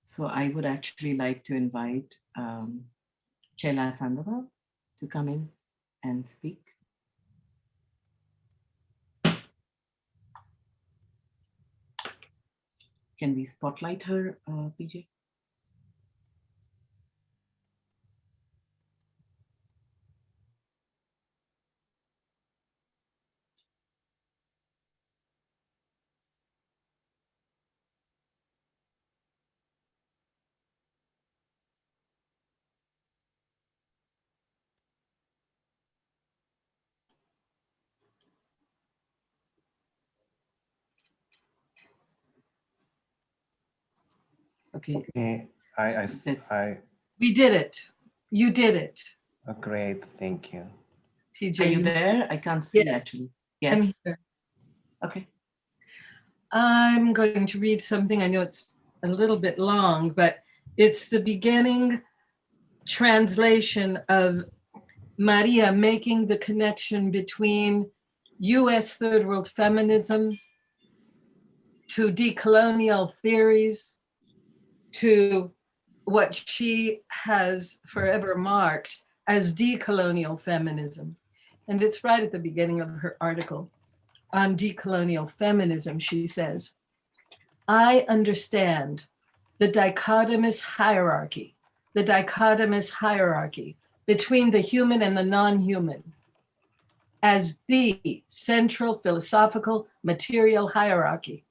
So I would actually like to invite Chela Sandoval to come in and speak. Can we spotlight her, PJ? Okay. We did it. You did it. Oh, great, thank you. Are you there? I can't see actually. Yes. I'm here. Okay. I'm going to read something. I know it's a little bit long, but it's the beginning translation of Maria making the connection between US third world feminism to decolonial theories, to what she has forever marked as decolonial feminism. And it's right at the beginning of her article on decolonial feminism. She says, I understand the dichotomous hierarchy between the human and the non-human as the central philosophical material hierarchy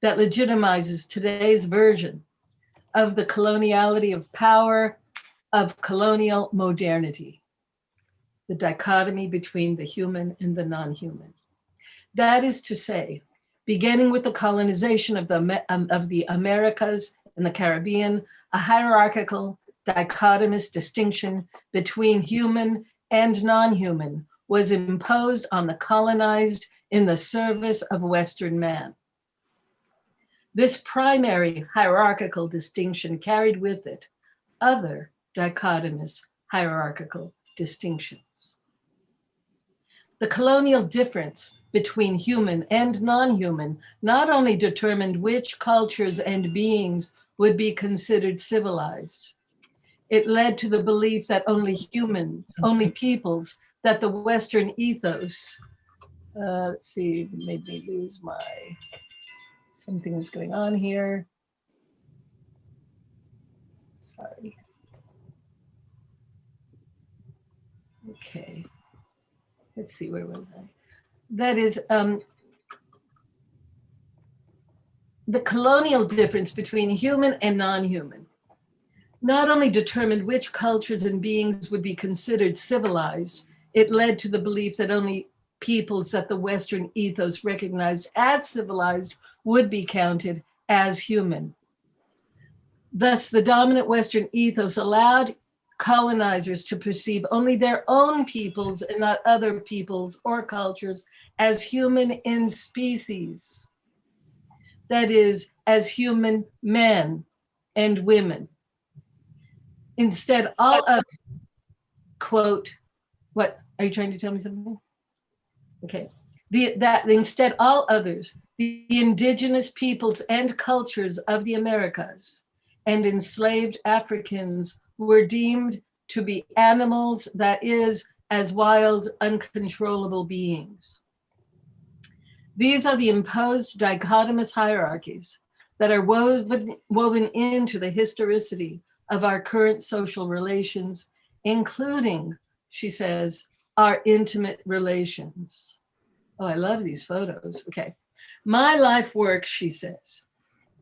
that legitimizes today's version of the coloniality of power of colonial modernity, the dichotomy between the human and the non-human. That is to say, beginning with the colonization of the Americas and the Caribbean, a hierarchical dichotomous distinction between human and non-human was imposed on the colonized in the service of Western man. This primary hierarchical distinction carried with it other dichotomous hierarchical distinctions. The colonial difference between human and non-human not only determined which cultures and beings would be considered civilized, it led to the belief that only humans, only peoples, that the Western ethos, let's see, made me lose my, something is going on here. Sorry. Okay, let's see, where was I? That is, the colonial difference between human and non-human not only determined which cultures and beings would be considered civilized, it led to the belief that only peoples that the Western ethos recognized as civilized would be counted as human. Thus, the dominant Western ethos allowed colonizers to perceive only their own peoples and not other peoples or cultures as human in species. That is, as human men and women. Instead, all of, quote, what, are you trying to tell me something? Okay, instead all others, the indigenous peoples and cultures of the Americas and enslaved Africans were deemed to be animals, that is, as wild, uncontrollable beings. These are the imposed dichotomous hierarchies that are woven into the historicity of our current social relations, including, she says, our intimate relations. Oh, I love these photos. Okay. My life work, she says,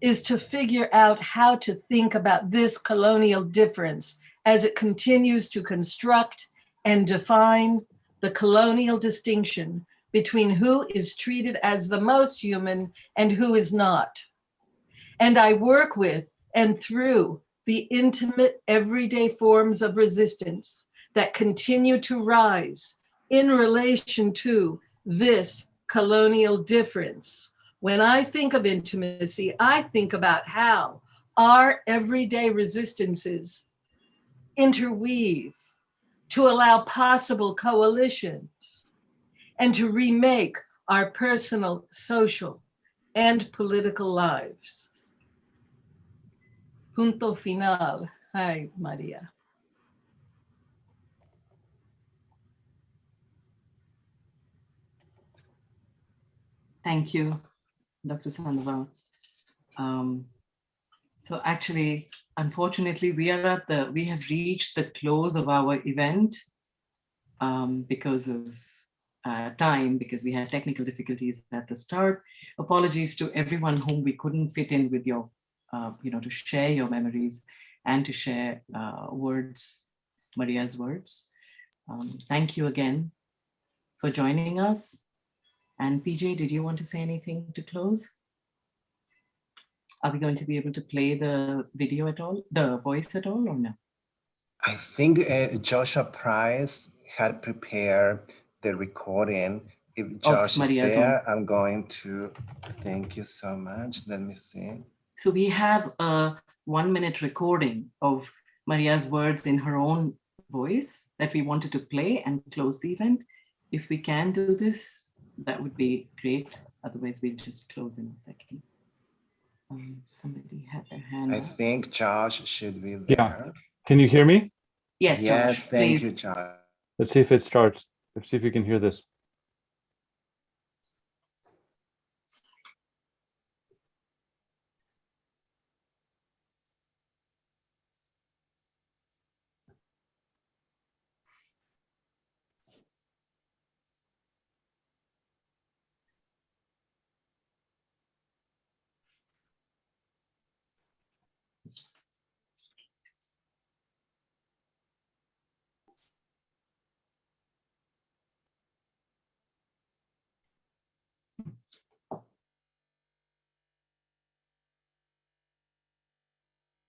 is to figure out how to think about this colonial difference as it continues to construct and define the colonial distinction between who is treated as the most human and who is not. And I work with and through the intimate everyday forms of resistance that continue to rise in relation to this colonial difference. When I think of intimacy, I think about how our everyday resistances interweave to allow possible coalitions and to remake our personal, social, and political lives. Punto final. Hi, Maria. Thank you, Dr. Sandoval. So actually, unfortunately, we have reached the close of our event because of time, because we had technical difficulties at the start. Apologies to everyone whom we couldn't fit in with your, to share your memories and to share words, Maria's words. Thank you again for joining us. And PJ, did you want to say anything to close? Are we going to be able to play the video at all, the voice at all, or no? I think Joshua Price had prepared the recording. If Josh is there, I'm going to, thank you so much. Let me see. So we have a 1-minute recording of Maria's words in her own voice that we wanted to play and close the event. If we can do this, that would be great. Otherwise, we'll just close in a second. Somebody had their hand up. I think Josh should be there. Yeah. Can you hear me? Yes, yes, Josh, thank please. you, Josh. Let's see if it starts. Let's see if you can hear this.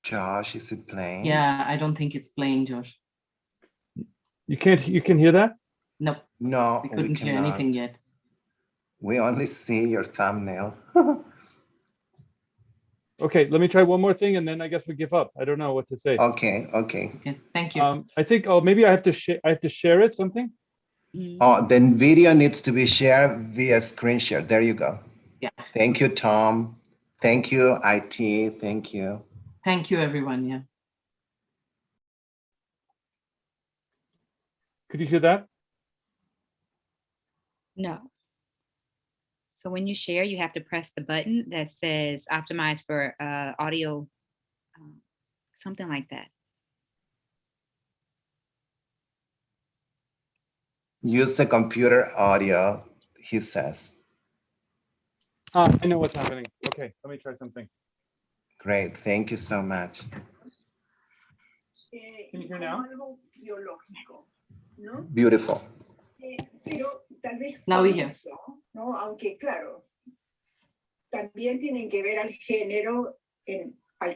Josh, is it playing? Yeah, I don't think it's playing, Josh. You can hear that? No. No, we couldn't hear anything yet. We only see your thumbnail. Okay, let me try one more thing and then I guess we give up. I don't know what to say. Okay. Okay, thank you. I think, maybe I have to share it, something? Oh, then video needs to be shared via screen share. There you go. Yeah. Thank you, Tom. Thank you, IT. Thank you. Thank you, everyone. Yeah. Could you hear that? No. So when you share, you have to press the button that says optimize for audio, something like that. Use the computer audio, he says. I know what's happening. Okay, let me try something. Great, thank you so much. Can you hear now? Beautiful. Now we hear. ¿no? Aunque claro, también tienen que ver al género,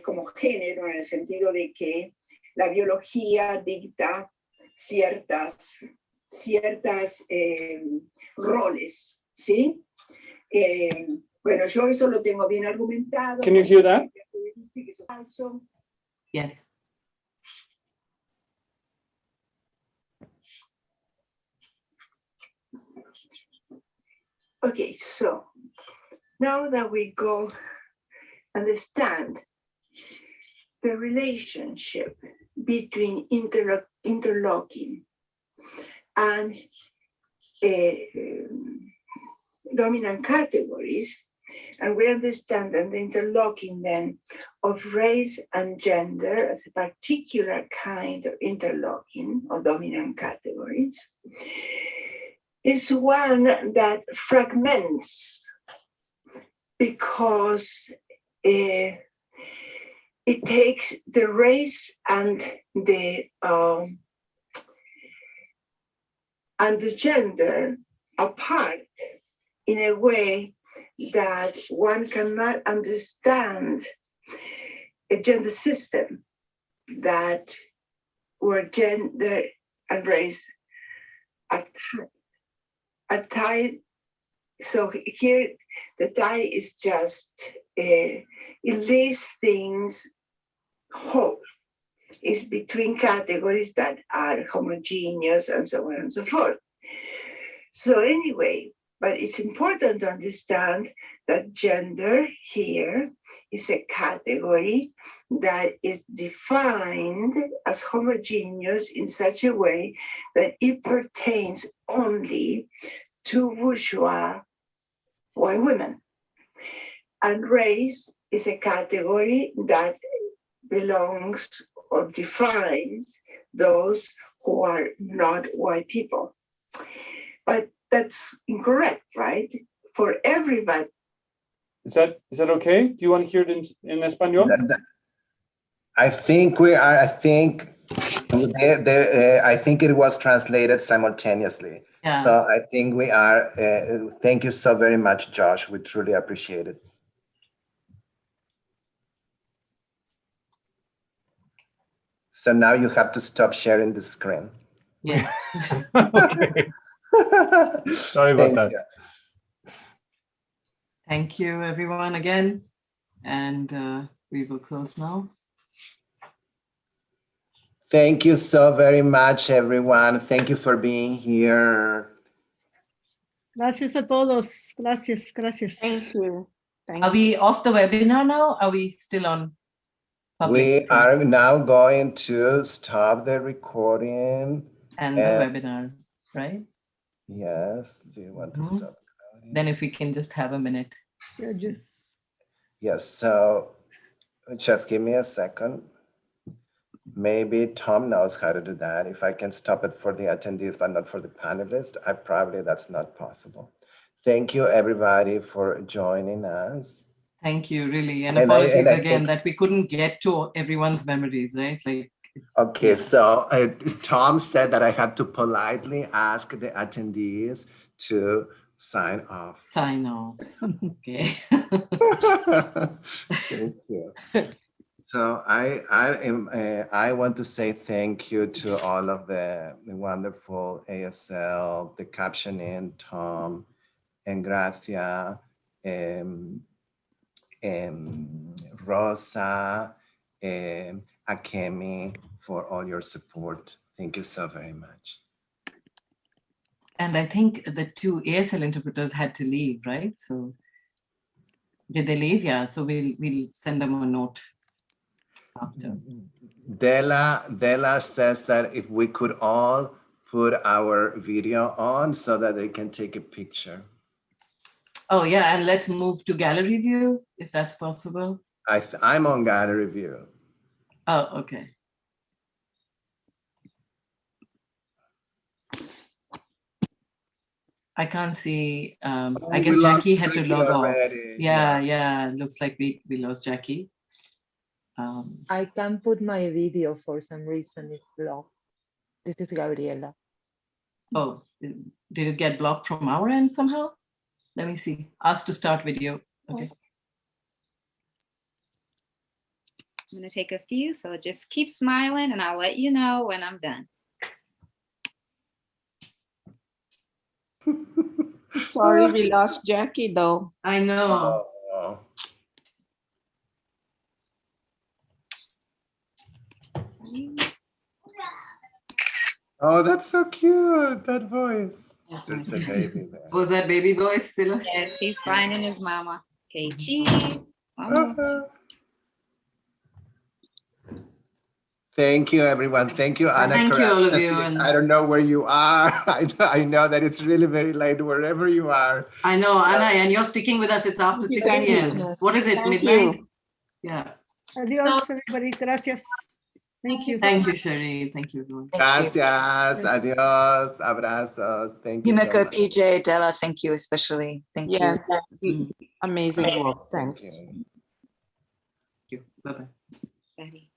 como género, en el sentido de que la biología dicta ciertas roles, ¿sí? Bueno, yo eso lo tengo bien argumentado. Can you hear that? Yes. Okay, so now that we go understand the relationship between interlocking and dominant categories, and we understand that the interlocking then of race and gender as a particular kind of interlocking of dominant categories, is one that fragments because it takes the race and the gender apart in a way that one cannot understand a gender system that where gender and race are tied. So here the tie is just it leaves things whole. It's between categories that are homogeneous and so on and so forth. So anyway, but it's important to understand that gender here is a category that is defined as homogeneous in such a way that it pertains only to bourgeois white women. And race is a category that belongs or defines those who are not white people. But that's incorrect, right? For everybody. Is that okay? Do you want to hear it in Espanol? I think I think it was translated simultaneously. Yeah. So I think we are. Thank you so very much, Josh. We truly appreciate it. So now you have to stop sharing the screen. Yes. Okay. Sorry about that. Thank you, everyone, again. And we will close now. Thank you so very much, everyone. Thank you for being here. Gracias a todos. Gracias, gracias. Thank you. Are we off the webinar now? Are we still on public? We are now going to stop the recording. And the webinar, right? Yes. Do you want to stop? Then if we can just have a minute. Yeah, just. Yes. So just give me a second. Maybe Tom knows how to do that. If I can stop it for the attendees, but not for the panelists, that's not possible. Thank you, everybody, for joining us. Thank you, really. And apologies again that we couldn't get to everyone's memories, right? Like. Okay, yeah. So Tom said that I had to politely ask the attendees to sign off. Sign off. Okay. Thank you. So I want to say thank you to all of the wonderful ASL, the captioning, Tom, and Gracia, Rosa, Akemi, for all your support. Thank you so very much. And I think the two ASL interpreters had to leave, right? So did they leave? Yeah. So we'll send them a note after. Della says that if we could all put our video on so that they can take a picture. Oh yeah, and let's move to gallery view if that's possible. I'm on gallery view. Oh, okay. I can't see. I guess Jackie had to log off. Yeah. Looks like we lost Jackie. I can't put my video for some reason. It's blocked. This is Gabriela. Oh, did it get blocked from our end somehow? Let me see. Ask to start video. Okay. I'm going to take a few, so just keep smiling and I'll let you know when I'm done. Sorry, we lost Jackie though. I know. Oh, that's so cute, that voice. There's a baby there. Was that baby voice still? Yes, he's finding his mama. Okay, cheese. Mama. Thank you, everyone. Thank you, Anna. Thank you, all of you. I don't know where you are. I know that it's really very late wherever you are. I know, so, Anna, and you're sticking with us. It's after 6 p.m. What is it, midnight? Yeah. Adios, everybody. Gracias. Thank you. Thank you, Sherry. Thank you, everyone. Gracias. Adios. Abrazos. Thank you so Himeka, much. PJ, Della, thank you especially. Thank Yes, you. amazing work. Thanks. Thank you. Bye-bye. Betty.